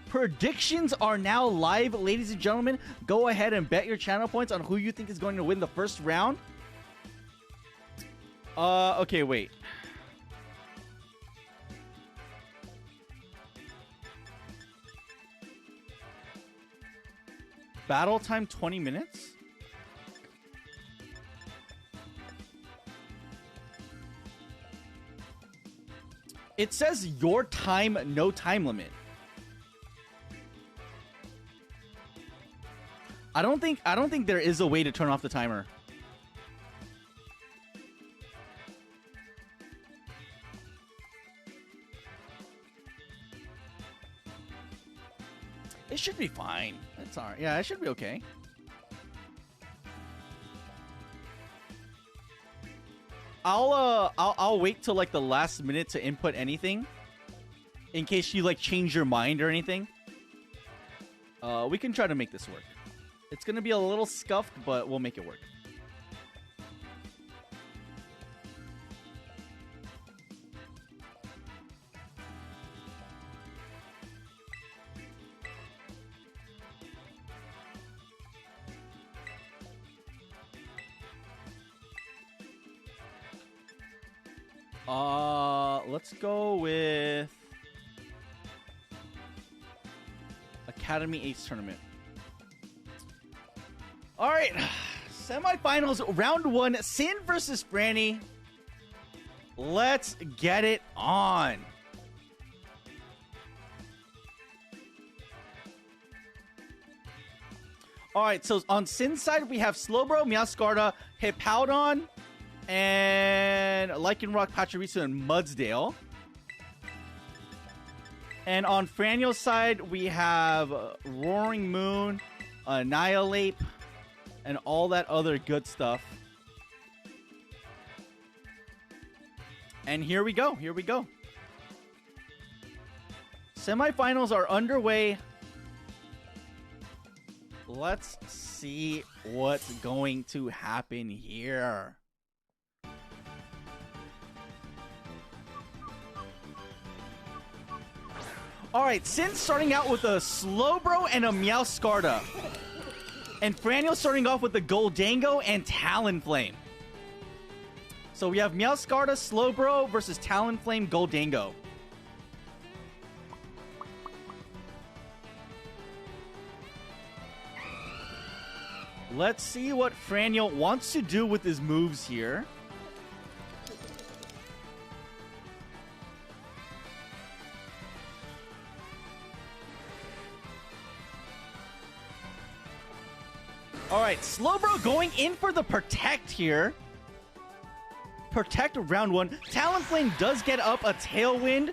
S1: Predictions are now live, ladies and gentlemen. Go ahead and bet your channel points on who you think is going to win the first round. Okay, wait. Battle time 20 minutes? It says your time, no time limit. I don't think there is a way to turn off the timer. It should be fine. That's all right. Yeah, it should be okay. I'll wait till like the last minute to input anything, in case you like change your mind or anything. We can try to make this work. It's gonna be a little scuffed, but we'll make it work. Let's go with Academy Ace Tournament. All right, semifinals, round 1, Sin versus Franny. Let's get it on. All right, so on Sin's side, we have Slowbro, Meowscarda, Hippowdon, and Lycanroc, Pachirisu, and Mudsdale. And on Franio's side, we have Roaring Moon, Annihilate, and all that other good stuff. And here we go. Here we go. Semifinals are underway. Let's see what's going to happen here. All right, Sin's starting out with a Slowbro and a Meowscarda. And Franio's starting off with the Goldango and Talonflame. So we have Meowscarda, Slowbro versus Talonflame, Goldango. Let's see what Franio wants to do with his moves here. All right, Slowbro going in for the Protect here. Protect round 1. Talonflame does get up a Tailwind,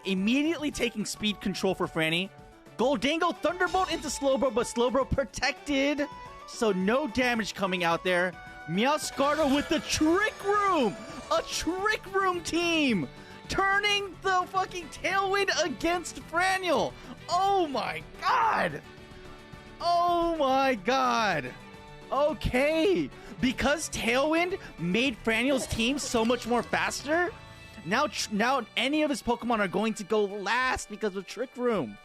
S1: immediately taking speed control for Franny. Goldango Thunderbolt into Slowbro, but Slowbro protected, so no damage coming out there. Meowscarda with the Trick Room! A Trick Room team! Turning the fucking Tailwind against Franny. Oh my god! Oh my god! Okay, because Tailwind made Franny's team so much more faster, now any of his Pokemon are going to go last because of Trick Room.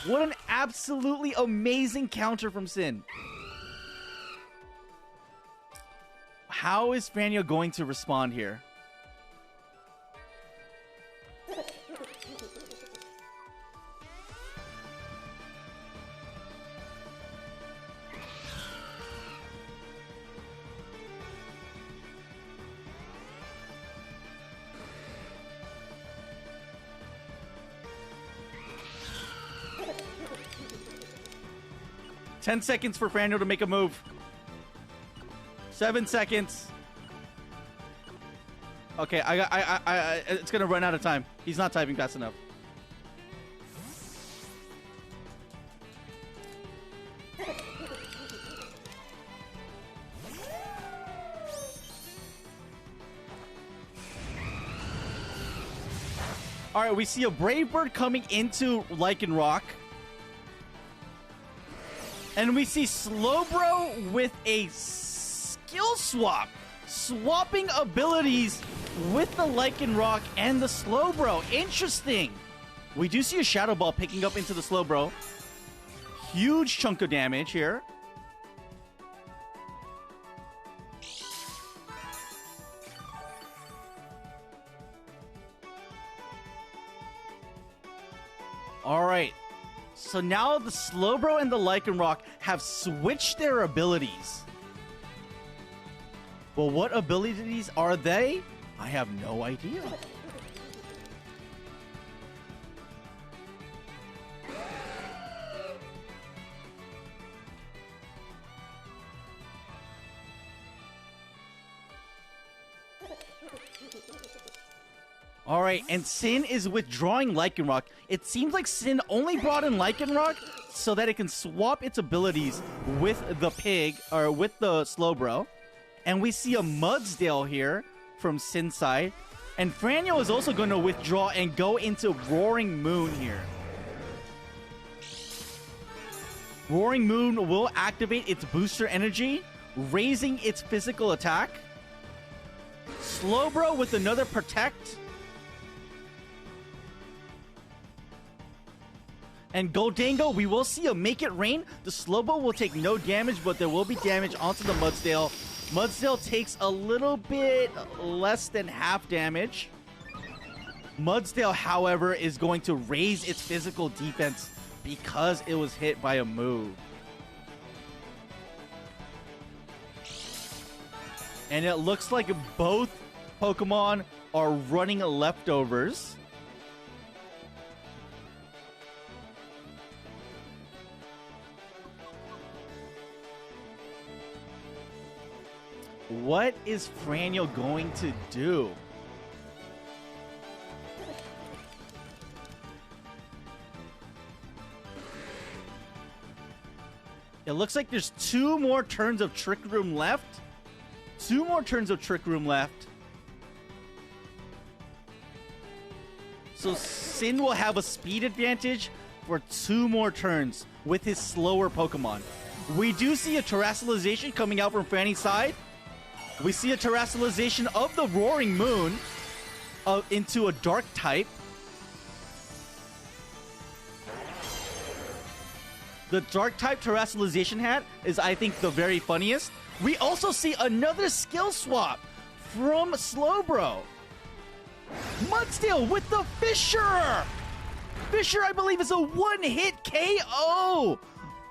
S1: What an absolutely amazing counter from Sin. How is Franny going to respond here? Ten seconds for Franny to make a move. 7 seconds. Okay, it's gonna run out of time. He's not typing fast enough. All right, we see a Brave Bird coming into Lycanroc. And we see Slowbro with a skill swap. Swapping abilities with the Lycanroc and the Slowbro. Interesting. We do see a Shadow Ball picking up into the Slowbro. Huge chunk of damage here. All right. So now the Slowbro and the Lycanroc have switched their abilities. Well, what abilities are they? I have no idea. All right, and Sin is withdrawing Lycanroc. It seems like Sin only brought in Lycanroc so that it can swap its abilities with the pig, or with the Slowbro. And we see a Mudsdale here from Sin's side. And Franio is also going to withdraw and go into Roaring Moon here. Roaring Moon will activate its booster energy, raising its physical attack. Slowbro with another Protect. And Goldango, we will see a Make It Rain. The Slowbro will take no damage, but there will be damage onto the Mudsdale. Mudsdale takes a little bit less than half damage. Mudsdale, however, is going to raise its physical defense because it was hit by a move. And it looks like both Pokemon are running leftovers. What is Franio going to do? It looks like there's 2 more turns of Trick Room left. 2 more turns of Trick Room left. So Sin will have a speed advantage for 2 more turns with his slower Pokemon. We do see a Terastallization coming out from Franny's side. We see a Terastallization of the Roaring Moon into a Dark type. The Dark type Terastallization hat is, I think, the very funniest. We also see another skill swap from Slowbro. Mudsdale with the Fisher! Fisher, I believe, is a one-hit KO!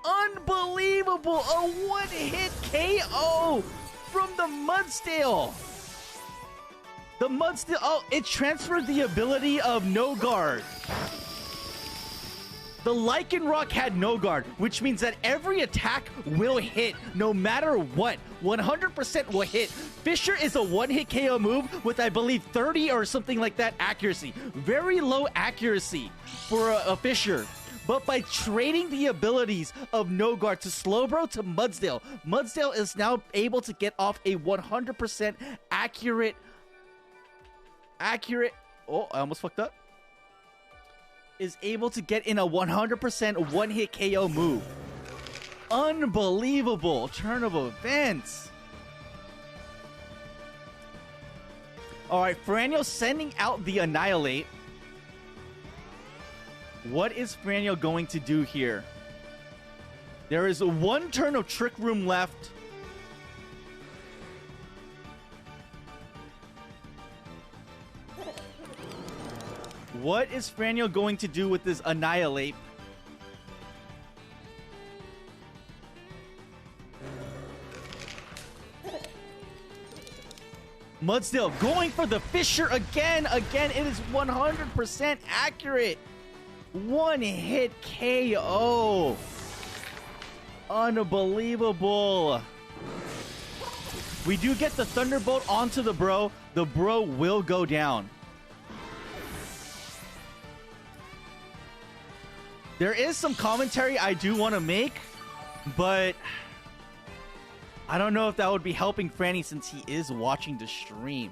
S1: Unbelievable! A one-hit KO from the Mudsdale! The Mudsdale... Oh, it transferred the ability of No Guard. The Lycanroc had No Guard, which means that every attack will hit, no matter what. 100% will hit. Fisher is a one-hit KO move with, I believe, 30 or something like that accuracy. Very low accuracy for a Fisher. But by trading the abilities of No Guard to Slowbro to Mudsdale, Mudsdale is now able to get off a 100% accurate... Oh, I almost fucked up. Is able to get in a 100% one-hit KO move. Unbelievable turn of events. Alright, Franio sending out the Annihilate. What is Franio going to do here? There is 1 turn of Trick Room left. What is Franio going to do with this Annihilate? Mudsdale going for the Fisher again. Again, it is 100% accurate. One hit KO. Unbelievable. We do get the Thunderbolt onto the bro. The bro will go down. There is some commentary I do want to make, but I don't know if that would be helping Franny since he is watching the stream.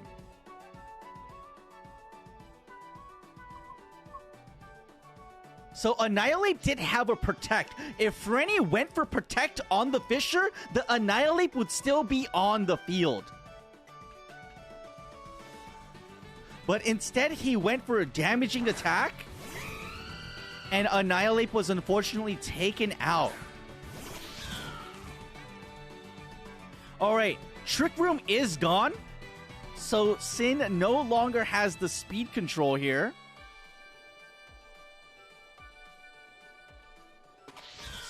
S1: So Annihilate did have a Protect. If Franny went for Protect on the Fisher, the Annihilate would still be on the field. But instead, he went for a damaging attack. And Annihilate was unfortunately taken out. Alright, Trick Room is gone. So Sin no longer has the speed control here.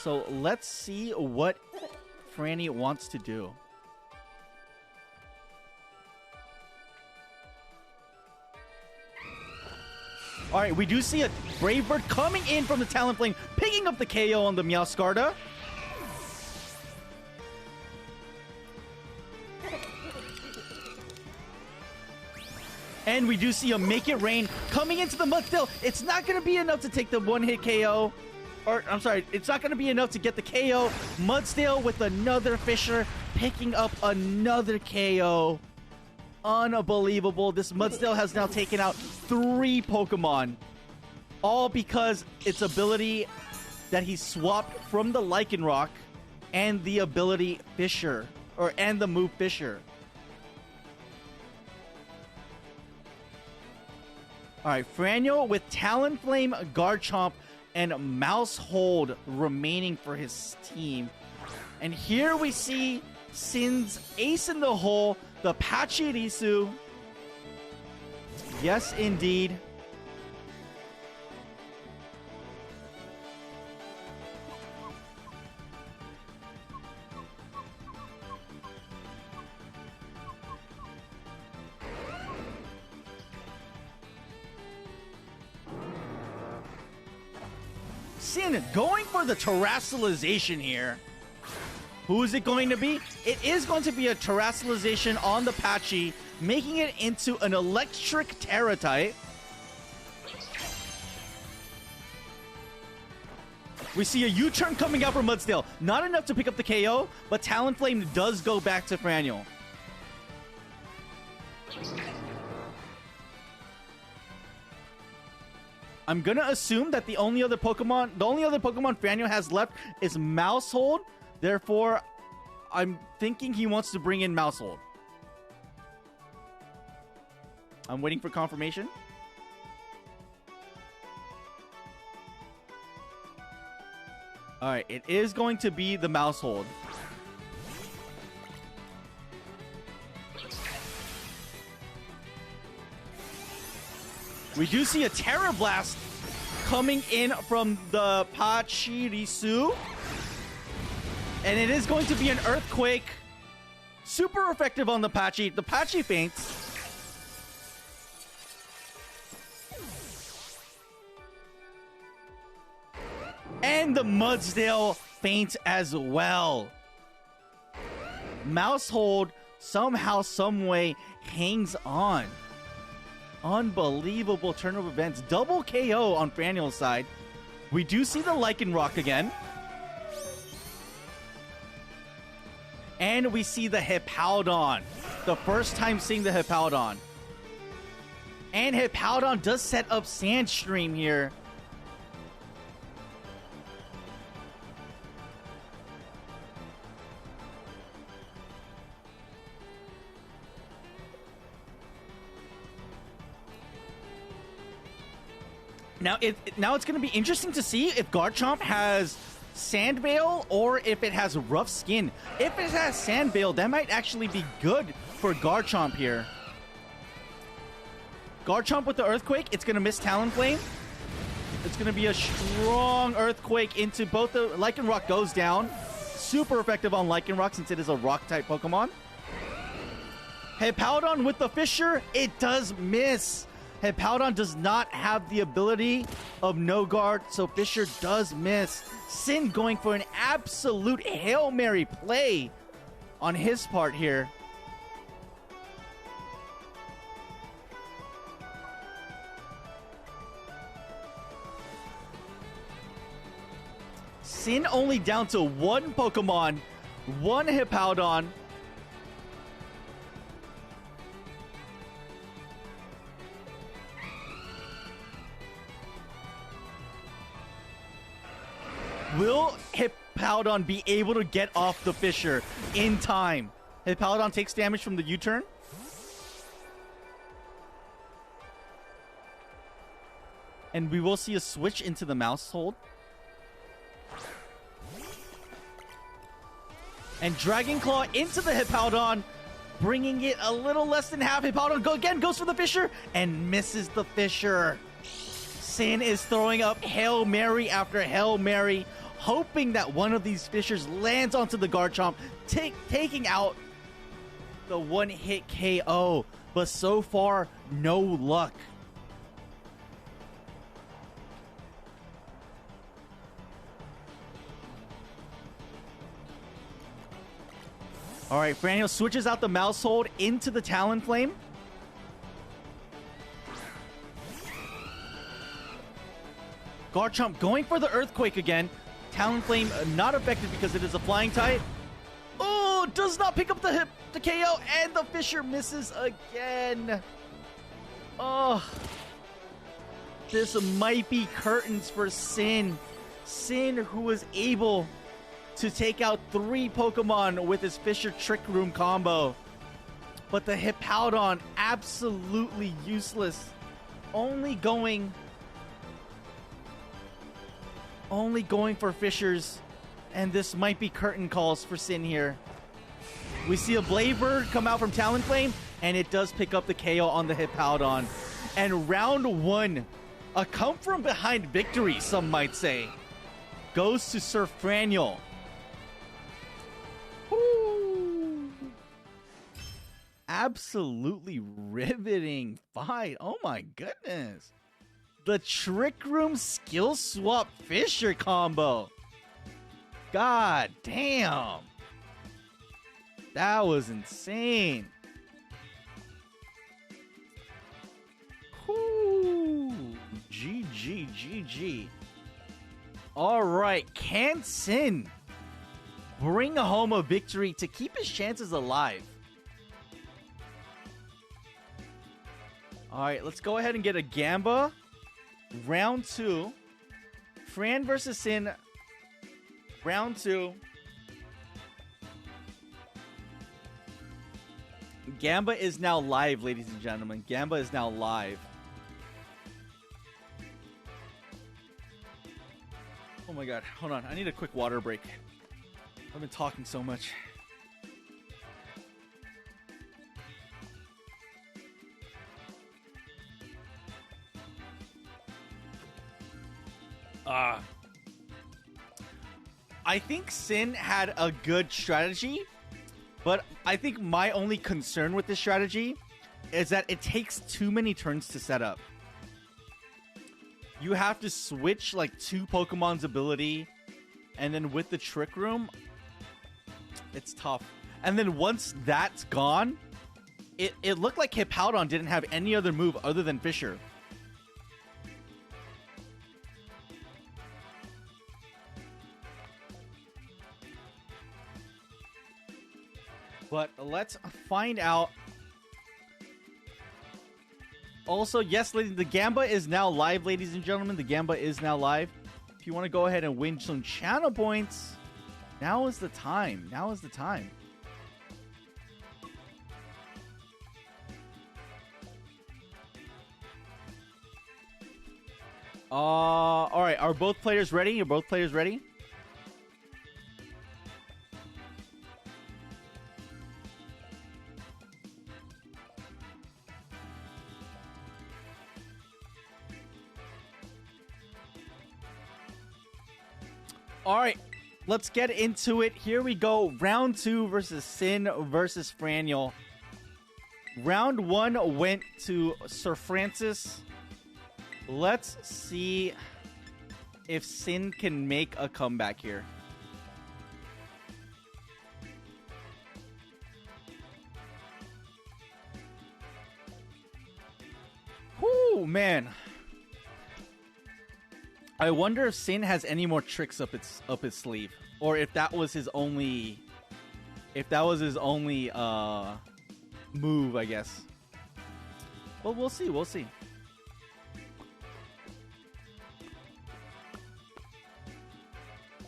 S1: So let's see what Franny wants to do. All right, we do see a Brave Bird coming in from the Talonflame, picking up the KO on the Meowscarda. And we do see a Make It Rain coming into the Mudsdale. It's not going to be enough to take the one-hit KO. Or, I'm sorry, it's not going to be enough to get the KO. Mudsdale with another Fissure, picking up another KO. Unbelievable. This Mudsdale has now taken out 3 Pokemon. All because its ability that he swapped from the Lycanroc and the ability Fissure. And the move Fissure. Alright, Franyo with Talonflame, Garchomp, and Mousehold remaining for his team. And here we see Sin's ace in the hole, the Pachirisu. Yes, indeed. Sin going for the terrestrialization here. Who is it going to be? It is going to be a terrestrialization on the Patchy, making it into an electric Terra type. We see a U-turn coming out from Mudsdale. Not enough to pick up the KO, but Talonflame does go back to Franyo. I'm gonna assume that the only other Pokemon Franyo has left is Mousehold. Therefore, I'm thinking he wants to bring in Mousehold. I'm waiting for confirmation. Alright, it is going to be the Mousehold. We do see a Terra Blast coming in from the Pachirisu. And it is going to be an Earthquake. Super effective on the Patchy. The Patchy faints. And the Mudsdale faints as well. Mousehold somehow, someway hangs on. Unbelievable turn of events. Double KO on Franyo's side. We do see the Lycanroc again. And we see the Hippowdon. The first time seeing the Hippowdon. And Hippowdon does set up Sandstream here. Now, now it's going to be interesting to see if Garchomp has Sand Veil or if it has Rough Skin. If it has Sand Veil, that might actually be good for Garchomp here. Garchomp with the Earthquake. It's going to miss Talonflame. It's going to be a strong Earthquake into both the... Lycanroc goes down. Super effective on Lycanroc since it is a Rock-type Pokemon. Hippowdon with the Fissure. It does miss. Hippowdon does not have the ability of No Guard, so Fissure does miss. Sin going for an absolute Hail Mary play on his part here. Sin only down to 1 Pokemon, 1 Hippowdon. Will Hippowdon be able to get off the Fissure in time? Hippowdon takes damage from the U-turn. And we will see a switch into the Mousehold. And Dragon Claw into the Hippowdon, bringing it a little less than half. Hippowdon goes for the Fissure and misses the Fissure. Sin is throwing up Hail Mary after Hail Mary, hoping that one of these Fissures lands onto the Garchomp, taking out the one-hit KO. But so far, no luck. All right, Franyo switches out the Mousehold into the Talonflame. Garchomp going for the Earthquake again. Talonflame not effective because it is a flying type. Oh, does not pick up the KO, and the Fisher misses again. Oh, this might be curtains for Sin. Sin, who was able to take out 3 Pokemon with his Fisher Trick Room combo. But the Hippowdon, absolutely useless. Only going for Fishers. And this might be curtain calls for Sin here. We see a Blade Bird come out from Talonflame, and it does pick up the KO on the Hippowdon. And round 1, a come from behind victory, some might say, goes to Sir Franiel. Woo. Absolutely riveting fight. Oh my goodness. The Trick Room Skill Swap Fisher combo. God damn. That was insane. Whoo. GG, GG. All right, can Sin bring home a victory to keep his chances alive? All right, let's go ahead and get a Gamba. Round 2. Fran versus Sin. Round 2. Gamba is now live, ladies and gentlemen. Gamba is now live. Oh my god, hold on. I need a quick water break. I've been talking so much. I think Sin had a good strategy, but I think my only concern with this strategy is that it takes too many turns to set up. You have to switch like 2 Pokemon's ability, and then with the Trick Room, it's tough. And then once that's gone, it looked like Hippowdon didn't have any other move other than Fisher. But let's find out. Also, yes, the Gamba is now live, ladies and gentlemen. The Gamba is now live. If you want to go ahead and win some channel points, now is the time. Now is the time. All right. Are both players ready? Are both players ready? All right, let's get into it. Here we go. Round 2 versus Sin versus Franiel. Round 1 went to Sir Francis. Let's see if Sin can make a comeback here. Whoo, man. I wonder if Sin has any more tricks up his sleeve, or if that was his only, move, I guess. Well, we'll see. We'll see.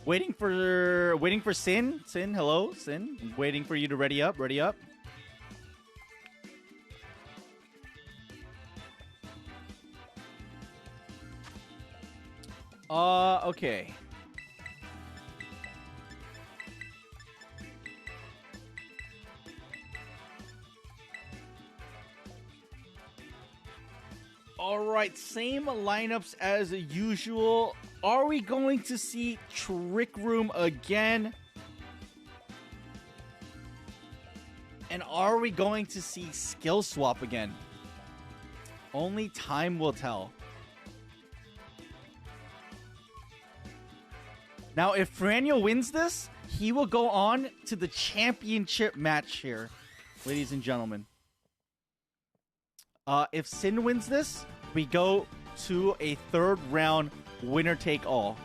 S1: Waiting for Sin. Sin, hello, Sin. Waiting for you to ready up. Ready up. Okay. All right, same lineups as usual. Are we going to see Trick Room again? And are we going to see Skill Swap again? Only time will tell. Now, if Franiel wins this, he will go on to the championship match here, ladies and gentlemen. If Sin wins this, we go to a 3rd round winner take all.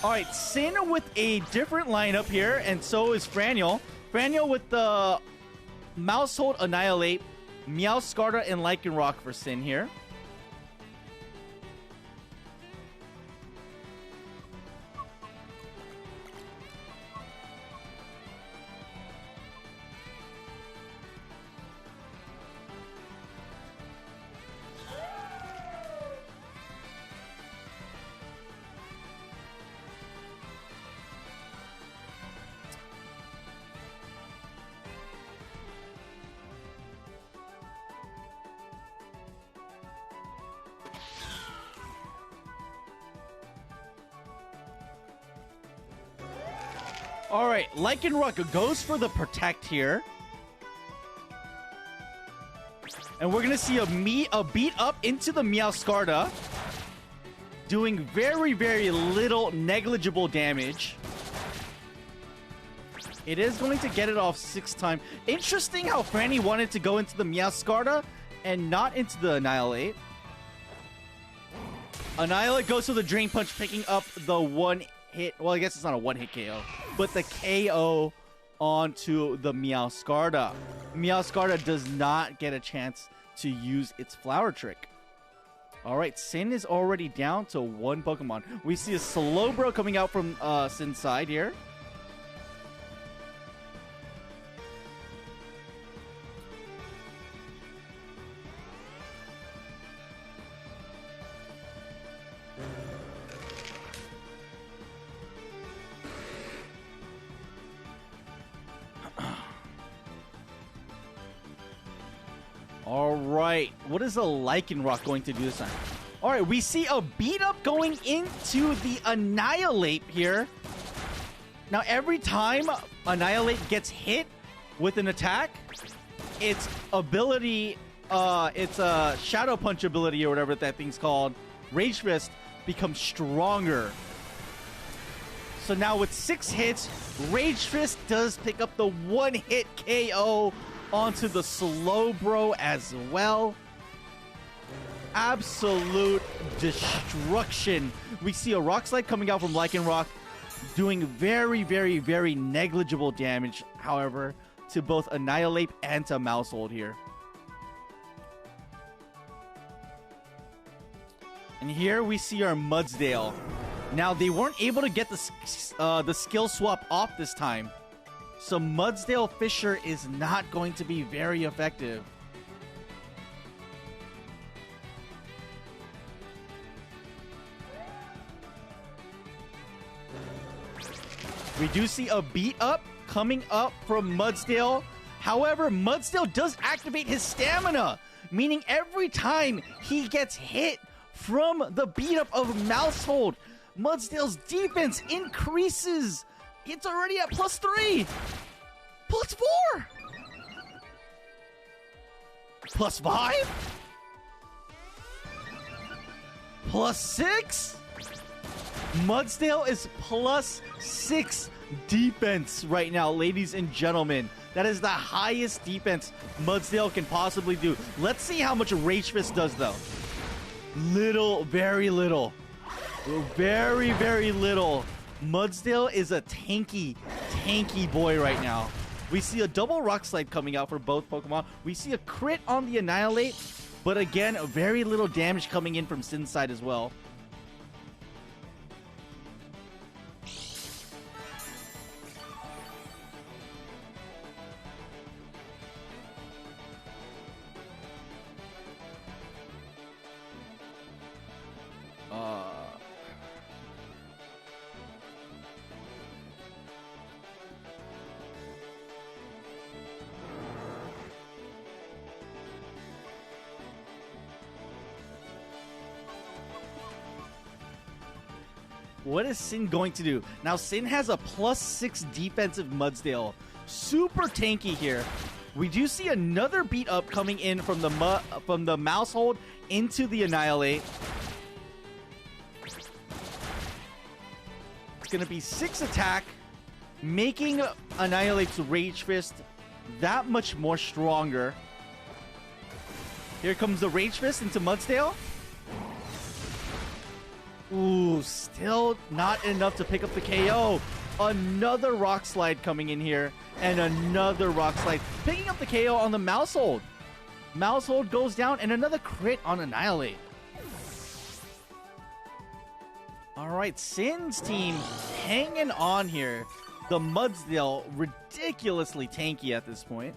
S1: All right, Sin with a different lineup here, and so is Franiel. Franiel with the Mousehold, Annihilate, Meowscarda, and Lycanroc for Sin here. All right, Lycanroc goes for the Protect here. And we're going to see a beat up into the Meowscarda, doing very, very little negligible damage. It is going to get it off 6 times. Interesting how Franny wanted to go into the Meowscarda and not into the Annihilate. Annihilate goes to the Drain Punch, picking up the 1 hit. Well, I guess it's not a 1-hit KO, but the KO onto the Meowscarda. Meowscarda does not get a chance to use its Flower Trick. All right, Sin is already down to 1 Pokemon. We see a Slowbro coming out from Sin's side here. All right, what is the Lycanroc going to do this time? All right, we see a beat up going into the Annihilate here. Now, every time Annihilate gets hit with an attack, its ability, its Shadow Punch ability or whatever that thing's called, Rage Fist, becomes stronger. So now with 6 hits, Rage Fist does pick up the 1-hit KO onto the Slowbro as well. Absolute destruction. We see a Rock Slide coming out from Lycanroc, doing very, very, very negligible damage, however, to both Annihilate and to Mousehold here. And here we see our Mudsdale. Now, they weren't able to get the skill swap off this time. So Mudsdale Fisher is not going to be very effective. We do see a beat up coming up from Mudsdale. However, Mudsdale does activate his stamina, meaning every time he gets hit from the beat up of Mousehold, Mudsdale's defense increases. It's already at +3, +4, +5, +6. Mudsdale is +6 defense right now, ladies and gentlemen. That is the highest defense Mudsdale can possibly do. Let's see how much Rage Fist does, though. Little, very little. Very, very little. Mudsdale is a tanky boy right now. We see a double Rock Slide coming out for both Pokemon. We see a crit on the Annihilate, but again, very little damage coming in from Sin's side as well. What is Sin going to do? Now, Sin has a +6 defensive Mudsdale. Super tanky here. We do see another beat up coming in from the Mousehold into the Annihilate. It's going to be 6 attack, making Annihilate's Rage Fist that much more stronger. Here comes the Rage Fist into Mudsdale. Oh, still not enough to pick up the KO. Another Rock Slide coming in here. And another Rock Slide. Picking up the KO on the Mouse Hold. Mouse Hold goes down and another crit on Annihilate. Alright, Sin's team hanging on here. The Mudsdale ridiculously tanky at this point.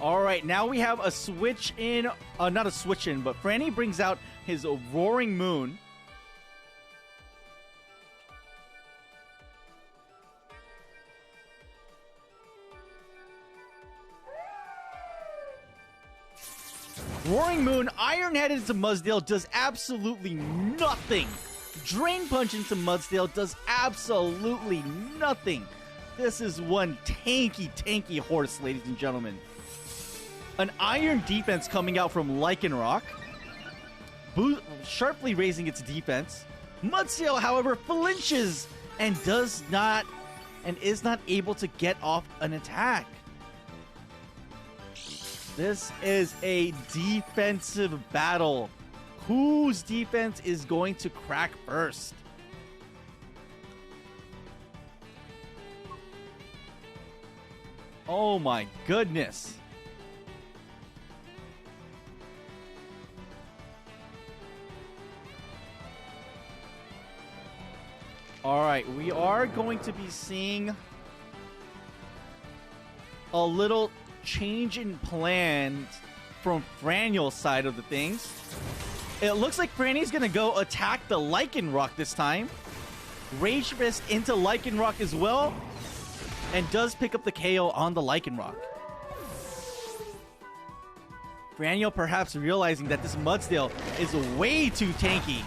S1: All right, now we have a switch in, not a switch in, but Franny brings out his Roaring Moon. Roaring Moon, Iron Head into Mudsdale does absolutely nothing. Drain Punch into Mudsdale does absolutely nothing. This is one tanky horse, ladies and gentlemen. An Iron Defense coming out from Lycanroc, sharply raising its defense. Mudsdale, however, flinches and is not able to get off an attack. This is a defensive battle. Whose defense is going to crack first? Oh my goodness. All right, we are going to be seeing a little change in plans from Franiel's side of the things. It looks like Franny's going to go attack the Lycanroc this time. Rage Fist into Lycanroc as well. And does pick up the KO on the Lycanroc. Franiel perhaps realizing that this Mudsdale is way too tanky.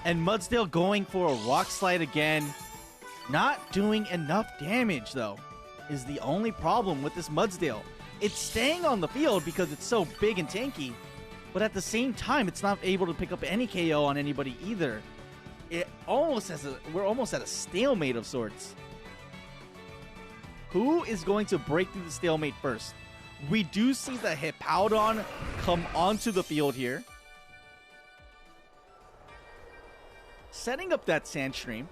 S1: And Mudsdale going for a Rock Slide again. Not doing enough damage, though, is the only problem with this Mudsdale. It's staying on the field because it's so big and tanky, but at the same time, it's not able to pick up any KO on anybody either. It almost has we're almost at a stalemate of sorts. Who is going to break through the stalemate first? We do see the Hippowdon come onto the field here, setting up that Sandstream.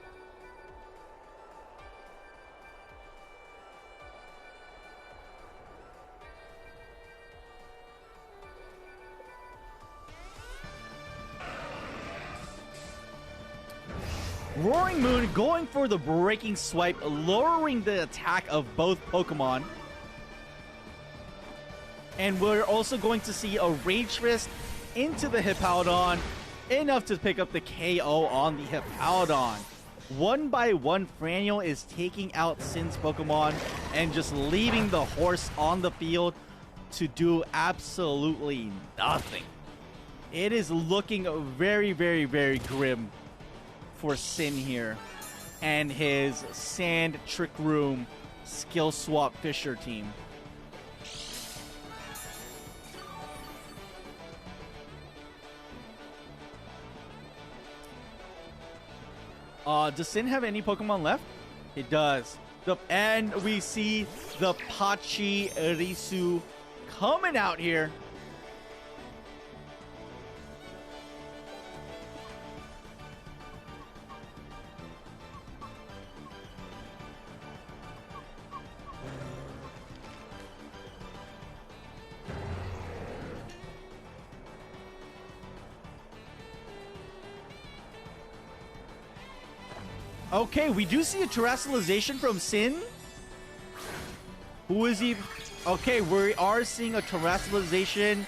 S1: Roaring Moon going for the Breaking Swipe, lowering the attack of both Pokemon. And we're also going to see a Rage Fist into the Hippowdon, enough to pick up the KO on the Hippowdon. One by one, Franiel is taking out Sin's Pokemon and just leaving the horse on the field to do absolutely nothing. It is looking very, very, very grim for Sin here and his Sand Trick Room Skill Swap Fisher team. Does Sin have any Pokemon left? It does. And we see the Pachirisu coming out here. Okay, we do see a Terrestrialization from Sin. Who is he? Okay, we are seeing a Terrestrialization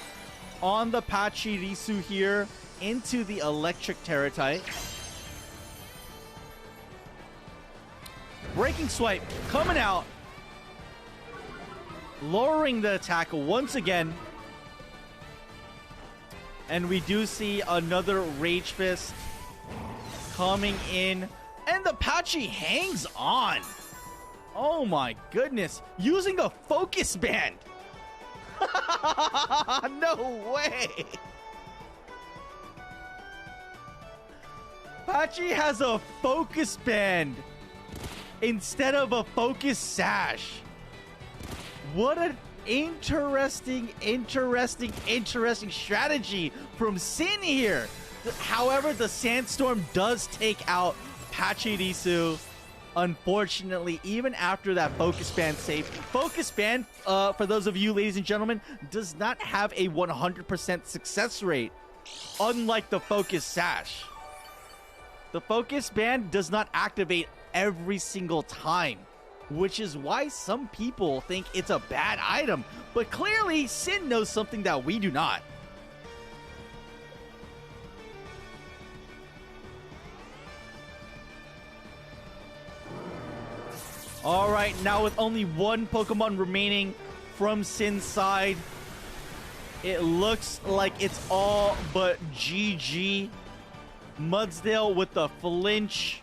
S1: on the Pachirisu here into the Electric Terratite. Breaking Swipe coming out. Lowering the attack once again. And we do see another Rage Fist coming in. And the Pachi hangs on. Oh my goodness. Using a Focus Band. No way! Pachi has a focus band instead of a focus sash. What an interesting strategy from Sin here. However, the Sandstorm does take out Pachirisu. Unfortunately, even after that Focus Band save, Focus Band, for those of you, ladies and gentlemen, does not have a 100% success rate, unlike the Focus Sash. The Focus Band does not activate every single time, which is why some people think it's a bad item. But clearly, Sin knows something that we do not. Alright, now with only one Pokemon remaining from Sin's side, it looks like it's all but GG. Mudsdale with the flinch.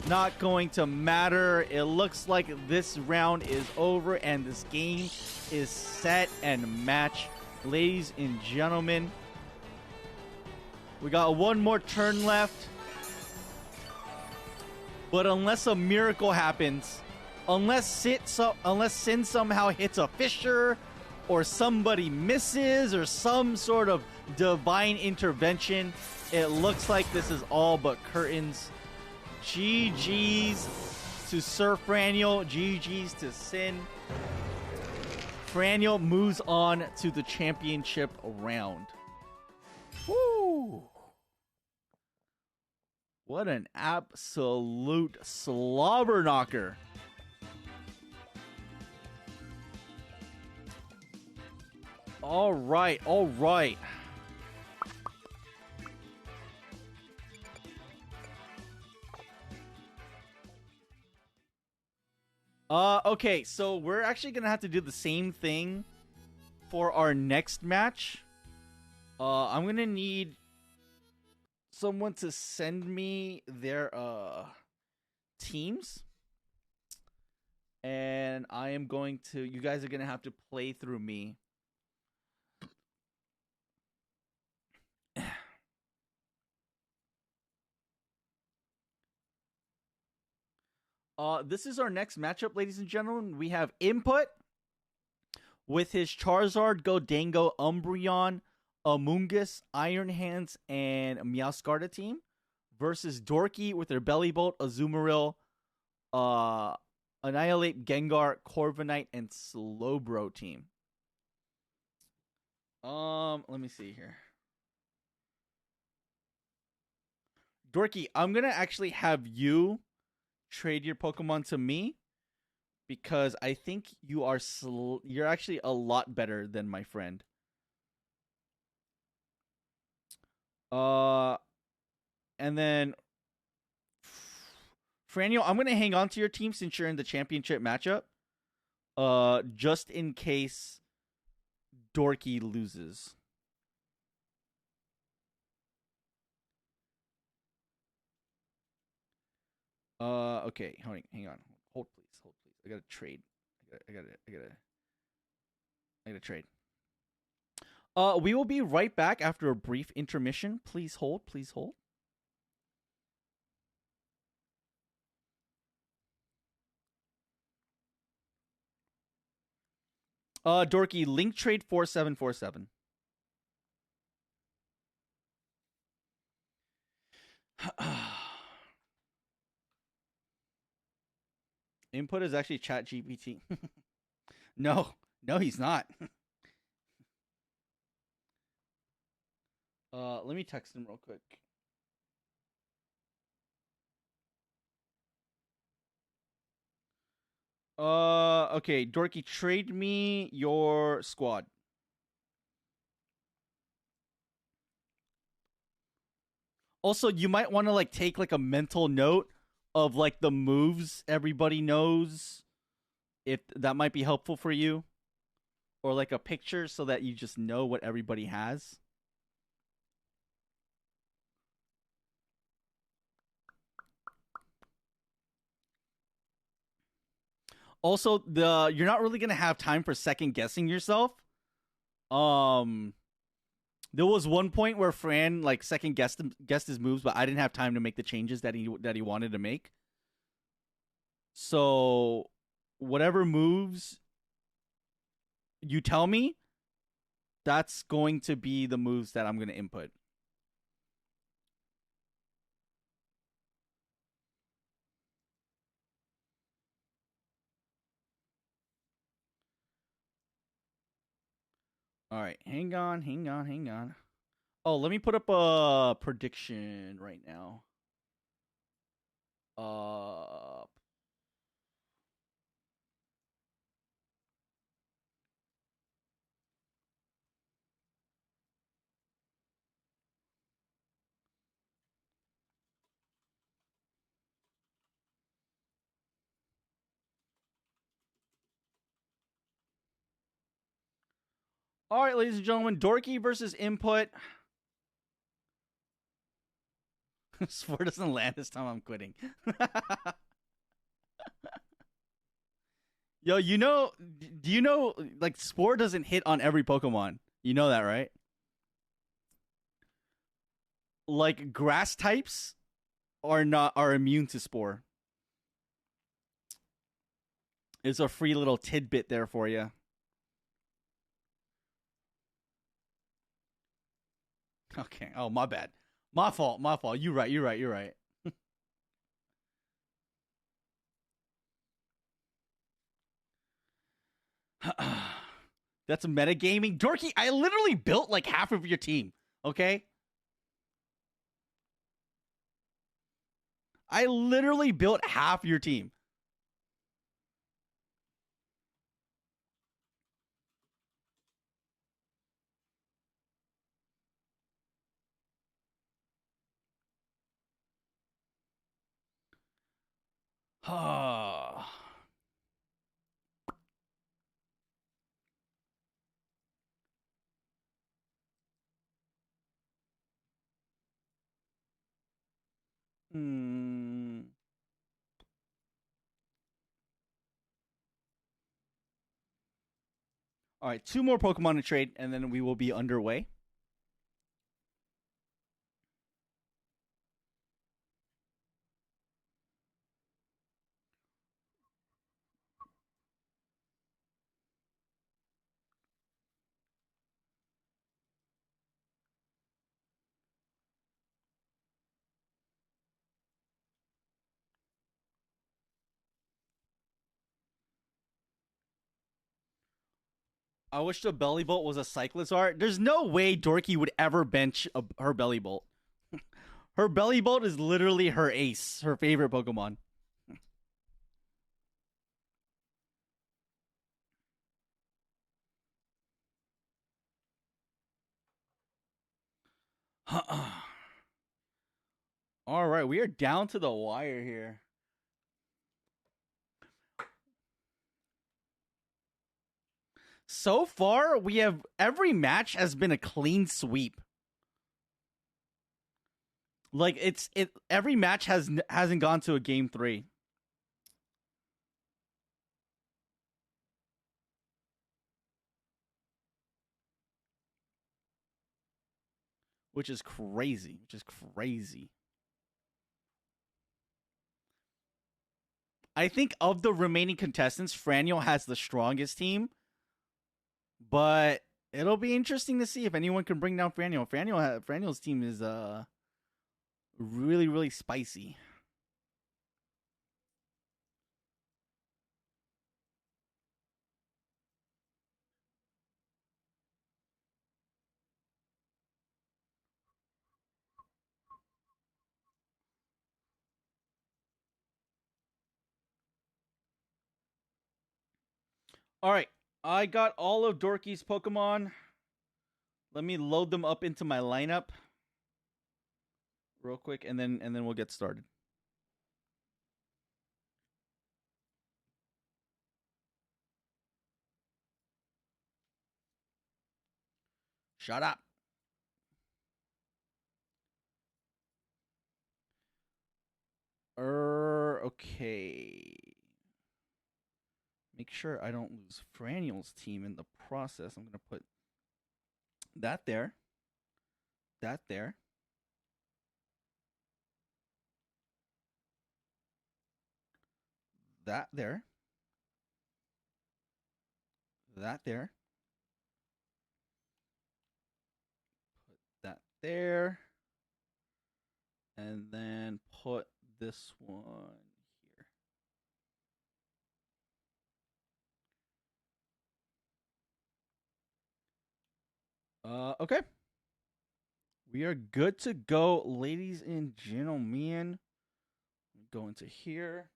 S1: Not going to matter. It looks like this round is over and this game is set and match. Ladies and gentlemen, we got one more turn left. But unless a miracle happens, unless Sin somehow hits a Fissure, or somebody misses, or some sort of divine intervention, it looks like this is all but curtains. GG's to Sir Franiel. GG's to Sin. Franiel moves on to the championship round. Woo! What an absolute slobber knocker. All right, all right. Okay, so we're actually gonna have to do the same thing for our next match. I'm gonna need someone to send me their teams, and I am going to, you guys are gonna have to play through me. This is our next matchup, ladies and gentlemen. We have Input with his Charizard, Gholdengo, Umbreon, Amoonguss, Iron Hands, and Meowscarada team versus Dorky with their Bellibolt, Azumarill, Annihilate, Gengar, Corviknight, and Slowbro team. Let me see here. Dorky, I'm gonna actually have you trade your Pokemon to me because I think you are you're actually a lot better than my friend. And then Franiel, I'm gonna hang on to your team since you're in the championship matchup. Just in case Dorky loses. Okay, hang on. Hold please. I gotta trade. I gotta trade. We will be right back after a brief intermission. Please hold. Dorky, link trade 4747. Input is actually Chat GPT. No, he's not. Let me text him real quick. Okay, Dorky, trade me your squad. Also, you might want to like take like a mental note of like the moves everybody knows, if that might be helpful for you, or like a picture so that you just know what everybody has. Also, you're not really gonna have time for second guessing yourself Um, there was one point where Fran like second guessed his moves, but I didn't have time to make the changes that he wanted to make. So whatever moves you tell me, that's going to be the moves that I'm going to input. All right, hang on. Oh, let me put up a prediction right now. Uh, all right, ladies and gentlemen, Dorky versus Input. Sport doesn't land this time. I'm quitting. Yo, do you know, like, Spore doesn't hit on every Pokemon? You know that, right? Like, grass types are immune to Spore. It's a free little tidbit there for you. Okay. Oh, my bad. My fault. My fault. You're right. You're right. You're right. That's a metagaming. Dorky, I literally built like half of your team. Okay? I literally built half your team. Hmm. All right, two more Pokemon to trade, and then we will be underway. I wish the Belly Bolt was a Cyclist art. There's no way Dorky would ever bench her Belly Bolt. Her Belly Bolt is literally her ace, her favorite Pokemon. All right, we are down to the wire here. So far, we have every match has been a clean sweep. Like it every match hasn't gone to a game 3, which is crazy, which is crazy. I think of the remaining contestants, Franio has the strongest team, but it'll be interesting to see if anyone can bring down Franio. Franio's team is really really spicy. All right, I got all of Dorky's Pokemon. Let me load them up into my lineup real quick, and then we'll get started. Shut up. Okay. Make sure I don't lose Franiel's team in the process. I'm gonna put That there. That there. That there. That there. Put that there. And then put this one here. Okay. We are good to go, ladies and gentlemen. Go into here.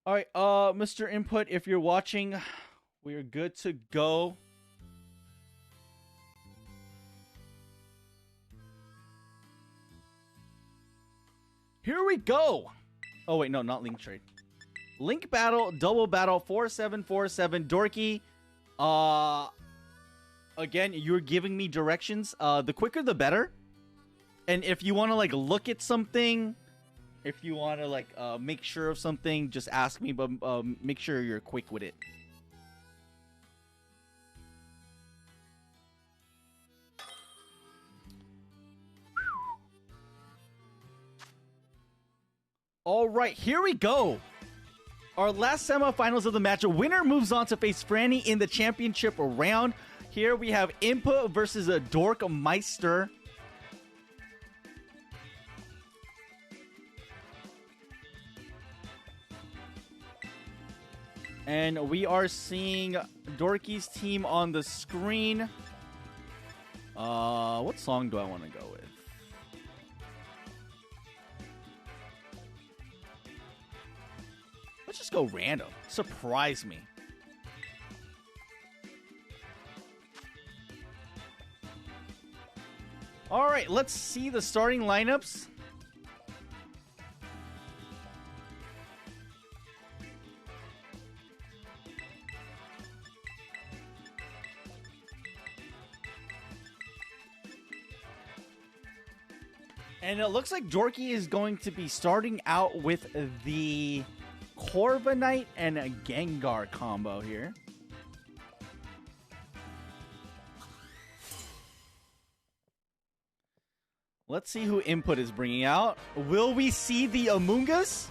S1: All right, Mr. Input, if you're watching, we are good to go. Here we go. Oh wait, no, not Link Trade. Link Battle, Double Battle, 4747 Dorky. Again, you're giving me directions. The quicker the better. And if you want to like look at something, if you want to like make sure of something, just ask me, but make sure you're quick with it. All right, here we go. Our last semifinals of the match. A winner moves on to face Franny in the championship round. Here we have Input versus a Dork Meister. And we are seeing Dorky's team on the screen. What song do I want to go with? Let's just go random. Surprise me. All right, let's see the starting lineups. And it looks like Dorky is going to be starting out with the Corviknight and a Gengar combo here. Let's see who Input is bringing out. Will we see the Amoonguss?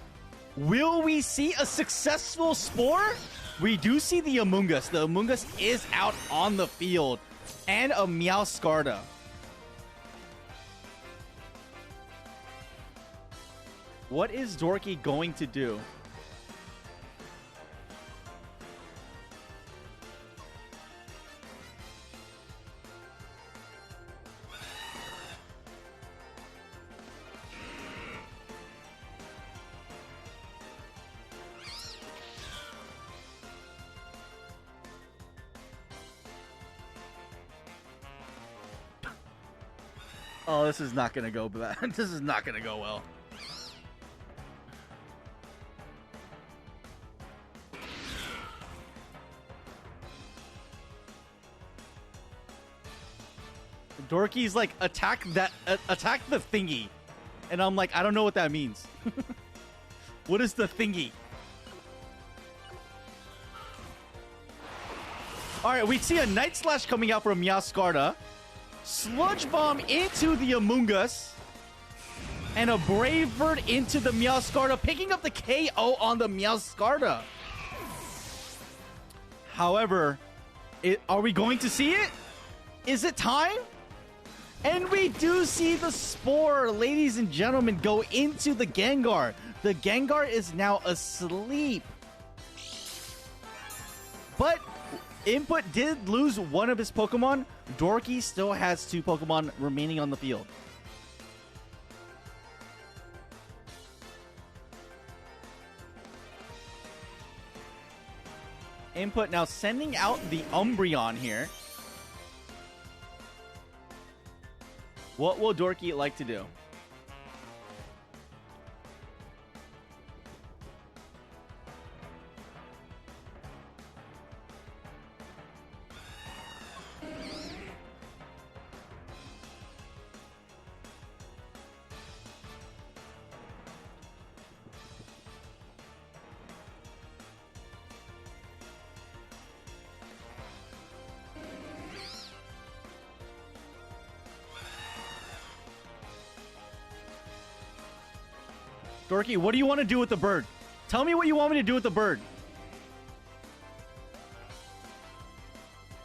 S1: Will we see a successful Spore? We do see the Amoonguss. The Amoonguss is out on the field. And a Meowscarda. What is Dorky going to do? Oh, this is not going to go bad. This is not going to go well. Dorky's like, attack the thingy. And I'm like, I don't know what that means. What is the thingy? Alright, we see a Night Slash coming out from Meowscarda. Sludge Bomb into the Amoonguss. And a Brave Bird into the Meowscarda, picking up the KO on the Meowscarda. However, are we going to see it? Is it time? And we do see the Spore, ladies and gentlemen, go into the Gengar. The Gengar is now asleep. But Input did lose one of his Pokemon. Dorky still has 2 Pokemon remaining on the field. Input now sending out the Umbreon here. What will Dorky like to do? Dorky, what do you want to do with the bird? Tell me what you want me to do with the bird.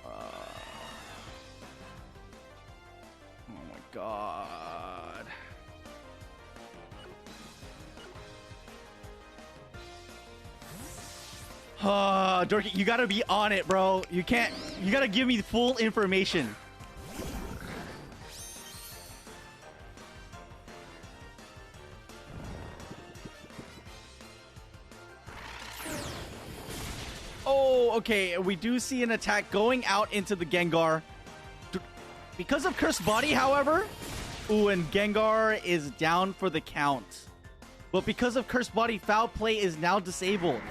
S1: Oh my god. Dorky, you gotta be on it, bro. You can't. You gotta give me full information. Oh, okay. We do see an attack going out into the Gengar. Because of Cursed Body, however. Ooh, and Gengar is down for the count. But because of Cursed Body, Foul Play is now disabled.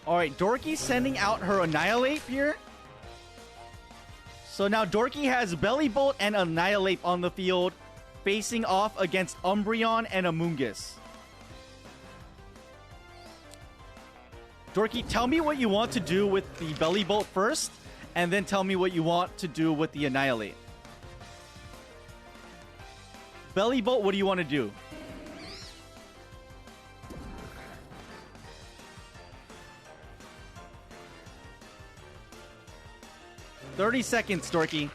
S1: Alright, Dorky's sending out her Annihilate here. So now Dorky has Belly Bolt and Annihilate on the field, facing off against Umbreon and Amoonguss. Dorky, tell me what you want to do with the Belly Bolt first, and then tell me what you want to do with the Annihilate. Belly Bolt, what do you want to do? $30 seconds, Dorky.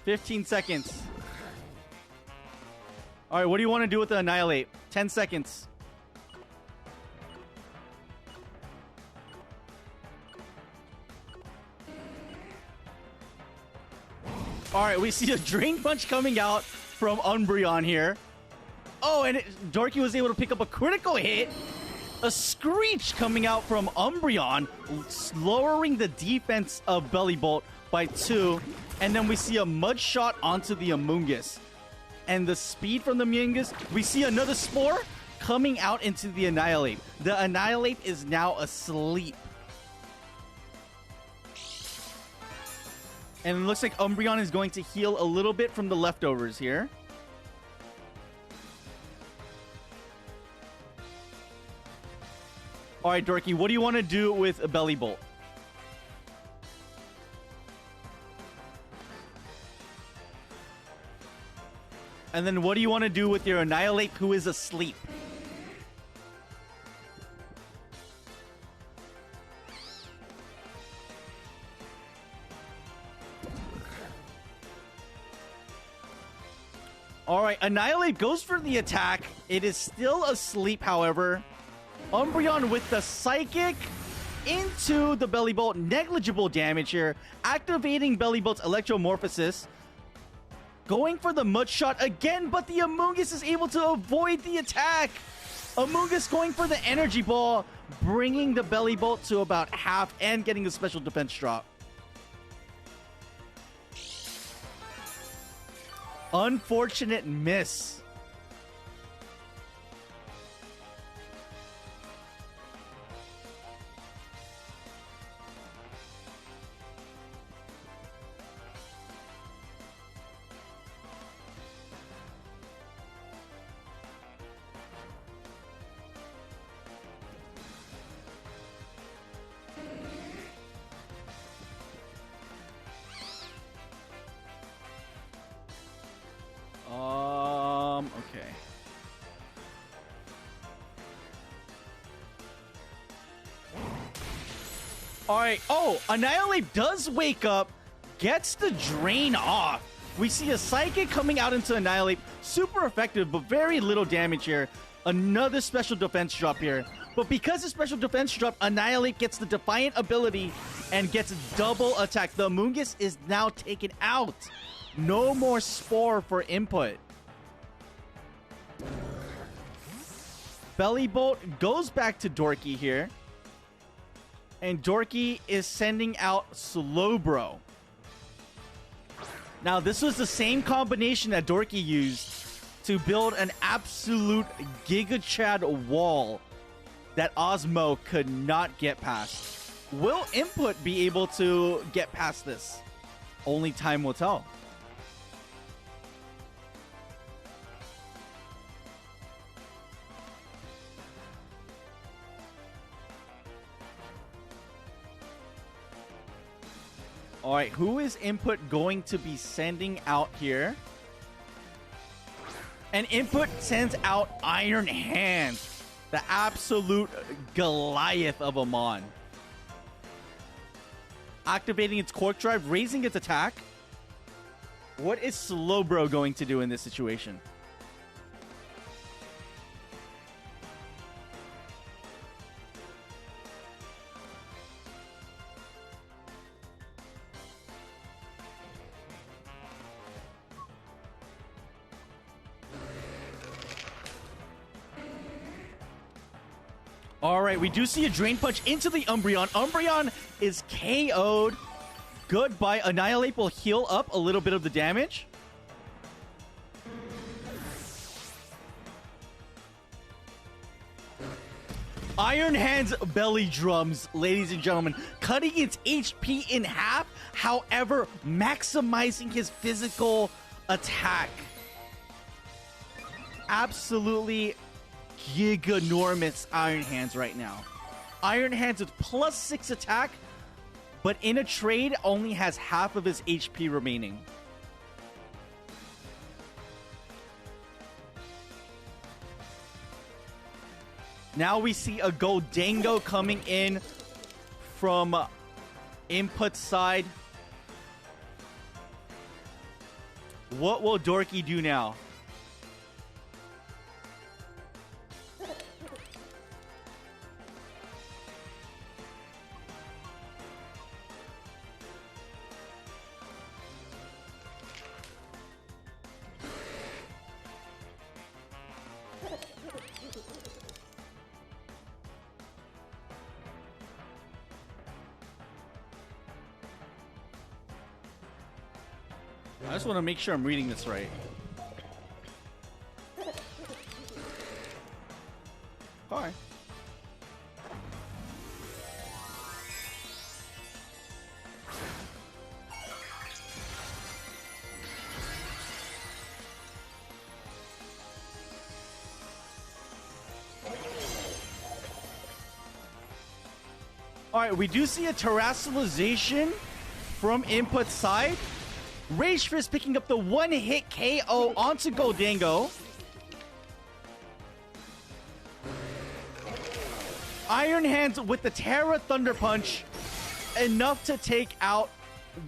S1: $15 seconds. All right, what do you want to do with the Annihilate? 10 seconds. All right, we see a Drain Punch coming out from Umbreon here. Oh, and Dorky was able to pick up a critical hit. A Screech coming out from Umbreon, lowering the defense of Belly Bolt by 2. And then we see a Mud Shot onto the Amoonguss. And the speed from the Amoonguss, we see another Spore coming out into the Annihilate. The Annihilate is now asleep. And it looks like Umbreon is going to heal a little bit from the leftovers here. All right, Dorky, what do you want to do with a Belly Bolt? And then what do you want to do with your Annihilate, who is asleep? All right, Annihilate goes for the attack. It is still asleep, however. Umbreon with the Psychic into the Belly Bolt. Negligible damage here. Activating Belly Bolt's Electromorphosis. Going for the Mud Shot again, but the Amoonguss is able to avoid the attack. Amoonguss going for the Energy Ball, bringing the Belly Bolt to about half and getting the special defense drop. Unfortunate miss. Okay. All right. Oh, Annihilate does wake up, gets the drain off. We see a Psychic coming out into Annihilate. Super effective, but very little damage here. Another special defense drop here. But because of special defense drop, Annihilate gets the Defiant ability and gets double attack. The Amoonguss is now taken out. No more Spore for input. Belly Bolt goes back to Dorky here. And Dorky is sending out Slowbro. Now, this was the same combination that Dorky used to build an absolute Giga Chad wall that Osmo could not get past. Will Input be able to get past this? Only time will tell. All right, who is Input going to be sending out here? And Input sends out Iron Hand, the absolute Goliath of a mon. Activating its Quark Drive, raising its attack. What is Slowbro going to do in this situation? All right, we do see a Drain Punch into the Umbreon. Umbreon is KO'd. Goodbye. Annihilate will heal up a little bit of the damage. Iron Hand's belly drums, ladies and gentlemen, cutting its HP in half, however, maximizing his physical attack. Absolutely giganormous Iron Hands right now. Iron Hands with +6 attack, but in a trade only has half of his HP remaining. Now we see a Goldango coming in from Input side. What will Dorky do now? I just want to make sure I'm reading this right. Hi. All right, we do see a terrestrialization from Input side. Rage Fist picking up the one-hit KO onto Goldango. Iron Hands with the Terra Thunder Punch. Enough to take out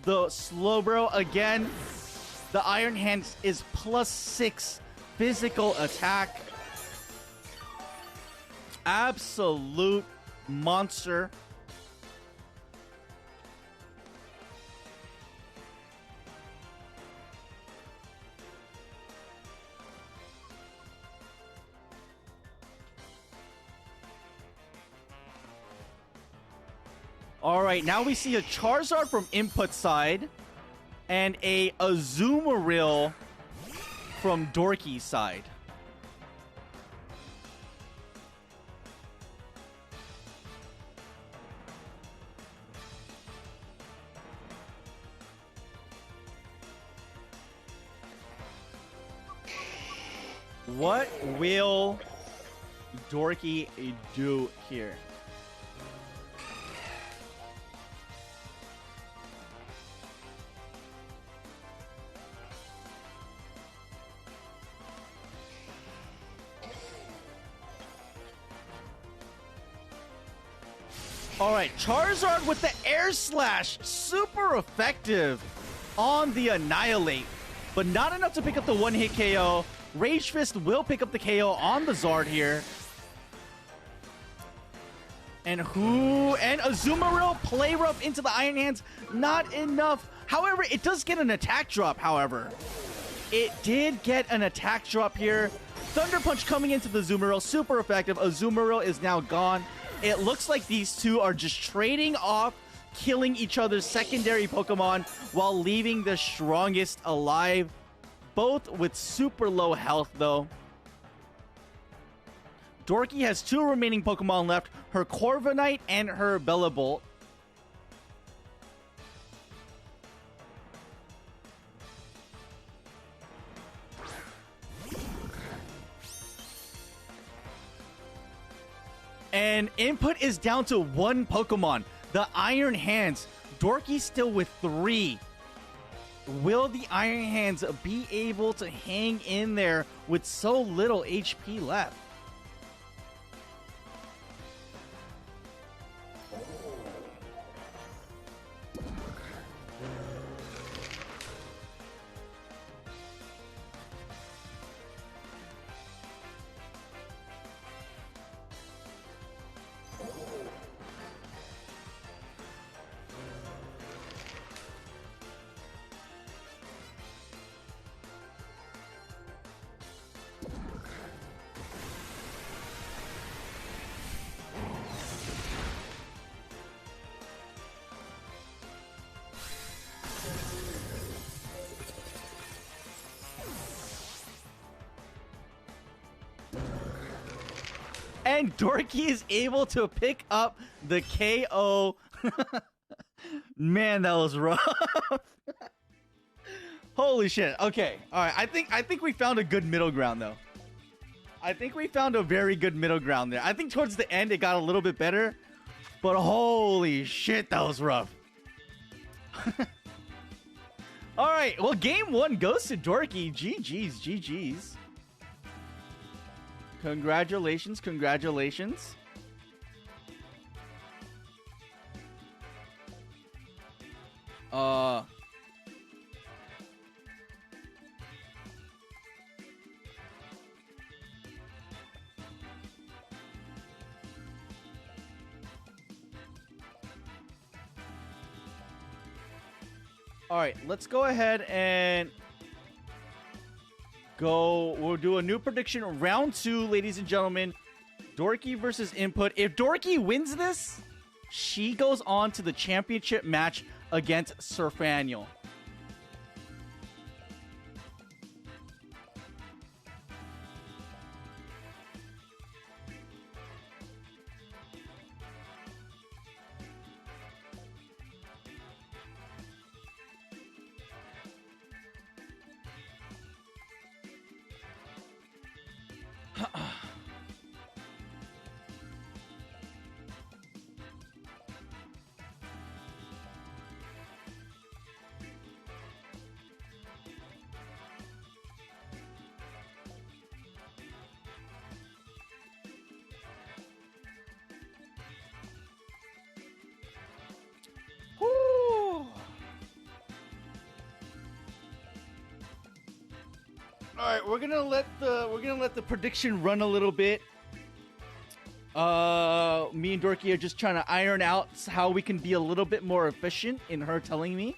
S1: the Slowbro again. The Iron Hands is +6 physical attack. Absolute monster. All right, now we see a Charizard from Input side and a Azumarill from Dorky side. What will Dorky do here? All right, Charizard with the Air Slash. Super effective on the Annihilate, but not enough to pick up the one-hit KO. Rage Fist will pick up the KO on the Zard here. And Azumarill play rough into the Iron Hands. Not enough. However, it does get an attack drop, however. It did get an attack drop here. Thunder Punch coming into the Azumarill. Super effective. Azumarill is now gone. it looks like these two are just trading off, killing each other's secondary Pokemon while leaving the strongest alive. Both with super low health, though. Dorky has 2 remaining Pokemon left, her Corviknight and her Bellabolt. And Input is down to 1 Pokemon, the Iron Hands. Dorky's still with 3. Will the Iron Hands be able to hang in there with so little HP left? And Dorky is able to pick up the KO. Man, that was rough. Holy shit. Okay. All right. I think we found a good middle ground, though. I think we found a very good middle ground there. I think towards the end it got a little bit better, but holy shit, that was rough. All right. Well, game 1 goes to Dorky. GG's. GG's. Congratulations, congratulations. All right, let's go ahead and we'll do a new prediction. Round 2, ladies and gentlemen. Dorky versus Input. If Dorky wins this, she goes on to the championship match against Sirfaniel. All right, we're gonna let the prediction run a little bit. Me and Dorky are just trying to iron out how we can be a little bit more efficient in her telling me.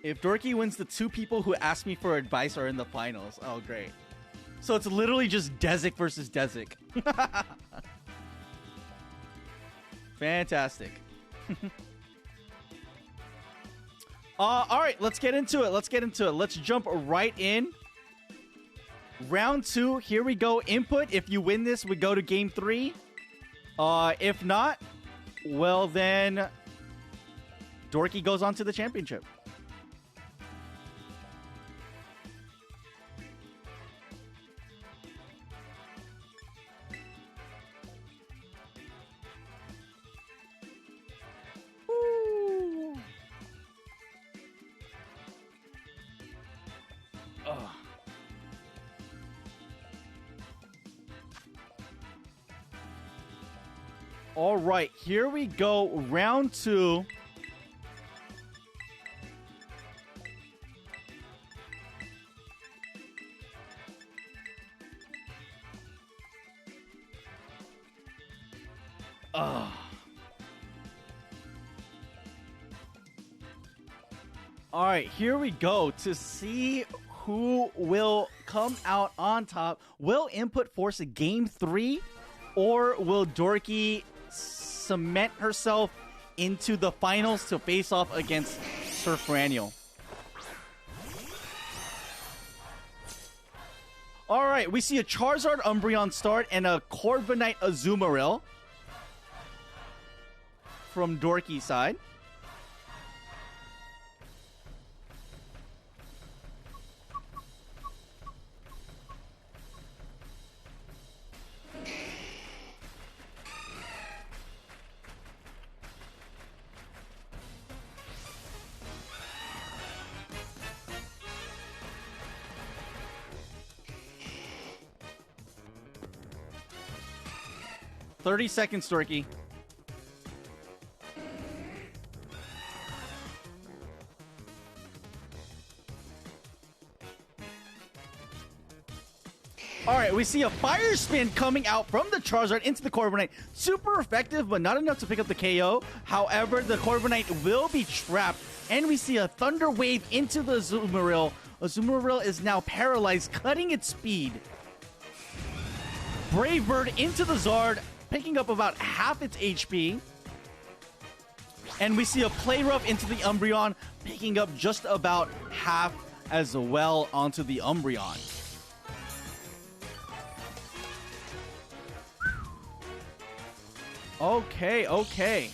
S1: If Dorky wins, the 2 people who asked me for advice are in the finals. Oh, great. So it's literally just Desic versus Desic. Fantastic. All right, let's get into it. Let's jump right in. Round 2, here we go. Input, if you win this, we go to game 3. If not, well then, Dorky goes on to the championship. All right, here we go. Round 2. All right, here we go to see who will come out on top. Will Input force a game 3, or will Dorky cement herself into the finals to face off against Sir Franiel? Alright, we see a Charizard Umbreon start and a Corviknight Azumarill from Dorky's side. "30 seconds, Dorky." Alright, we see a Fire Spin coming out from the Charizard into the Corviknight. Super effective, but not enough to pick up the KO. However, the Corviknight will be trapped. And we see a Thunder Wave into the Azumarill. Azumarill is now paralyzed, cutting its speed. Brave Bird into the Zard, picking up about half its HP. And we see a Play Rough into the Umbreon, picking up just about half as well onto the Umbreon. Okay.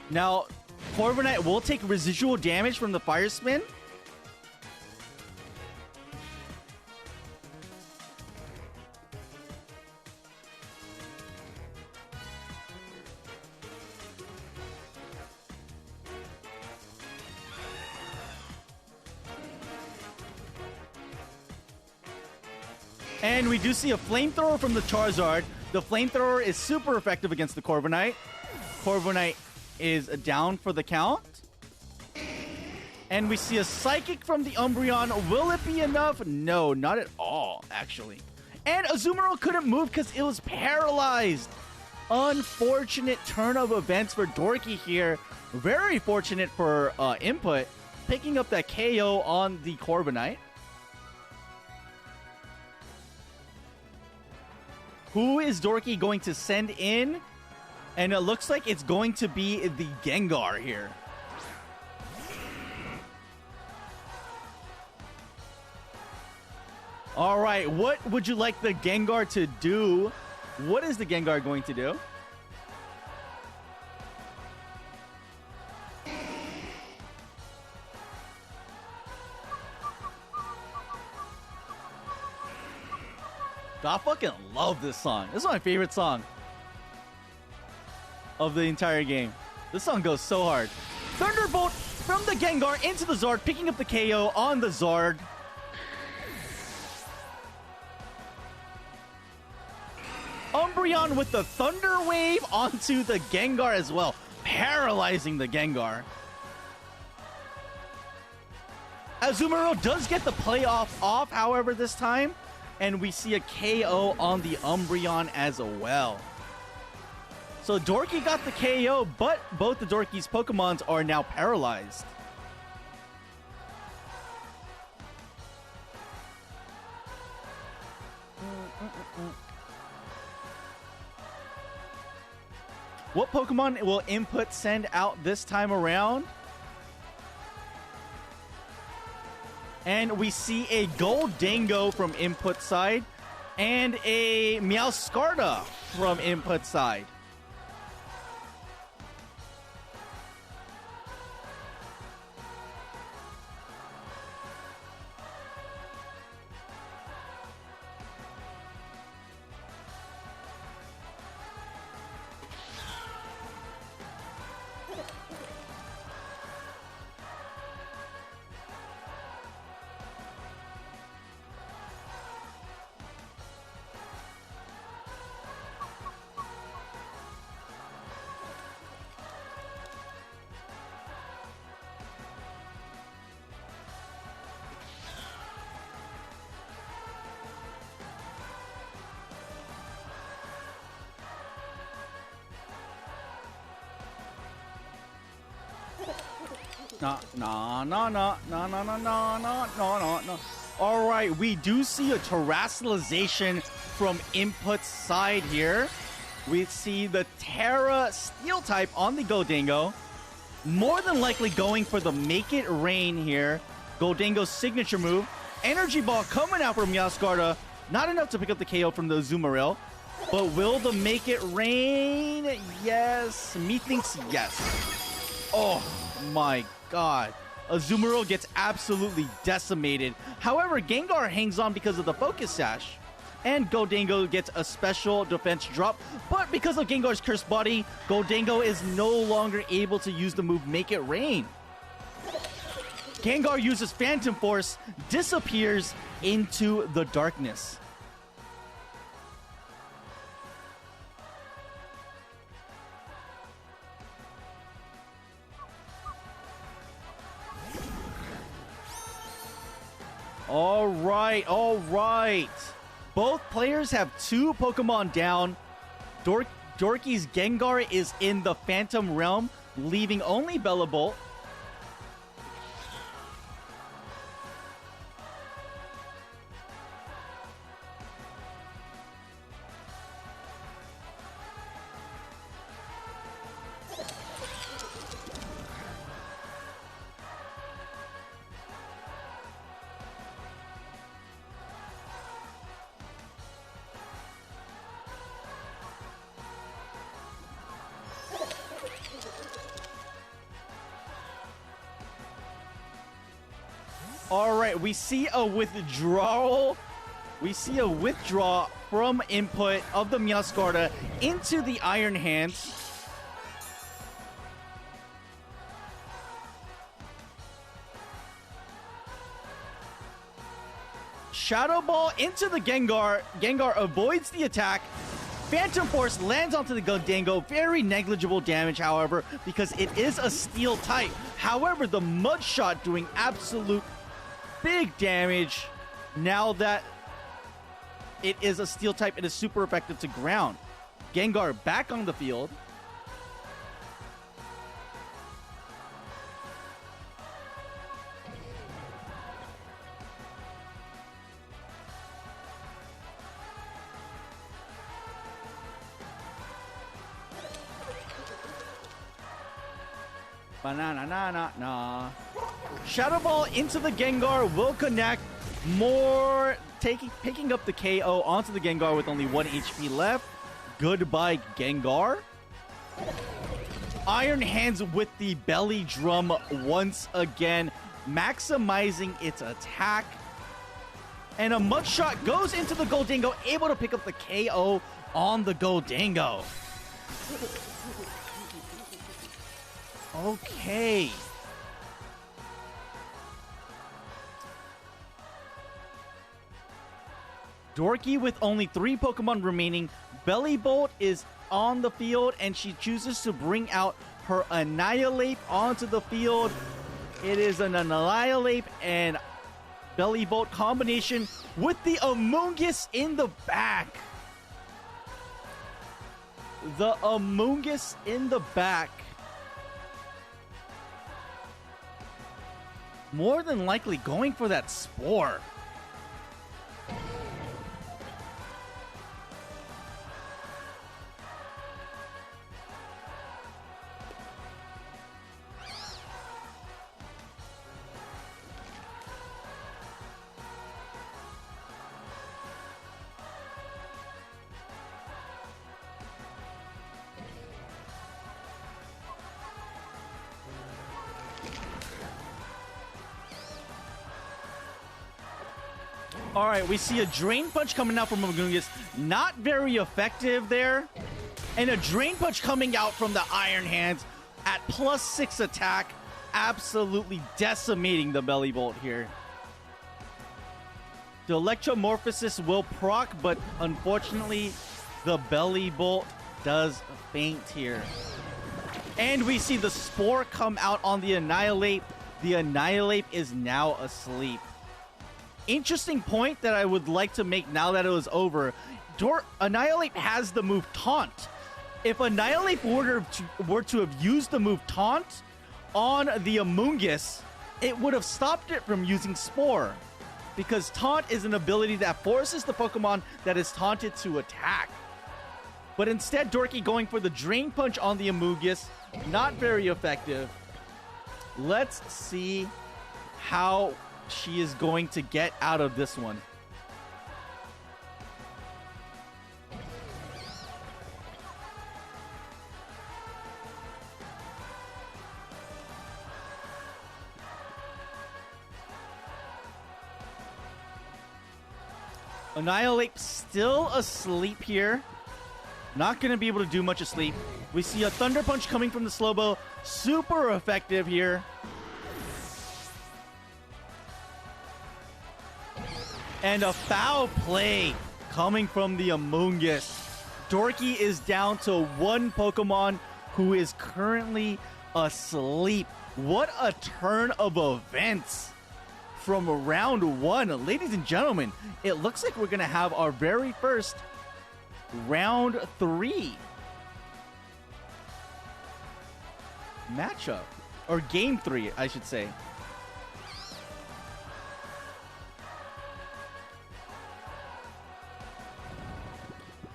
S1: Now, Corviknight will take residual damage from the Fire Spin. And we do see a Flamethrower from the Charizard. The Flamethrower is super effective against the Corviknight. Corviknight is down for the count. And we see a Psychic from the Umbreon. Will it be enough? No, not at all, actually. And Azumarill couldn't move because it was paralyzed. Unfortunate turn of events for Dorky here. Very fortunate for Input, picking up that KO on the Corviknight. Who is Dorky going to send in? And it looks like it's going to be the Gengar here. All right, what would you like the Gengar to do? What is the Gengar going to do? I fucking love this song. This is my favorite song of the entire game. This song goes so hard. Thunderbolt from the Gengar into the Zard, picking up the KO on the Zard. Umbreon with the Thunder Wave onto the Gengar as well, paralyzing the Gengar. Azumarill does get the playoff off, however, this time. And we see a KO on the Umbreon as well. So Dorky got the KO, but both the Dorky's Pokemons are now paralyzed. What Pokemon will Input send out this time around? And we see a Goldango from Input side and a Meowscarada from Input side. No, no, no, no, no, no, no, no, no, no, no. All right, we do see a terrestrialization from Input's side here. We see the Terra Steel type on the Gholdengo. More than likely going for the Make It Rain here. Gholdengo's signature move. Energy Ball coming out from Meowscarada. Not enough to pick up the KO from the Azumarill. But will the Make It Rain? Yes. Methinks yes. Oh my god. Azumarill gets absolutely decimated. However, Gengar hangs on because of the Focus Sash. And Gholdengo gets a special defense drop. But because of Gengar's Cursed Body, Gholdengo is no longer able to use the move Make It Rain. Gengar uses Phantom Force, disappears into the darkness. All right, all right. Both players have 2 Pokemon down. Dorky's Gengar is in the Phantom Realm, leaving only Bellabolt. All right, we see a withdrawal. We see a withdraw from Input of the Meowscarada into the Iron Hands. Shadow Ball into the Gengar. Gengar avoids the attack. Phantom Force lands onto the Gholdengo. Very negligible damage, however, because it is a Steel type. However, the Mud Shot doing absolute big damage. Now that it is a Steel type, it is super effective to ground. Gengar back on the field. Banana. Shadow Ball into the Gengar will connect. More picking up the KO onto the Gengar with only 1 HP left. Goodbye, Gengar. Iron Hands with the Belly Drum once again, maximizing its attack. And a Mud Shot goes into the Gholdengo, able to pick up the KO on the Gholdengo. Okay. Dorky with only 3 Pokemon remaining. Bellybolt is on the field, and she chooses to bring out her Annihilate onto the field. It is an Annihilate and Bellybolt combination with the Amoonguss in the back. The Amoonguss in the back. More than likely going for that Spore. All right, we see a Drain Punch coming out from Amoonguss. Not very effective there. And a Drain Punch coming out from the Iron Hands at +6 attack. Absolutely decimating the Bellybolt here. The Electromorphosis will proc, but unfortunately, the Bellybolt does faint here. And we see the Spore come out on the Annihilate. The Annihilate is now asleep. Interesting point that I would like to make now that it was over. Annihilate has the move Taunt. If Annihilate were to have used the move Taunt, on the Amoonguss, it would have stopped it from using Spore. Because Taunt is an ability that forces the Pokemon that is taunted to attack. But instead, Dorky going for the Drain Punch on the Amoonguss, not very effective. Let's see how she is going to get out of this one. Annihilate still asleep here. Not going to be able to do much asleep. We see a Thunder Punch coming from the Slowbo. Super effective here. And a foul play coming from the Amoonguss. Dorky is down to one Pokemon who is currently asleep. What a turn of events from round one. Ladies and gentlemen, it looks like we're going to have our very first round 3 matchup. Or game 3, I should say.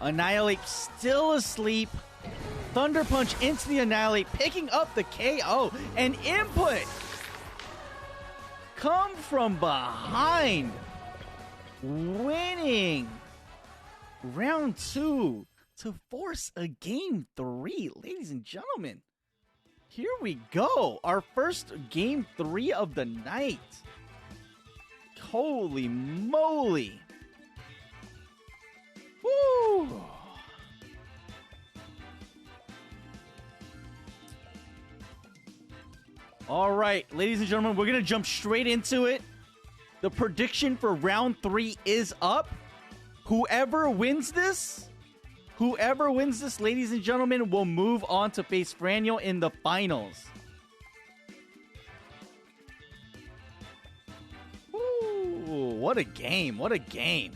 S1: Annihilate still asleep. Thunder Punch into the Annihilate, picking up the KO. And Input come from behind, winning round 2 to force a game 3. Ladies and gentlemen, here we go. Our first game 3 of the night. Holy moly. Woo! All right, ladies and gentlemen, we're going to jump straight into it. The prediction for round 3 is up. Whoever wins this, ladies and gentlemen, will move on to face Franio in the finals. Ooh, what a game. What a game.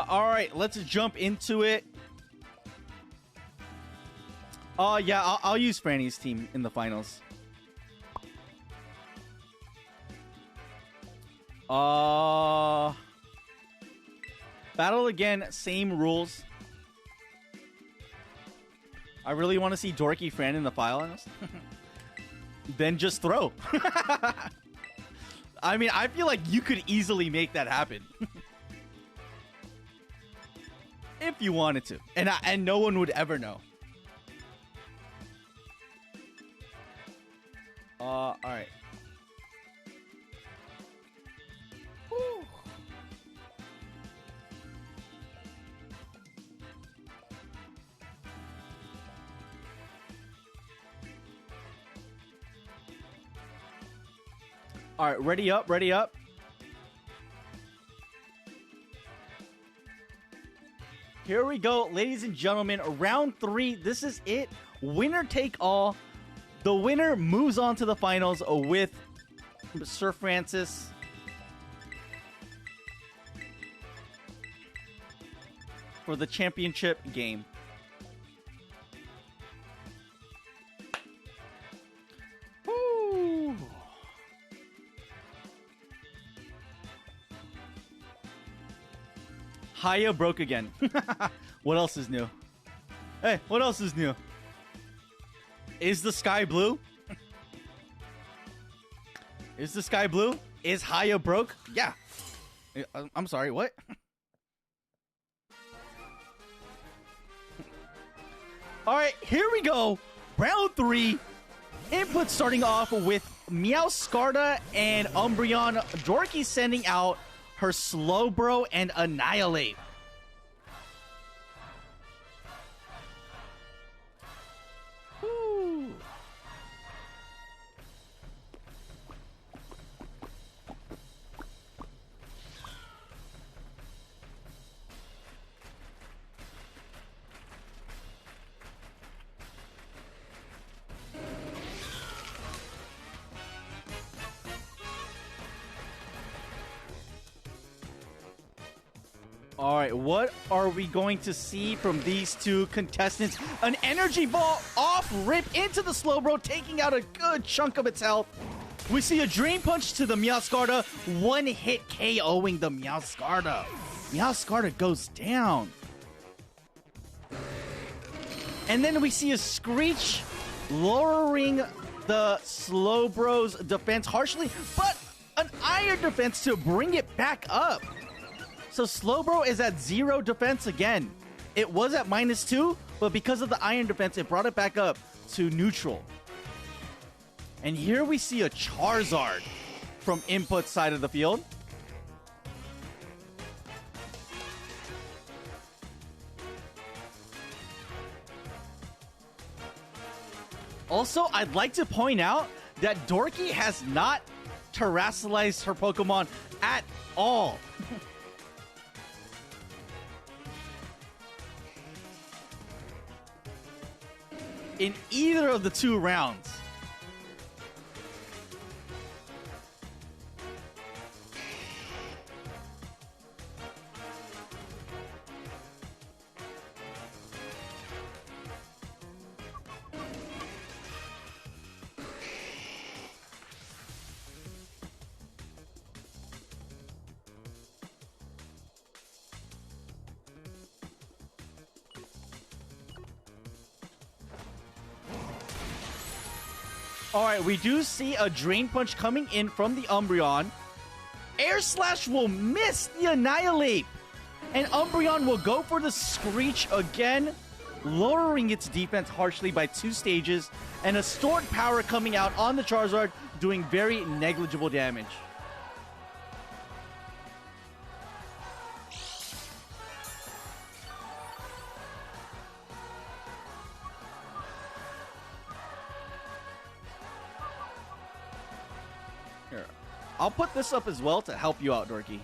S1: All right, let's jump into it. Yeah, I'll use Franny's team in the finals. Battle again, same rules. I really want to see Dorky Fran in the finals. Then just throw. I mean, I feel like you could easily make that happen. If you wanted to. And no one would ever know. Alright. Alright, ready up, ready up. Here we go, ladies and gentlemen. Round 3, this is it. Winner take all. The winner moves on to the finals with Sir Francis. For the championship game. Woo. Haya broke again. What else is new? Hey, what else is new? Is the sky blue? Is the sky blue? Is Haya broke? Yeah. I'm sorry, what? Alright, here we go. Round 3. Input starting off with Meowscarda and Umbreon. Dorky sending out her Slowbro and Annihilate. Woo. All right, what are we going to see from these two contestants? An energy ball off rip into the Slowbro, taking out a good chunk of its health. We see a Drain Punch to the Meowscarda, one hit KOing the Meowscarda. Meowscarda goes down. And then we see a Screech lowering the Slowbro's defense harshly, but an Iron defense to bring it back up. So Slowbro is at 0 defense again. It was at -2, but because of the Iron defense, it brought it back up to neutral. And here we see a Charizard from input side of the field. Also, I'd like to point out that Dorky has not terrestrialized her Pokemon at all. In either of the 2 rounds. Alright, we do see a Drain Punch coming in from the Umbreon. Air Slash will miss the Annihilate. And Umbreon will go for the Screech again, lowering its defense harshly by 2 stages. And a Stored Power coming out on the Charizard, doing very negligible damage. Here, I'll put this up as well to help you out, Dorky.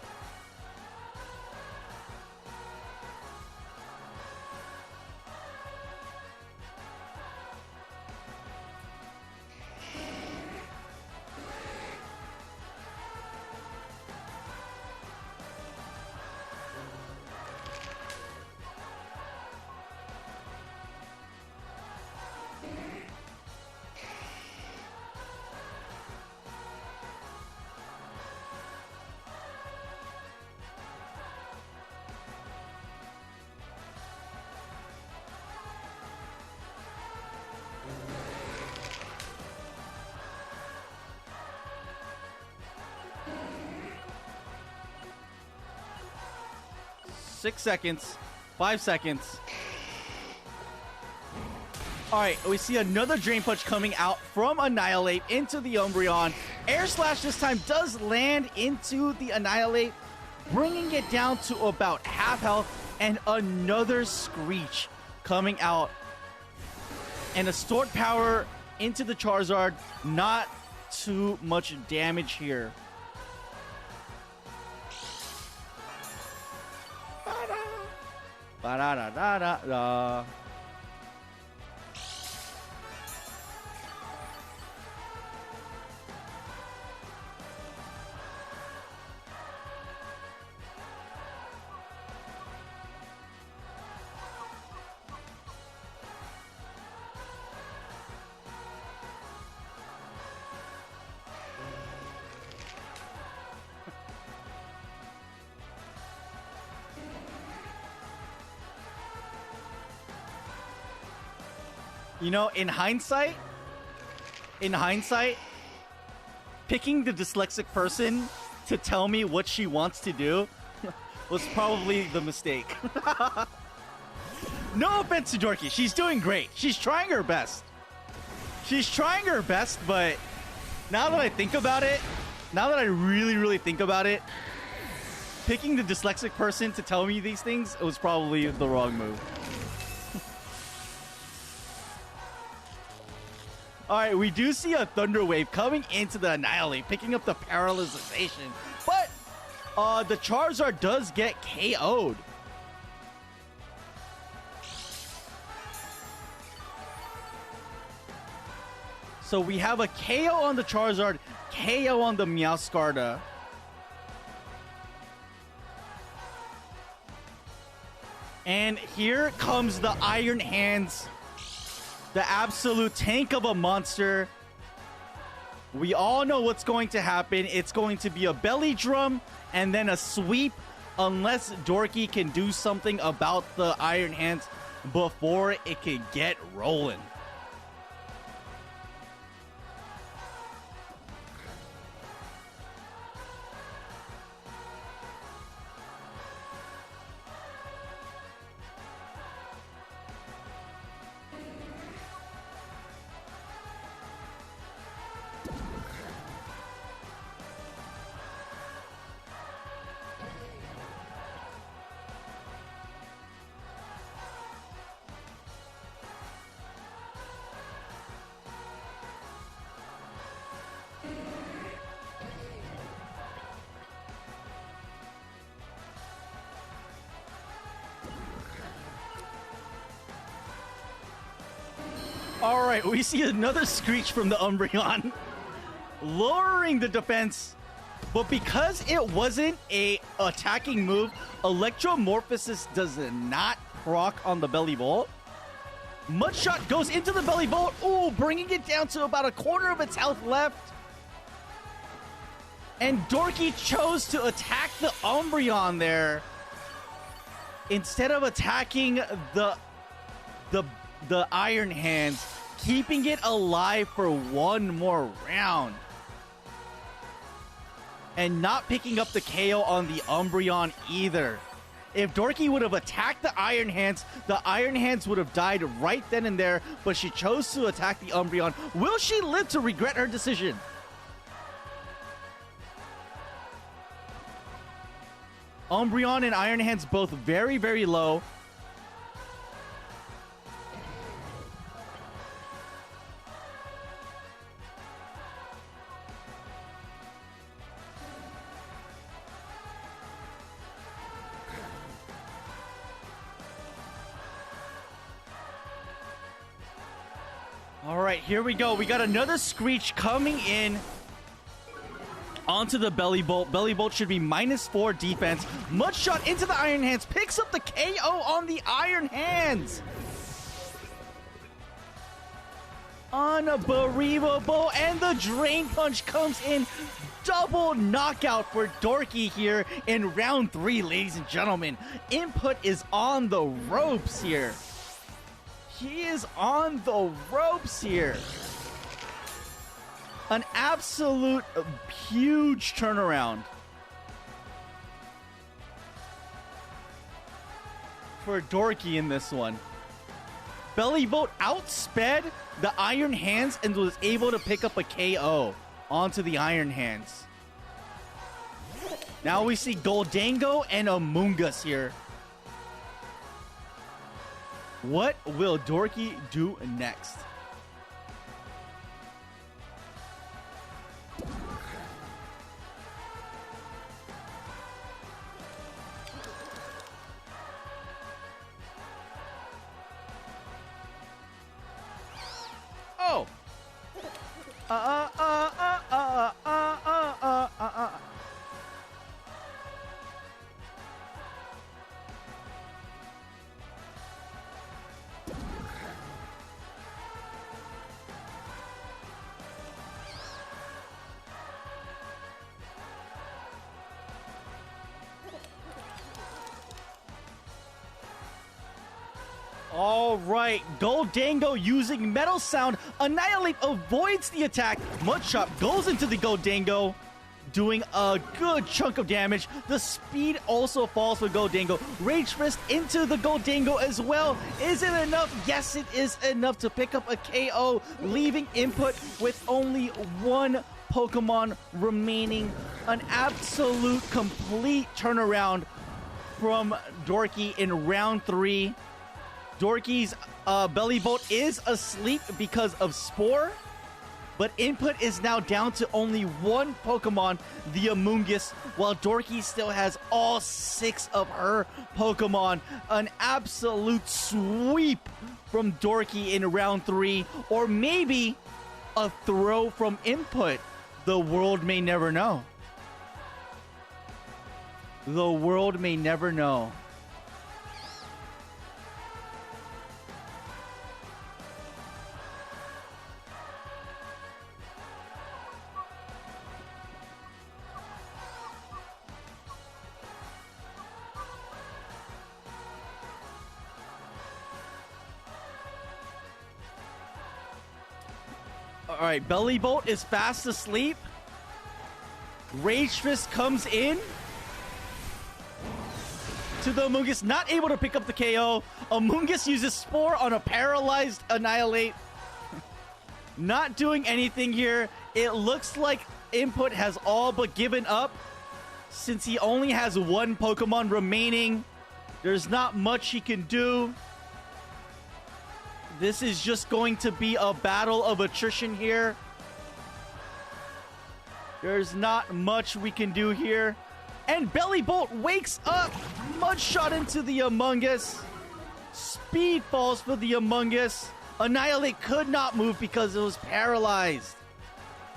S1: Six seconds, 5 seconds. All right, we see another Drain Punch coming out from Annihilate into the Umbreon. Air Slash this time does land into the Annihilate, bringing it down to about half health, and another Screech coming out. And a Stored Power into the Charizard. Not too much damage here. Ba-da-da-da-da-da. You know, in hindsight, picking the dyslexic person to tell me what she wants to do was probably the mistake. No offense to Dorky, she's doing great. She's trying her best. But now that I think about it, now that I really think about it, picking the dyslexic person to tell me these things, it was probably the wrong move. Alright, we do see a Thunder Wave coming into the Annihilate, picking up the Paralyzation. But the Charizard does get KO'd. So we have a KO on the Charizard, KO on the Meowscarda. here comes the Iron Hands. The absolute tank of a monster. We all know what's going to happen. It's going to be a belly drum and then a sweep unless Dorky can do something about the Iron Hands before it can get rolling. All right, we see another screech from the Umbreon, lowering the defense. But because it wasn't a attacking move, Electromorphosis does not proc on the Belly Bolt. Mudshot goes into the Belly Bolt, ooh, bringing it down to about a quarter of its health left. And Dorky chose to attack the Umbreon there instead of attacking the Iron Hands, keeping it alive for one more round. And not picking up the KO on the Umbreon either. If Dorky would have attacked the Iron Hands would have died right then and there, but she chose to attack the Umbreon. Will she live to regret her decision? Umbreon and Iron Hands both very, very low. All right, here we go. We got another Screech coming in onto the Belly Bolt. Belly Bolt should be -4 defense. Mudshot into the Iron Hands. Picks up the KO on the Iron Hands. Unbelievable. And the Drain Punch comes in. Double knockout for Dorky here in round 3, ladies and gentlemen. Input is on the ropes here. He is on the ropes here. An absolute huge turnaround for Dorky in this one. Belly Bolt outsped the Iron Hands and was able to pick up a KO onto the Iron Hands. Now we see Goldango and Amoonguss here. What will Dorky do next? Oh. All right, Goldango using Metal Sound. Annihilate avoids the attack. Mudshot goes into the Goldango, doing a good chunk of damage. The speed also falls for Goldango. Rage Fist into the Goldango as well. Is it enough? Yes, it is enough to pick up a KO, leaving Input with only one Pokemon remaining. An absolute complete turnaround from Dorky in round 3. Dorky's Belly Bolt is asleep because of Spore, but Input is now down to only one Pokemon, the Amoonguss, while Dorky still has all 6 of her Pokemon. An absolute sweep from Dorky in round 3, or maybe a throw from Input. The world may never know. The world may never know. All right, Belly Bolt is fast asleep. Rage Fist comes in to the Amoonguss, not able to pick up the KO. Amoonguss uses Spore on a paralyzed Annihilate. Not doing anything here. It looks like Input has all but given up since he only has one Pokemon remaining. There's not much he can do. This is just going to be a battle of attrition here. There's not much we can do here. And Belly Bolt wakes up. Mud shot into the Amoonguss. Speed falls for the Amoonguss. Annihilate could not move because it was paralyzed.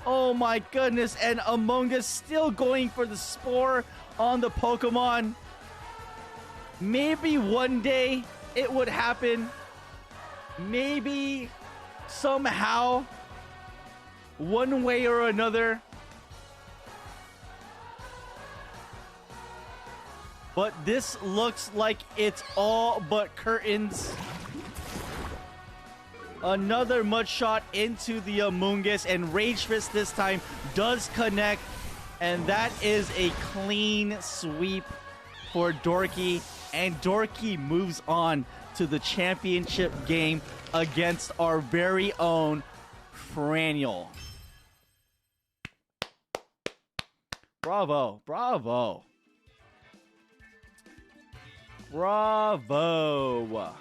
S1: Oh my goodness. And Amoonguss still going for the Spore on the Pokemon. Maybe one day it would happen. Maybe somehow, one way or another. But this looks like it's all but curtains. Another mud shot into the Amoonguss, and Rage Fist this time does connect. And that is a clean sweep for Dorky. And Dorky moves on to the championship game against our very own Franiel. Bravo, bravo. Bravo.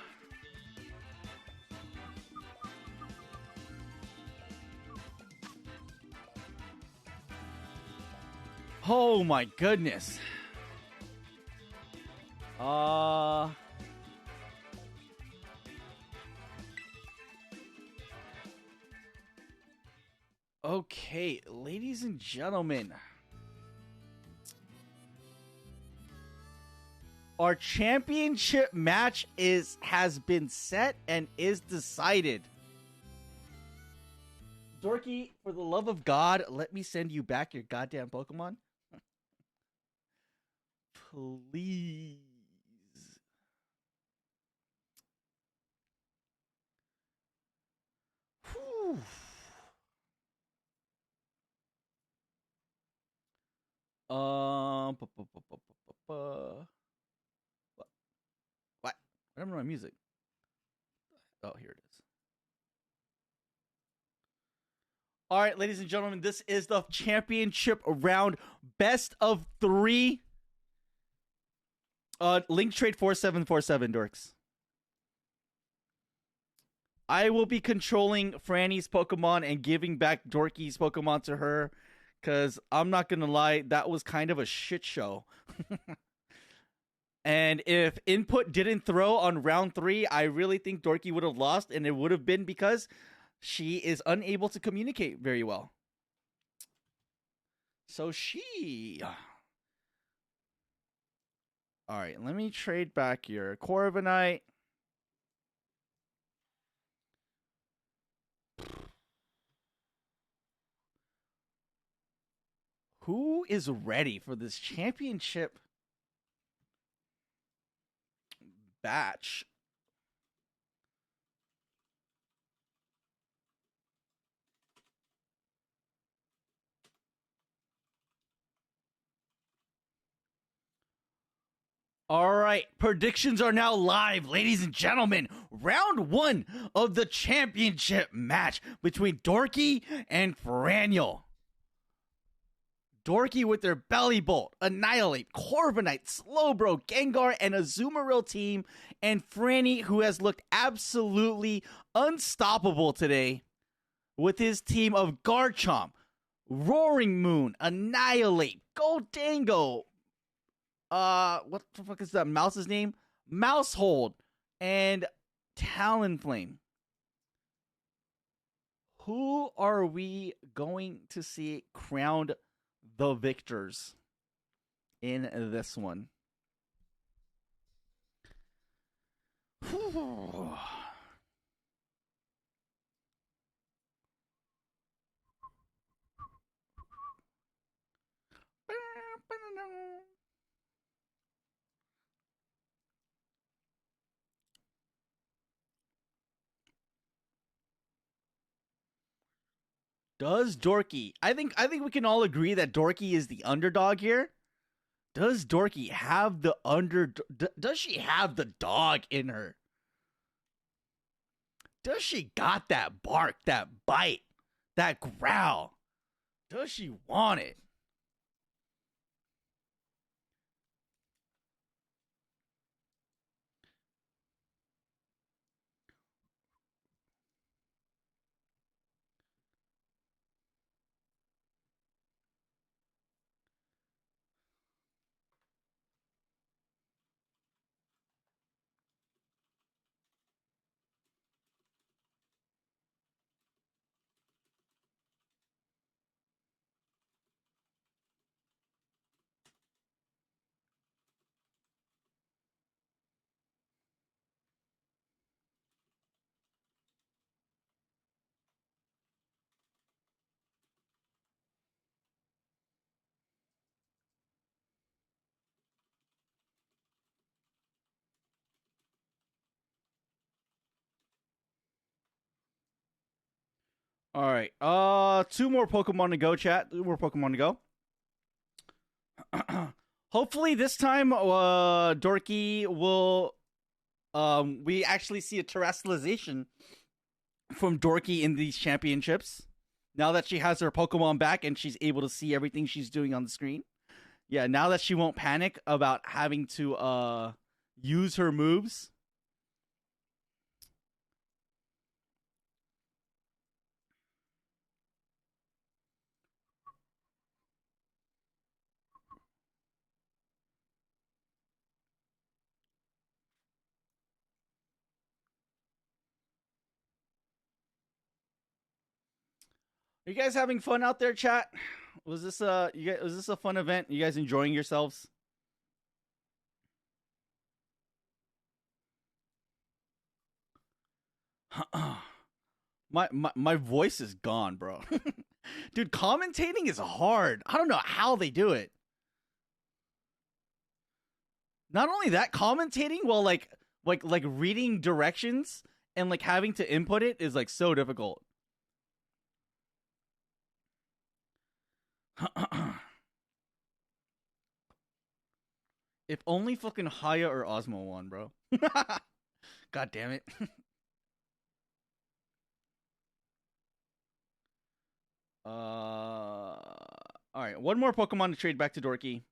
S1: Oh my goodness. Okay, ladies and gentlemen. Our championship match has been set and is decided. Dorky, for the love of God, let me send you back your goddamn Pokemon. Please. Whew. What? I don't know my music. Oh, here it is. All right, ladies and gentlemen, this is the championship round, best of 3. Link trade 4747, Dorks. I will be controlling Franny's Pokemon and giving back Dorky's Pokemon to her, because I'm not going to lie, that was kind of a shit show. And if Input didn't throw on round 3, I really think Dorky would have lost, and it would have been because she is unable to communicate very well. So she... All right, let me trade back your Corviknight. Who is ready for this championship batch? All right, predictions are now live, ladies and gentlemen. Round 1 of the championship match between Dorky and Franiel. Dorky with their Belly Bolt, Annihilate, Corviknight, Slowbro, Gengar, and Azumarill team, and Franny, who has looked absolutely unstoppable today with his team of Garchomp, Roaring Moon, Annihilate, Goldango, what the fuck is that mouse's name? Mousehold, and Talonflame. Who are we going to see crowned the victors in this one? Does Dorky? I think we can all agree that Dorky is the underdog here. Does Dorky have the does she have the dog in her? Does she got that bark, that bite, that growl? Does she want it? All right. Two more Pokemon to go, chat. Two more Pokemon to go. Hopefully this time Dorky will we actually see a terrestrialization from Dorky in these championships. Now that she has her Pokemon back and she's able to see everything she's doing on the screen. Yeah, now that she won't panic about having to use her moves. Are you guys having fun out there, chat? Was this a fun event? You guys enjoying yourselves? My voice is gone, bro. Dude, commentating is hard. I don't know how they do it. Not only that, commentating while like reading directions and like having to input it is like so difficult. If only fucking Haya or Osmo won, bro. God damn it. All right, one more Pokemon to trade back to Dorky.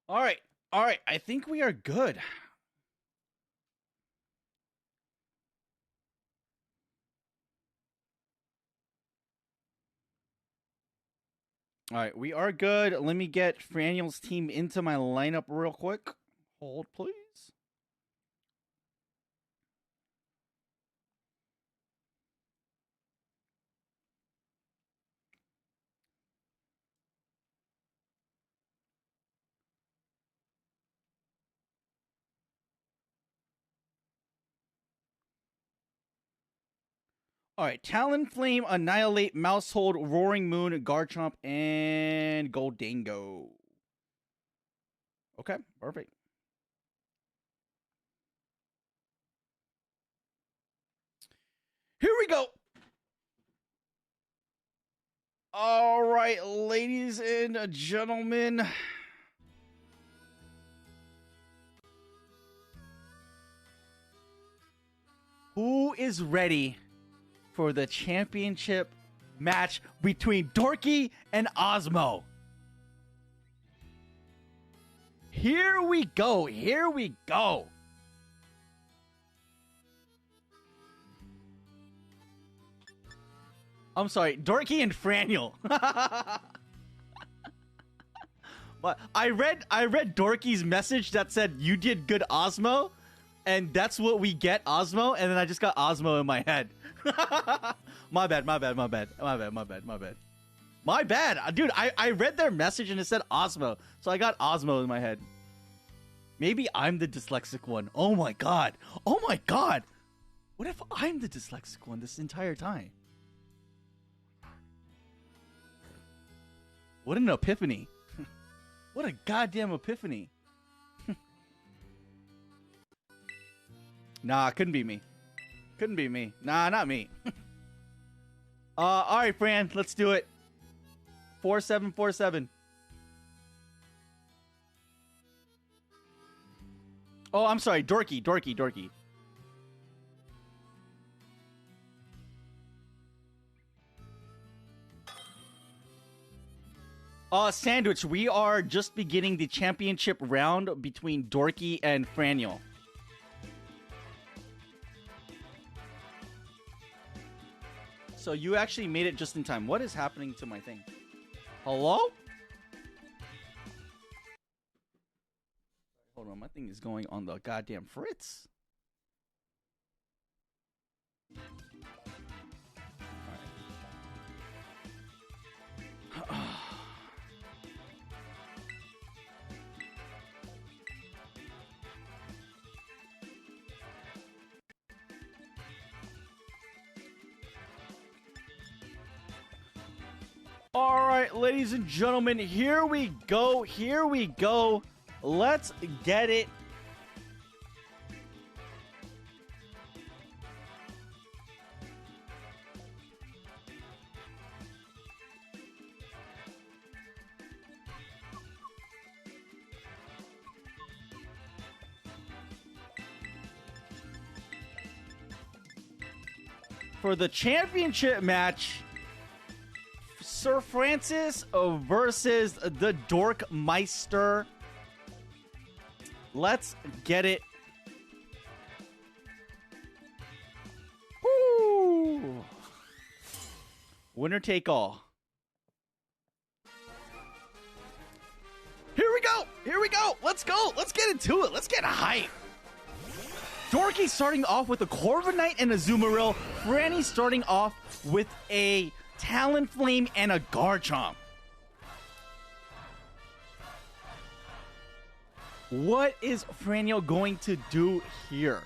S1: All right, all right. I think we are good. All right, we are good. Let me get Franiel's team into my lineup real quick. Hold, please. All right, Talonflame, Annihilate, Mousehold, Roaring Moon, Garchomp, and Goldango. Okay, perfect. Here we go. All right, ladies and gentlemen. Who is ready for the championship match between Dorky and Osmo? Here we go. Here we go. I'm sorry, Dorky and Franiel. But I read Dorky's message that said you did good, Osmo, and that's what we get, Osmo, and then I just got Osmo in my head. My bad. Dude, I read their message and it said Osmo, so I got Osmo in my head. Maybe I'm the dyslexic one. Oh my god. What if I'm the dyslexic one this entire time? What an epiphany. What a goddamn epiphany. Nah, couldn't be me. Nah, not me. Alright, Fran, let's do it. 4747. Oh, I'm sorry, Dorky. Sandwich, we are just beginning the championship round between Dorky and Franiel. So you actually made it just in time. What is happening to my thing? Hello? Hold on, my thing is going on the goddamn fritz. All right, ladies and gentlemen, here we go. Let's get it. For the championship match, Sir Francis versus the Dork Meister. Let's get it. Woo! Winner take all. Here we go. Let's go. Let's get into it. Let's get hype. Dorky starting off with a Corviknight and a Azumarill. Franny starting off with a Talonflame and a Garchomp. What is Franiel going to do here?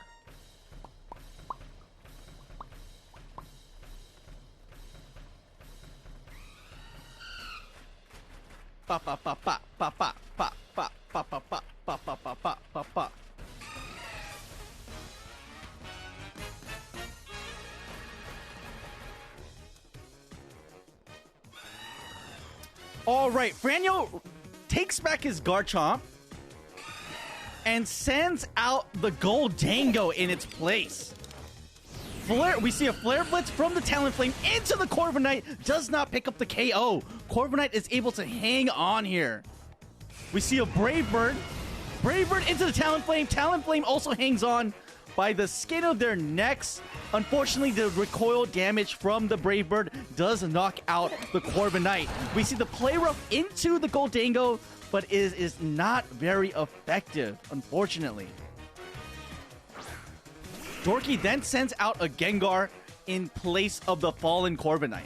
S1: Pa pa pa pa pa pa pa pa pa pa pa pa pa pa pa pa. All right, Franiel takes back his Garchomp and sends out the Goldango in its place. We see a Flare Blitz from the Talonflame into the Corviknight. Does not pick up the KO. Corviknight is able to hang on here. We see a Brave Bird. Brave Bird into the Talonflame. Talonflame also hangs on by the skin of their necks. Unfortunately, the recoil damage from the Brave Bird does knock out the Corviknight. We see the Play Rough into the Goldango, but is not very effective, unfortunately. Dorky then sends out a Gengar in place of the fallen Corviknight.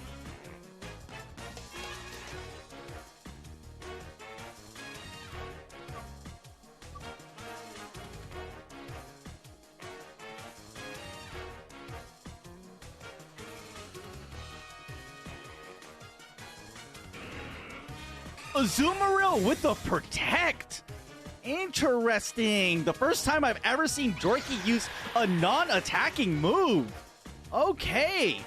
S1: Azumarill with the Protect. Interesting. The first time I've ever seen Dorky use a non-attacking move. Okay.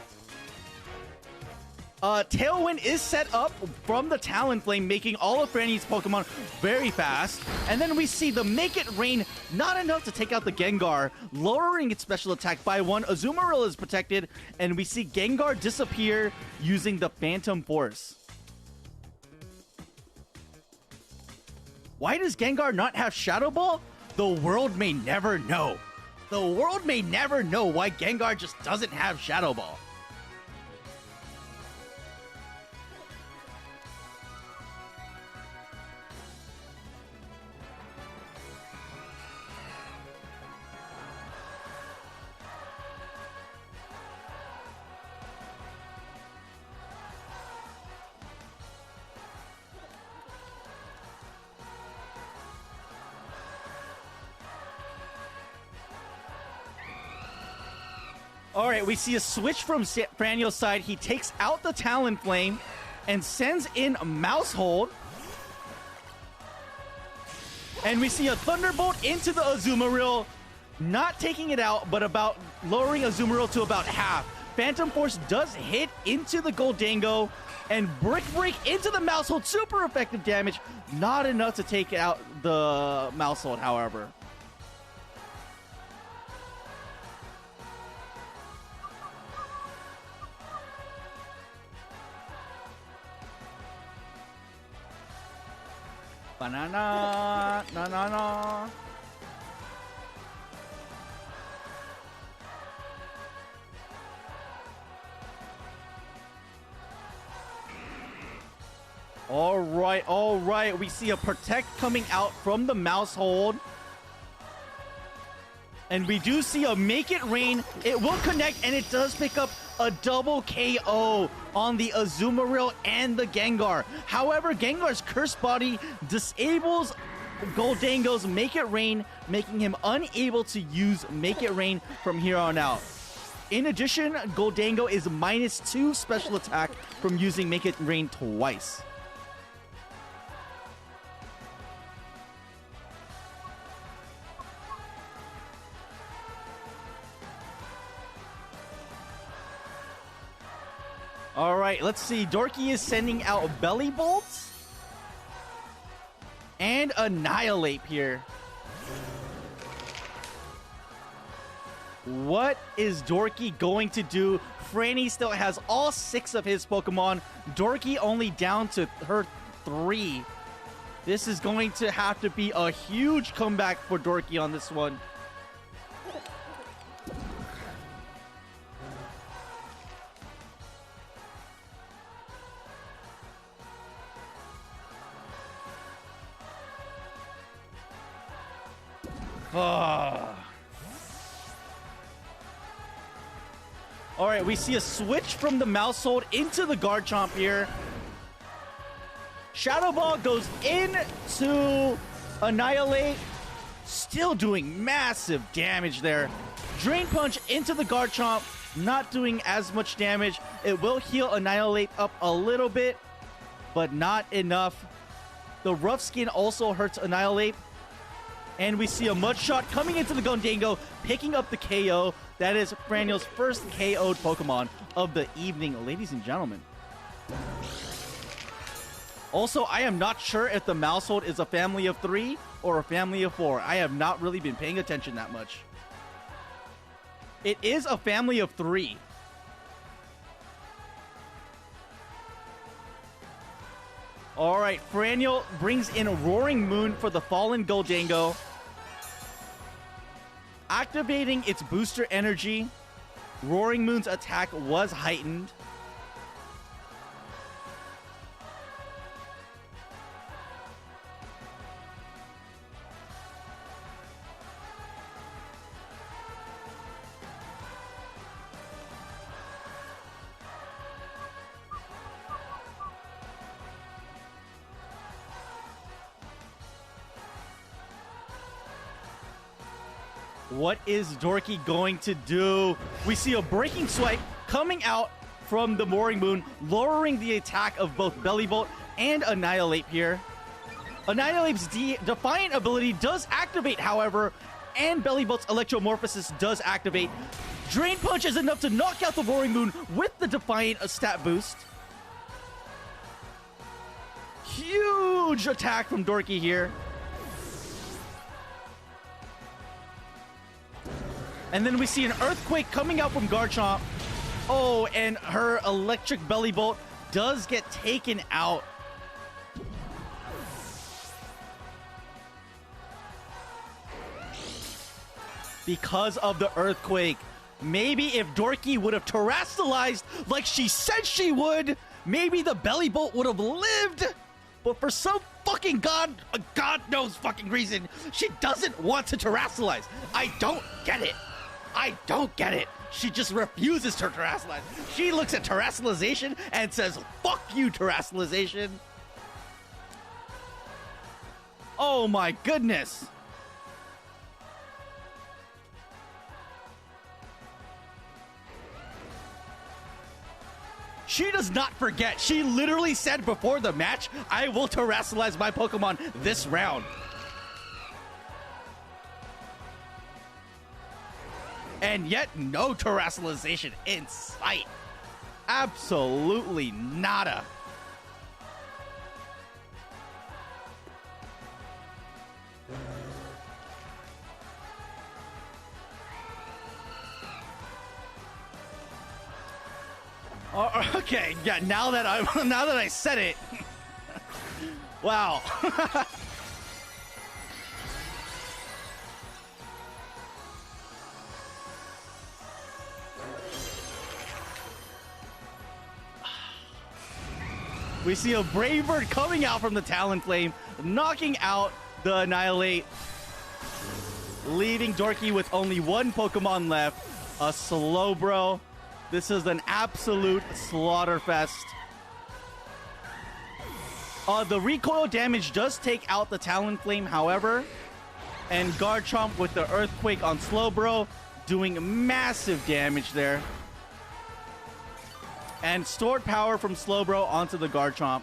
S1: Tailwind is set up from the Talonflame, making all of Franny's Pokemon very fast. And then we see the Make It Rain, not enough to take out the Gengar, lowering its special attack by 1. Azumarill is protected, and we see Gengar disappear using the Phantom Force. Why does Gengar not have Shadow Ball? The world may never know. The world may never know why Gengar just doesn't have Shadow Ball. All right, we see a switch from Franio's side. He takes out the Talonflame and sends in Mousehold. And we see a Thunderbolt into the Azumarill, not taking it out, but about lowering Azumarill to about half. Phantom Force does hit into the Goldango, and Brick Break into the Mousehold. Super effective damage. Not enough to take out the Mousehold, however. Banana, na na na. All right. We see a Protect coming out from the Mousehold. And we do see a Make It Rain. It will connect, and it does pick up a double KO on the Azumarill and the Gengar. However, Gengar's Curse Body disables Goldango's Make It Rain, making him unable to use Make It Rain from here on out. In addition, Goldango is -2 special attack from using Make It Rain twice. All right, let's see. Dorky is sending out Belly Bolts and Annihilate here. What is Dorky going to do? Franny still has all 6 of his Pokemon. Dorky only down to her 3. This is going to have to be a huge comeback for Dorky on this one. All right, we see a switch from the Mousehold into the Garchomp here. Shadow Ball goes into Annihilate, still doing massive damage there. Drain Punch into the Garchomp, not doing as much damage. It will heal Annihilate up a little bit, but not enough. The Rough Skin also hurts Annihilate. And we see a Mud Shot coming into the Goldango, picking up the KO. That is Franio's first KO'd Pokemon of the evening, ladies and gentlemen. Also, I am not sure if the Mousehold is a family of 3 or a family of 4. I have not really been paying attention that much. It is a family of 3. All right, Franio brings in Roaring Moon for the fallen Goldango. Activating its booster energy. Roaring Moon's attack was heightened. What is Dorky going to do? We see a Breaking Swipe coming out from the Roaring Moon, lowering the attack of both Bellybolt and Annihilate here. Annihilate's Defiant ability does activate, however, and Bellybolt's Electromorphosis does activate. Drain Punch is enough to knock out the Roaring Moon with the Defiant stat boost. Huge attack from Dorky here. And then we see an Earthquake coming out from Garchomp. Oh, and her Electric Bellybolt does get taken out. Because of the Earthquake. Maybe if Dorky would have terrestrialized like she said she would, maybe the Bellybolt would have lived. But for some fucking God knows fucking reason, she doesn't want to terrestrialize. I don't get it. I don't get it. She just refuses to terrestrialize. She looks at terrestrialization and says, fuck you, terrestrialization. Oh my goodness. She does not forget. She literally said before the match, I will terastallize my Pokemon this round. And yet, no terastallization in sight. Absolutely nada. Okay, yeah, now that I said it. Wow. We see a Brave Bird coming out from the Talonflame, knocking out the Annihilate, leaving Dorky with only one Pokemon left, a Slowbro. This is an absolute slaughterfest. The recoil damage does take out the Talonflame, however, and Garchomp with the Earthquake on Slowbro, doing massive damage there. And stored power from Slowbro onto the Garchomp.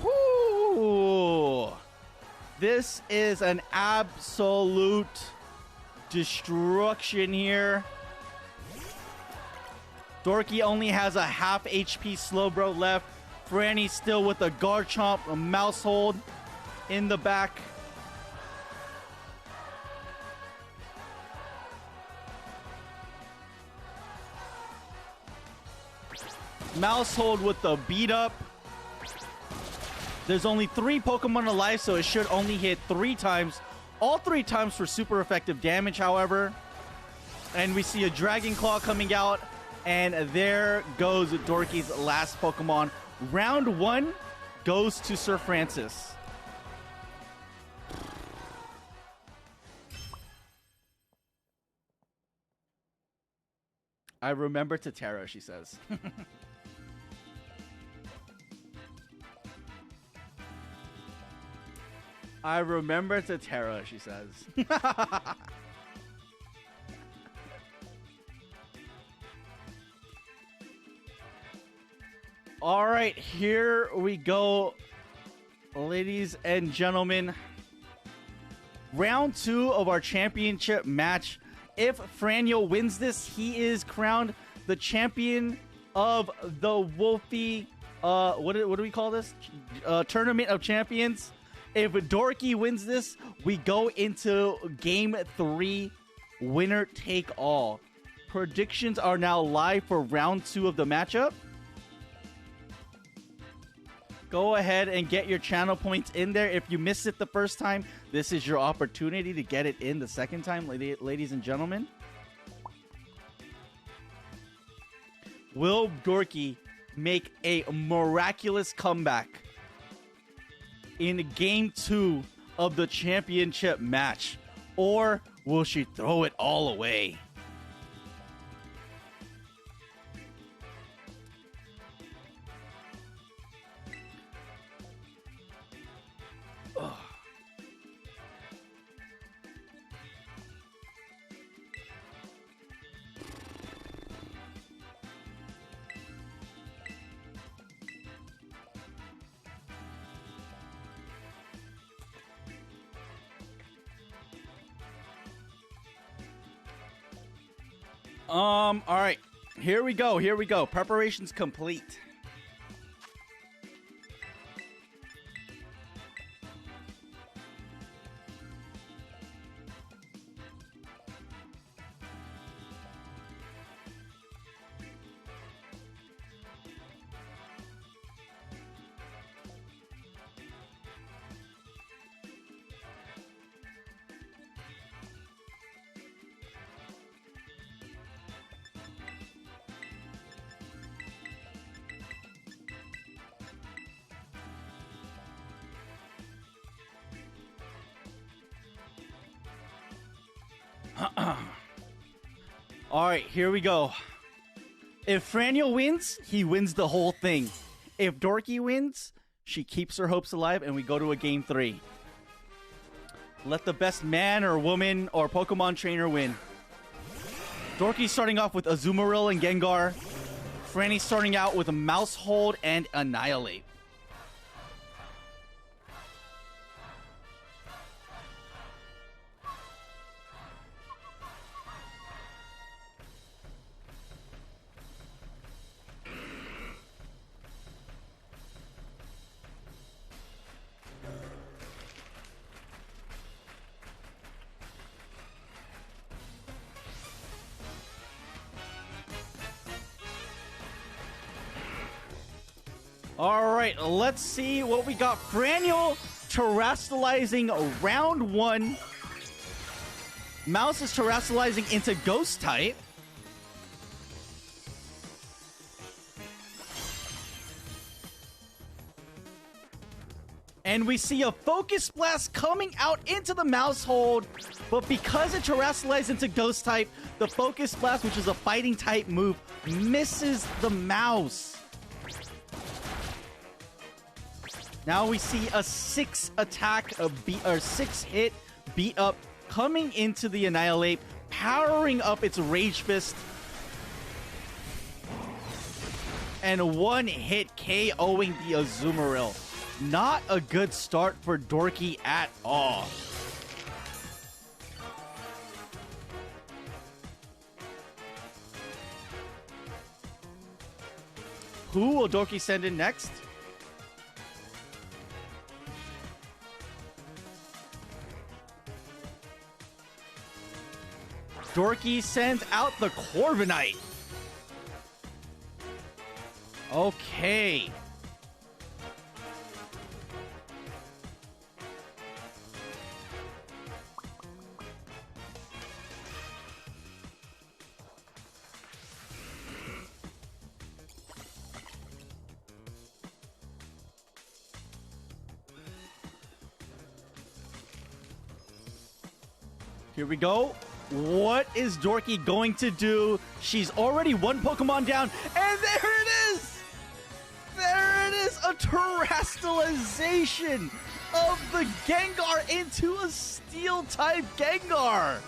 S1: Whoo! This is an absolute destruction here. Dorky only has a half HP Slowbro left. Franny still with a Garchomp, a mouse hold in the back. Mousehold with the beat up. There's only 3 Pokemon alive, so it should only hit 3 times. All 3 times for super effective damage, however. And we see a Dragon Claw coming out. And there goes Dorky's last Pokemon. Round 1 goes to Sir Francis. I remember Totero, she says. I remember Totero, she says. All right, here we go, ladies and gentlemen. Round 2 of our championship match. If Franio wins this, he is crowned the champion of the Wolfie, what do we call this? Tournament of Champions. If Dorky wins this, we go into Game 3, winner take all. Predictions are now live for round 2 of the matchup. Go ahead and get your channel points in there. If you missed it the first time, this is your opportunity to get it in the second time, ladies and gentlemen. Will Dorky make a miraculous comeback in Game 2 of the championship match? Or will she throw it all away? All right. Here we go. Preparations complete. All right, here we go. If Franio wins, he wins the whole thing. If Dorky wins, she keeps her hopes alive, and we go to a Game 3. Let the best man or woman or Pokemon trainer win. Dorky starting off with Azumarill and Gengar. Franny starting out with a Mouse Hold and Annihilate. Alright, let's see what we got. Franiel terrestrializing round 1. Mouse is terrestrializing into Ghost type. And we see a Focus Blast coming out into the Mouse Hold. But because it terrestrialized into Ghost type, the Focus Blast, which is a fighting type move, misses the mouse. Now we see a 6 attack, or 6 hit beat up coming into the Annihilate, powering up its Rage Fist. And 1 hit KOing the Azumarill. Not a good start for Dorky at all. Who will Dorky send in next? Dorky sends out the Corviknight. Okay. Here we go. What is Dorky going to do? She's already 1 Pokemon down, and there it is! There it is! A terrestrialization of the Gengar into a Steel-type Gengar!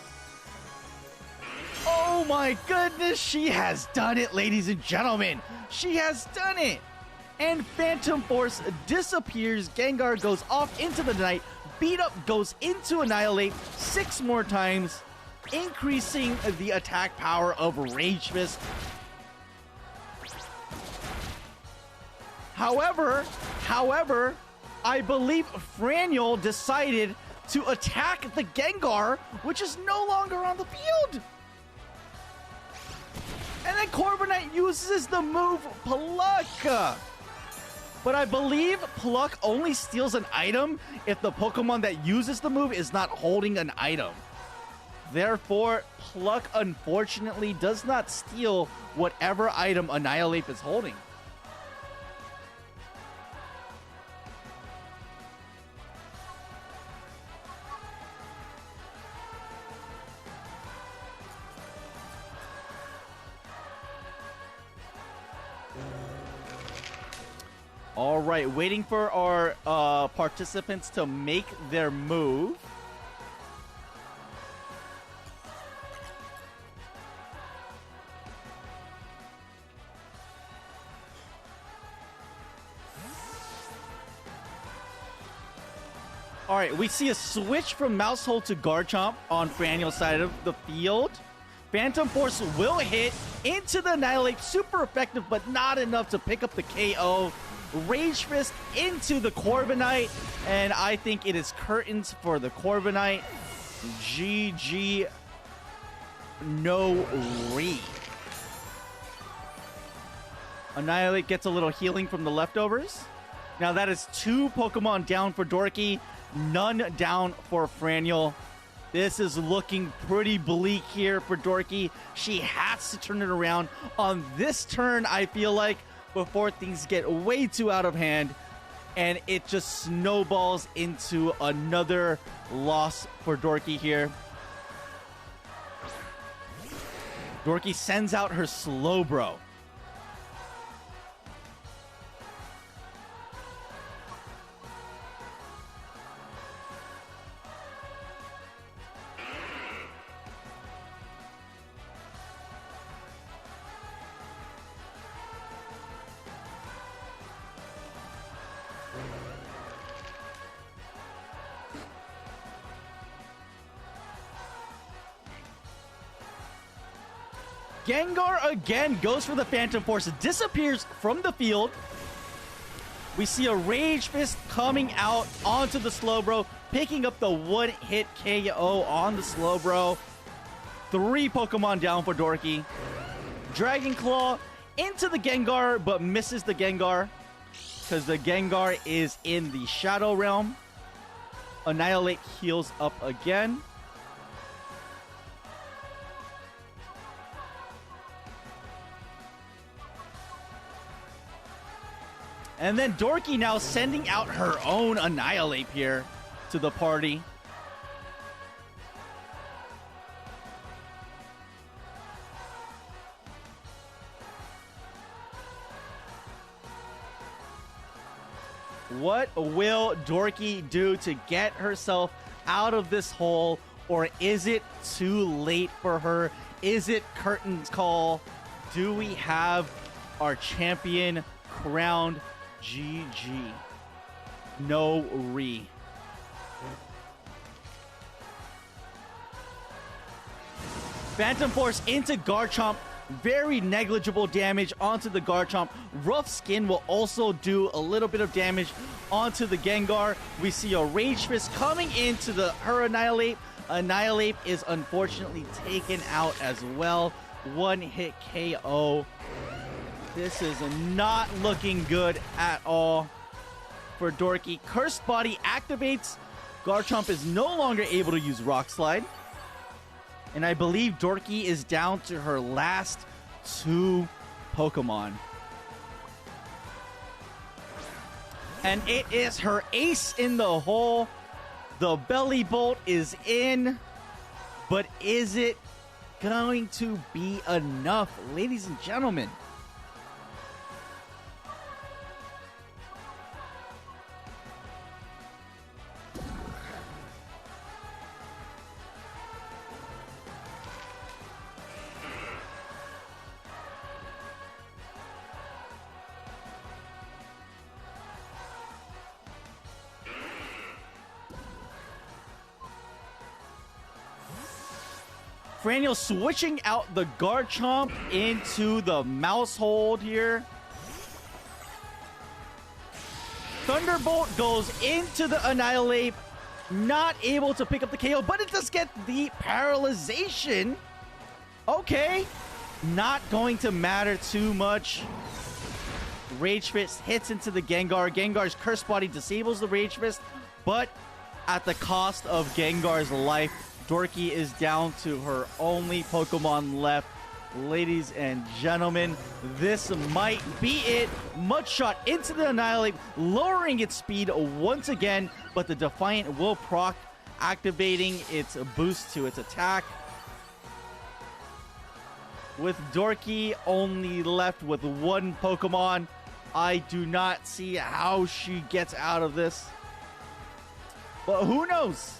S1: Oh my goodness, she has done it, ladies and gentlemen! She has done it! And Phantom Force disappears, Gengar goes off into the night, Beat Up goes into Annihilate 6 more times, increasing the attack power of Rage Fist. However, I believe Franiel decided to attack the Gengar, which is no longer on the field. And then Corviknight uses the move Pluck. But I believe Pluck only steals an item if the Pokemon that uses the move is not holding an item. Therefore, Pluck unfortunately does not steal whatever item Annihilate is holding. All right, waiting for our participants to make their move. All right, we see a switch from Mousehold to Garchomp on Franiel's side of the field. Phantom Force will hit into the Annihilate. Super effective, but not enough to pick up the KO. Rage Fist into the Corviknight. And I think it is curtains for the Corviknight. GG. No re. Annihilate gets a little healing from the leftovers. Now that is 2 Pokemon down for Dorky. None down for Franiel. This is looking pretty bleak here for Dorky. She has to turn it around on this turn, I feel like, before things get way too out of hand. And it just snowballs into another loss for Dorky here. Dorky sends out her Slowbro. Gengar again goes for the Phantom Force. It disappears from the field. We see a Rage Fist coming out onto the Slowbro, picking up the one-hit KO on the Slowbro. 3 Pokemon down for Dorky. Dragon Claw into the Gengar, but misses the Gengar because the Gengar is in the Shadow Realm. Annihilate heals up again. And then Dorky now sending out her own Annihilate here to the party. What will Dorky do to get herself out of this hole? Or is it too late for her? Is it curtain's call? Do we have our champion crowned? GG. No re. Phantom Force into Garchomp. Very negligible damage onto the Garchomp. Rough Skin will also do a little bit of damage onto the Gengar. We see a Rage Fist coming into her Annihilate. Annihilate is unfortunately taken out as well. One-hit KO. This is not looking good at all for Dorky. Cursed Body activates. Garchomp is no longer able to use Rock Slide. And I believe Dorky is down to her last 2 Pokemon. And it is her ace in the hole. The Belly Bolt is in. But is it going to be enough, ladies and gentlemen? Franiel switching out the Garchomp into the Mouse Hold here. Thunderbolt goes into the Annihilate. Not able to pick up the KO, but it does get the Paralyzation. Okay. Not going to matter too much. Rage Fist hits into the Gengar. Gengar's Curse Body disables the Rage Fist, but at the cost of Gengar's life. Dorky is down to her only Pokemon left. Ladies and gentlemen, this might be it. Mudshot into the Annihilate, lowering its speed once again, but the Defiant will proc, activating its boost to its attack. With Dorky only left with 1 Pokemon, I do not see how she gets out of this. But who knows?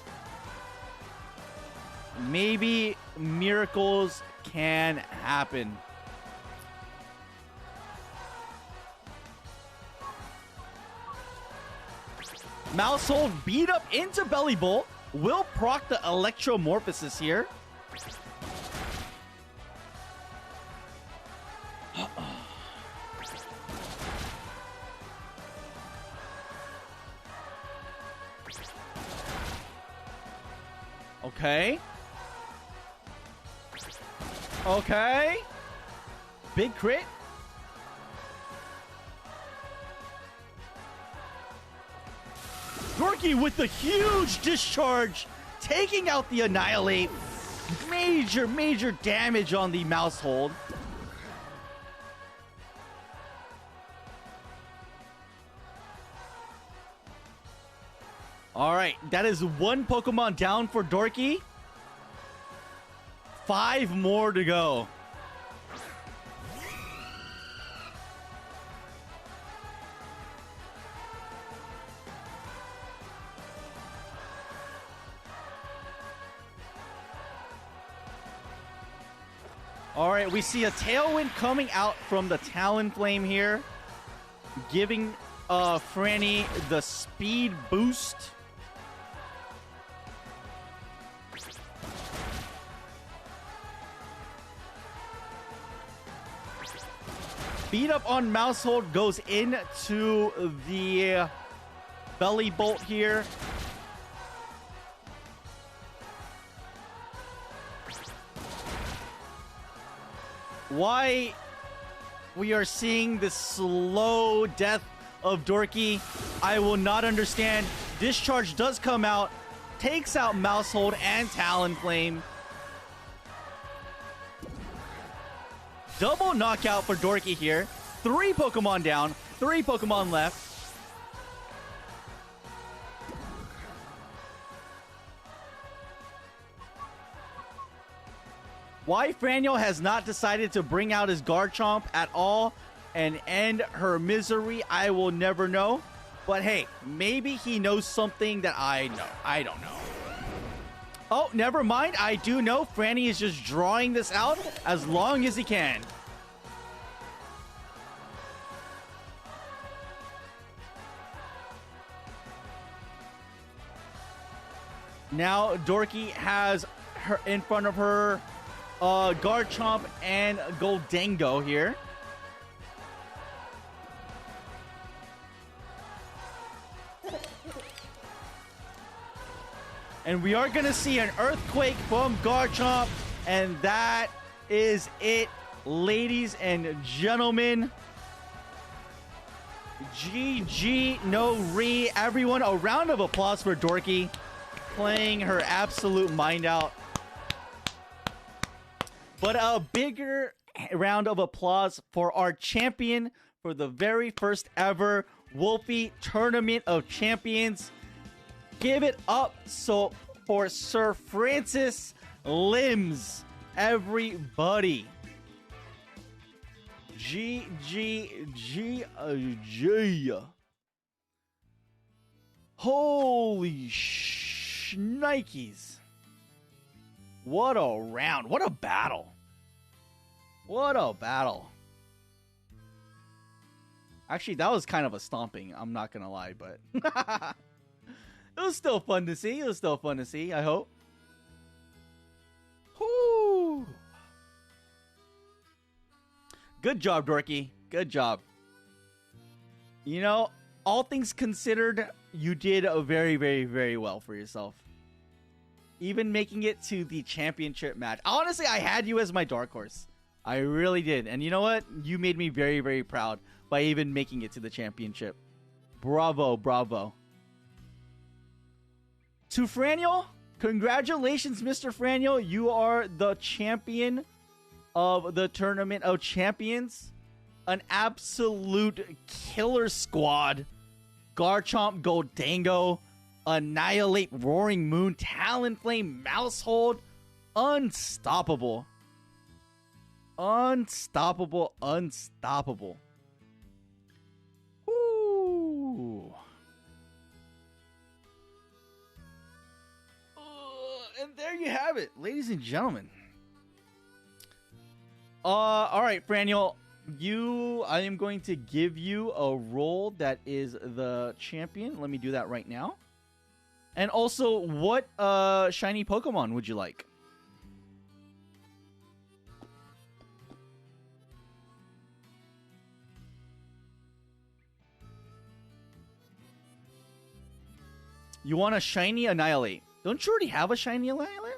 S1: Maybe miracles can happen. Mousehold beat up into Belly Bolt. Will proc the Electromorphosis here. Okay. Okay. Big crit. Dorky with the huge discharge, taking out the Annihilate. Major damage on the Mouse Hold. All right, that is 1 Pokemon down for Dorky. 5 more to go. All right, we see a Tailwind coming out from the Talonflame here, giving Franny the speed boost. Beat up on Mousehold goes into the belly bolt here. Why we are seeing the slow death of Dorky, I will not understand. Discharge does come out, takes out Mousehold and Talonflame. Double knockout for Dorky here. 3 Pokemon down, 3 Pokemon left. Why Franiel has not decided to bring out his Garchomp at all and end her misery, I will never know. But hey, maybe he knows something that I know. I don't know. Oh, never mind. I do know. Franny is just drawing this out as long as he can. Now Dorky has her in front of her Garchomp and Goldango here. And we are going to see an Earthquake from Garchomp. And that is it, ladies and gentlemen. GG, no re. Everyone, a round of applause for Dorky. Playing her absolute mind out. But a bigger round of applause for our champion for the very first ever Wolfie Tournament of Champions. Give it up for Sir Francis Limbs, everybody. G. Holy shnikes. What a round. What a battle. What a battle. Actually, that was kind of a stomping. I'm not going to lie, but it was still fun to see. It was still fun to see, I hope. Whoo. Good job, Dorky. Good job. You know, all things considered, you did very, very, very well for yourself. Even making it to the championship match. Honestly, I had you as my dark horse. I really did. And you know what? You made me very, very proud by even making it to the championship. Bravo, bravo. To Franiel, congratulations, Mr. Franiel. You are the champion of the Tournament of Champions. An absolute killer squad. Garchomp, Goldango, Annihilate, Roaring Moon, Talonflame, Mousehold. Unstoppable. Unstoppable, unstoppable. Ooh. And there you have it, ladies and gentlemen. All right, Franiel. I am going to give you a role that is the champion. Let me do that right now. And also, what shiny Pokemon would you like? You want a shiny Annihilate. Don't you already have a shiny Annihilate?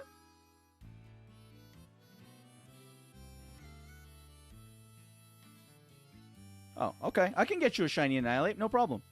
S1: Oh, okay. I can get you a shiny Annihilate. No problem.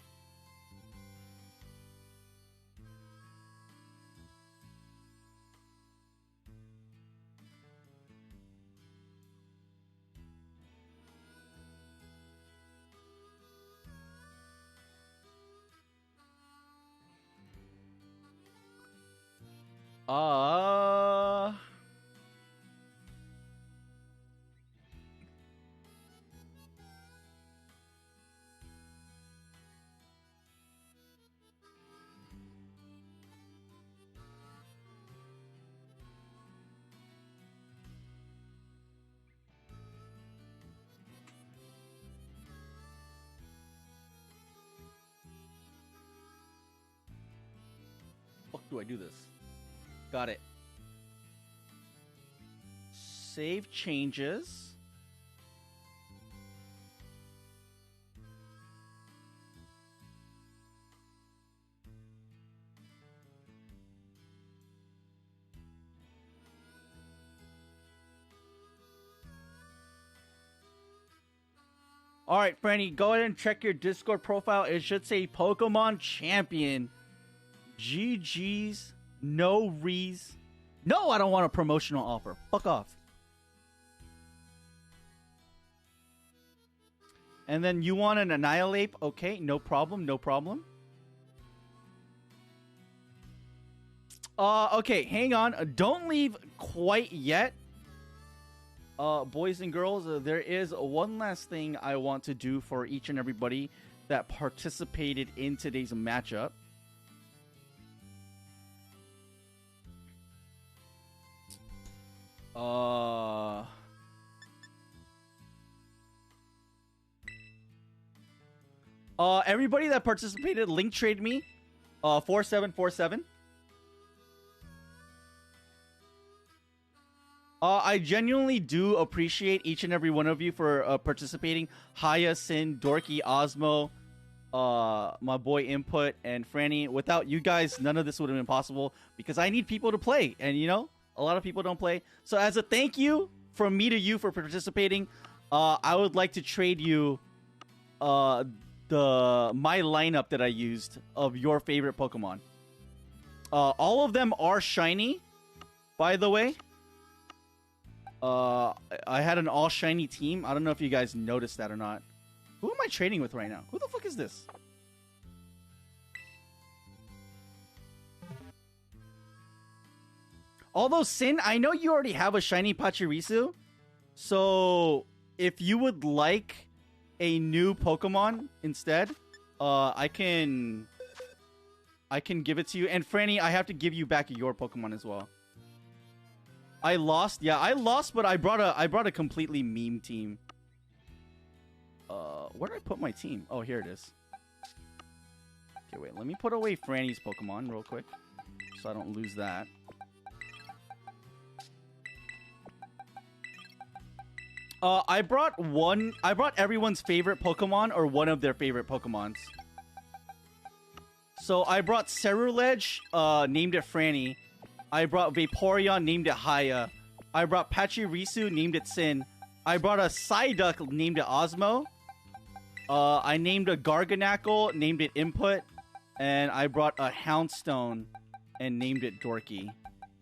S1: Fuck do I do this? Got it. Save changes. All right, Franny, go ahead and check your Discord profile. It should say Pokemon Champion. GG's. No rees. No, I don't want a promotional offer. Fuck off. And then you want an Annihilate? Okay, no problem, no problem. Okay, hang on. Don't leave quite yet. Boys and girls, there is one last thing I want to do for each and everybody that participated in today's matchup. Everybody that participated, link trade me, 4747. I genuinely do appreciate each and every one of you for participating. Haya, Sin, Dorky, Osmo, my boy Input, and Franny. Without you guys, none of this would have been possible because I need people to play. And, you know, a lot of people don't play. So as a thank you from me to you for participating, I would like to trade you my lineup that I used of your favorite Pokemon. All of them are shiny, by the way. I had an all shiny team. I don't know if you guys noticed that or not. Who am I trading with right now? Who the fuck is this? Although, Sin, I know you already have a shiny Pachirisu. So, if you would like a new Pokemon instead, I can give it to you. And Franny, I have to give you back your Pokemon as well. I lost. Yeah, I lost, but I brought a completely meme team. Where did I put my team? Oh, here it is. Okay, wait. Let me put away Franny's Pokemon real quick, so I don't lose that. I brought everyone's favorite Pokemon or one of their favorite Pokemons. So I brought Ceruledge, named it Franny. I brought Vaporeon, named it Haya. I brought Pachirisu, named it Sin. I brought a Psyduck, named it Osmo. I named a Garganacl, named it Input. And I brought a Houndstone and named it Dorky.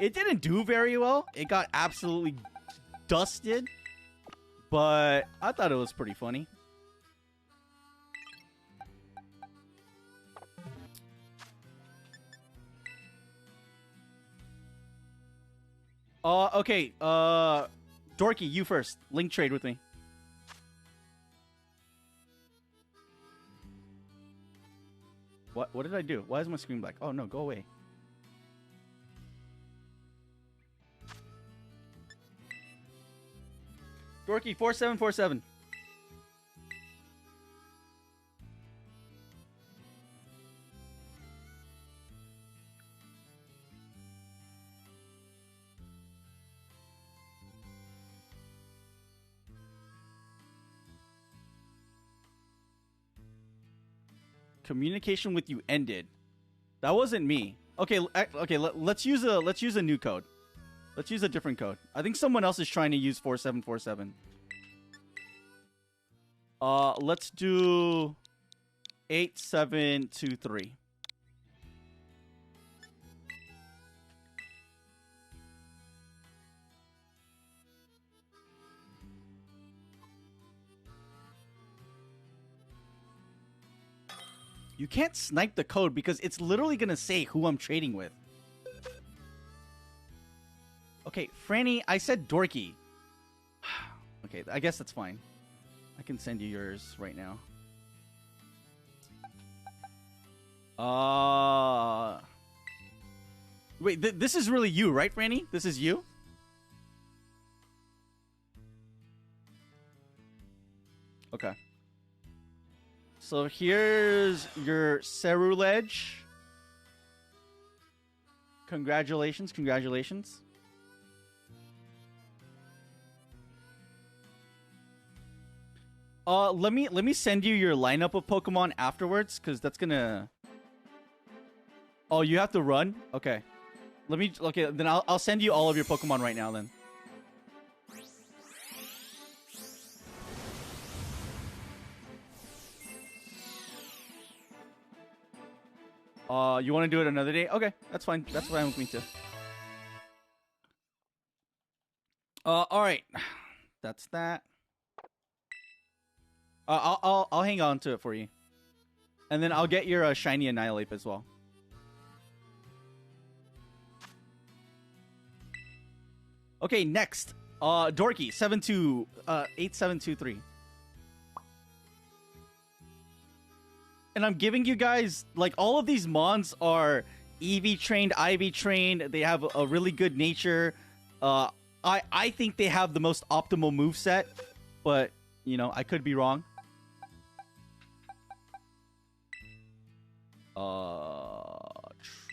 S1: It didn't do very well. It got absolutely dusted. But I thought it was pretty funny. Okay, Dorky, you first. Link trade with me. What did I do? Why is my screen black? Oh no, go away. Dorky, 4747. Communication with you ended. That wasn't me. Okay, let's use a new code. Let's use a different code. I think someone else is trying to use 4747. Let's do 8723. You can't snipe the code because it's literally going to say who I'm trading with. Okay, Franny, I said Dorky. Okay, I guess that's fine. I can send you yours right now. Wait, this is really you, right, Franny? This is you? Okay. So here's your Ceruledge. Congratulations, congratulations. Let me send you your lineup of Pokemon afterwards, because that's gonna... Oh, you have to run? Okay. Okay, then I'll send you all of your Pokemon right now then. You want to do it another day? Okay, that's fine. That's fine with me too. All right. That's that. I'll hang on to it for you, and then I'll get your shiny Annihilate as well. Okay, next. Dorky 8723. And I'm giving you guys, like, all of these mons are EV trained, IV trained. They have a really good nature. I think they have the most optimal moveset, but, you know, I could be wrong.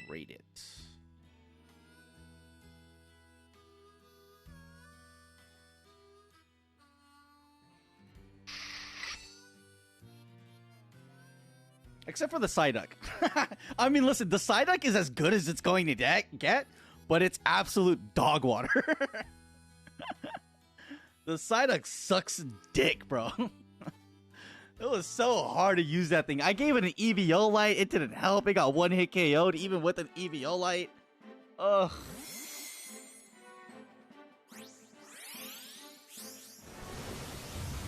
S1: Trade it. Except for the Psyduck. I mean, listen, the Psyduck is as good as it's going to get, but it's absolute dog water. The Psyduck sucks dick, bro. It was so hard to use that thing. I gave it an Eviolite. It didn't help. It got one hit KO'd even with an Eviolite. Ugh.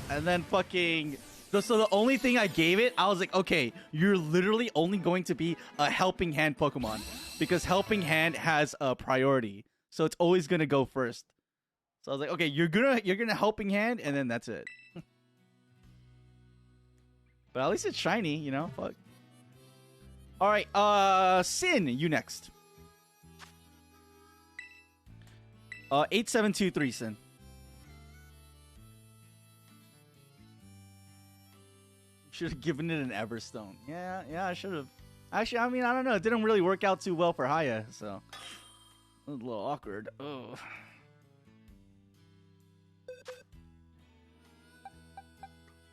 S1: And then fucking... So the only thing I gave it, I was like, okay, you're literally only going to be a Helping Hand Pokemon. Because Helping Hand has a priority. So it's always going to go first. So I was like, okay, you're gonna Helping Hand, and then that's it. But at least it's shiny, you know? Fuck. Alright, Sin, you next. 8723, Sin. Should have given it an Everstone. Yeah, I should have. Actually, I mean, I don't know. It didn't really work out too well for Haya, so it was a little awkward. Ugh.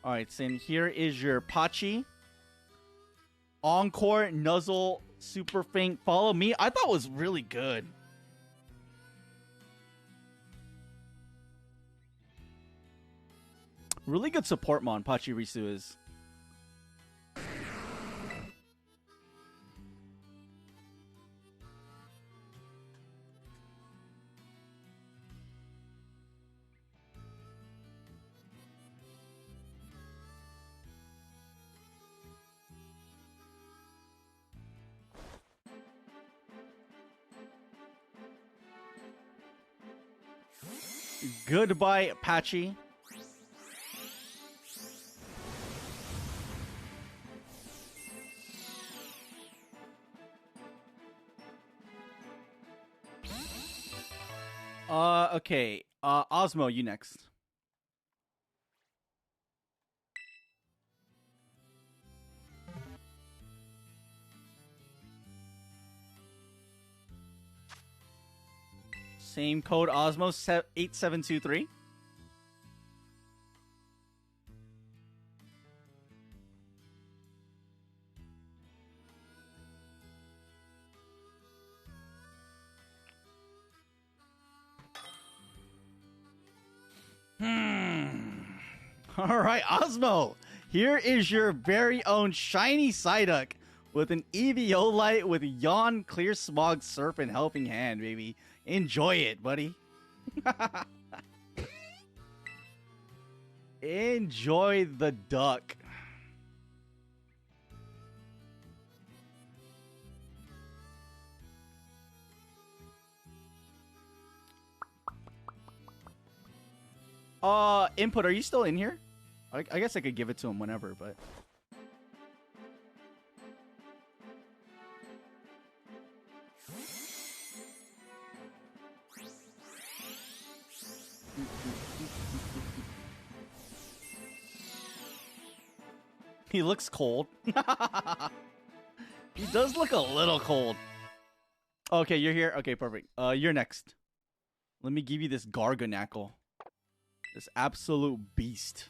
S1: All right, Sin. Here is your Pachi. Encore, Nuzzle, Super Faint, Follow Me. I thought was really good. Really good support mon, Pachirisu is. Goodbye, Patchy. Okay. Osmo, you next. Same code, Osmo 8723. All right, Osmo. Here is your very own shiny Psyduck with an Eviolite with Yawn, Clear Smog, Surf, and Helping Hand, baby. Enjoy it, buddy. Enjoy the duck. Input, are you still in here? I guess I could give it to him whenever, but... He looks cold. He does look a little cold. Okay, you're here. Okay, perfect. You're next. Let me give you this Garganackle. This absolute beast.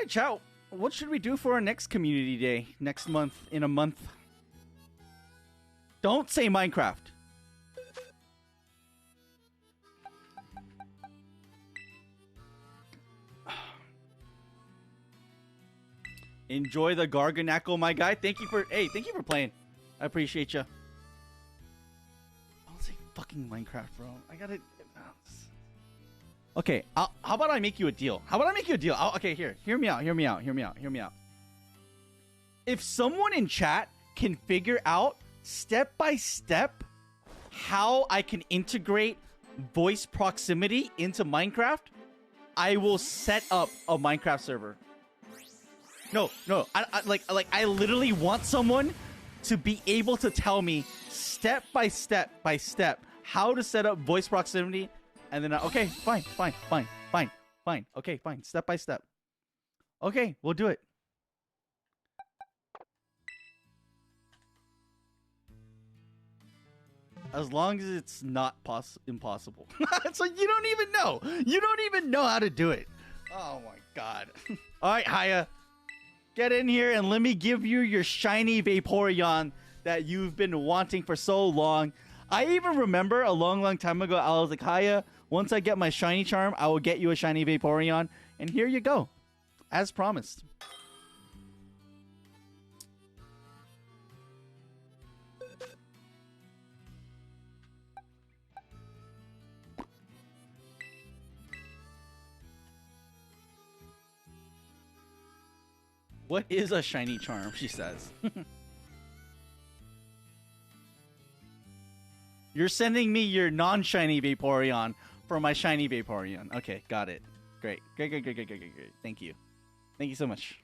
S1: right, chat. What should we do for our next community day next month? In a month. Don't say Minecraft. Enjoy the Garganackle, my guy. Thank you for playing. I appreciate you. Don't say fucking Minecraft, bro. I gotta. Okay, how about I make you a deal? Okay, here. Hear me out. If someone in chat can figure out step by step how I can integrate voice proximity into Minecraft, I will set up a Minecraft server. No. I literally want someone to be able to tell me step by step how to set up voice proximity. And then, okay, fine. Okay, fine. Step by step. Okay, we'll do it. As long as it's not impossible. So you don't even know. You don't even know how to do it. Oh my god. All right, Haya. Get in here and let me give you your shiny Vaporeon that you've been wanting for so long. I even remember a long time ago, I was like, Haya, once I get my shiny charm, I will get you a shiny Vaporeon. And here you go. As promised. What is a shiny charm, she says. You're sending me your non-shiny Vaporeon for my shiny Vaporeon. Okay, got it. Great. Thank you. Thank you so much.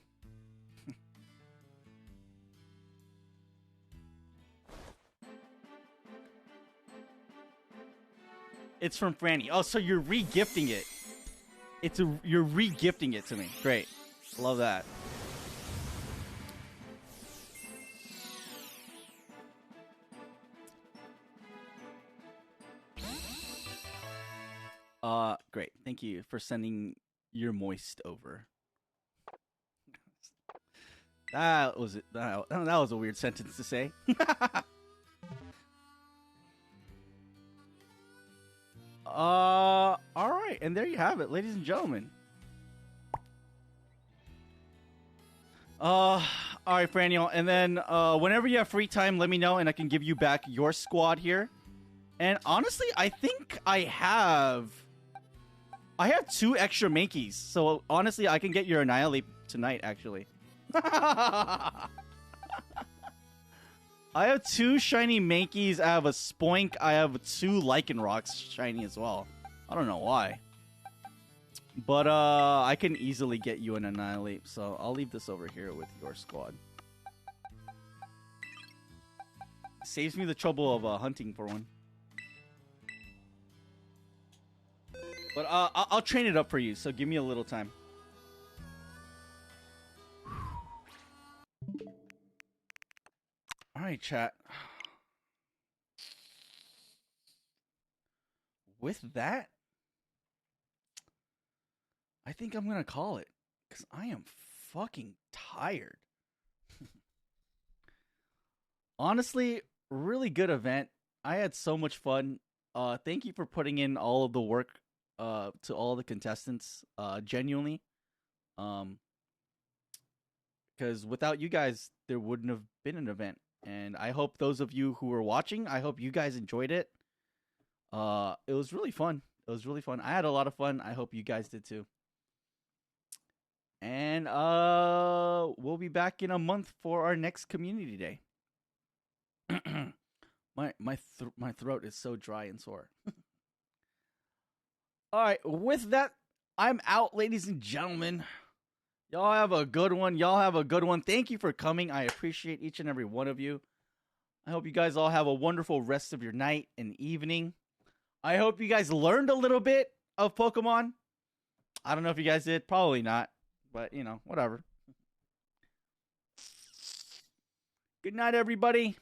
S1: It's from Franny. Oh, so you're re-gifting it. You're re-gifting it to me. Great. Love that. Great. Thank you for sending your moist over. That was it. That was a weird sentence to say. All right, and there you have it, ladies and gentlemen. All right, Franiel, and then whenever you have free time, let me know, and I can give you back your squad here. And honestly, I think I have 2 extra Mankeys, so honestly, I can get your Annihilate tonight, actually. I have 2 shiny Mankeys, I have a Spoink, I have 2 Lycanrocs shiny as well. I don't know why. But I can easily get you an Annihilate, so I'll leave this over here with your squad. Saves me the trouble of hunting for one. But I'll train it up for you, so give me a little time. All right, chat. With that, I think I'm going to call it, because I am fucking tired. Honestly, really good event. I had so much fun. Thank you for putting in all of the work to all the contestants, genuinely. Because without you guys, there wouldn't have been an event. And I hope those of you who are watching, I hope you guys enjoyed it. It was really fun. I had a lot of fun. I hope you guys did too. And we'll be back in a month for our next community day. My throat is so dry and sore. All right, with that, I'm out, ladies and gentlemen. Y'all have a good one. Thank you for coming. I appreciate each and every one of you. I hope you guys all have a wonderful rest of your night and evening. I hope you guys learned a little bit of Pokemon. I don't know if you guys did. Probably not. But, you know, whatever. Good night, everybody.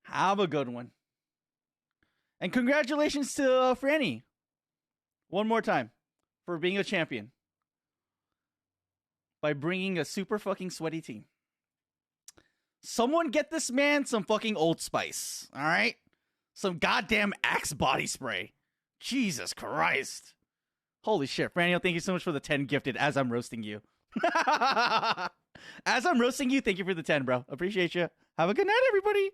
S1: Have a good one. And congratulations to Franny. One more time. for being a champion by bringing a super fucking sweaty team. Someone get this man some fucking Old Spice, all right? Some goddamn Axe body spray. Jesus Christ. Holy shit. Franio, thank you so much for the 10 gifted as I'm roasting you. As I'm roasting you, thank you for the 10, bro. Appreciate you. Have a good night, everybody.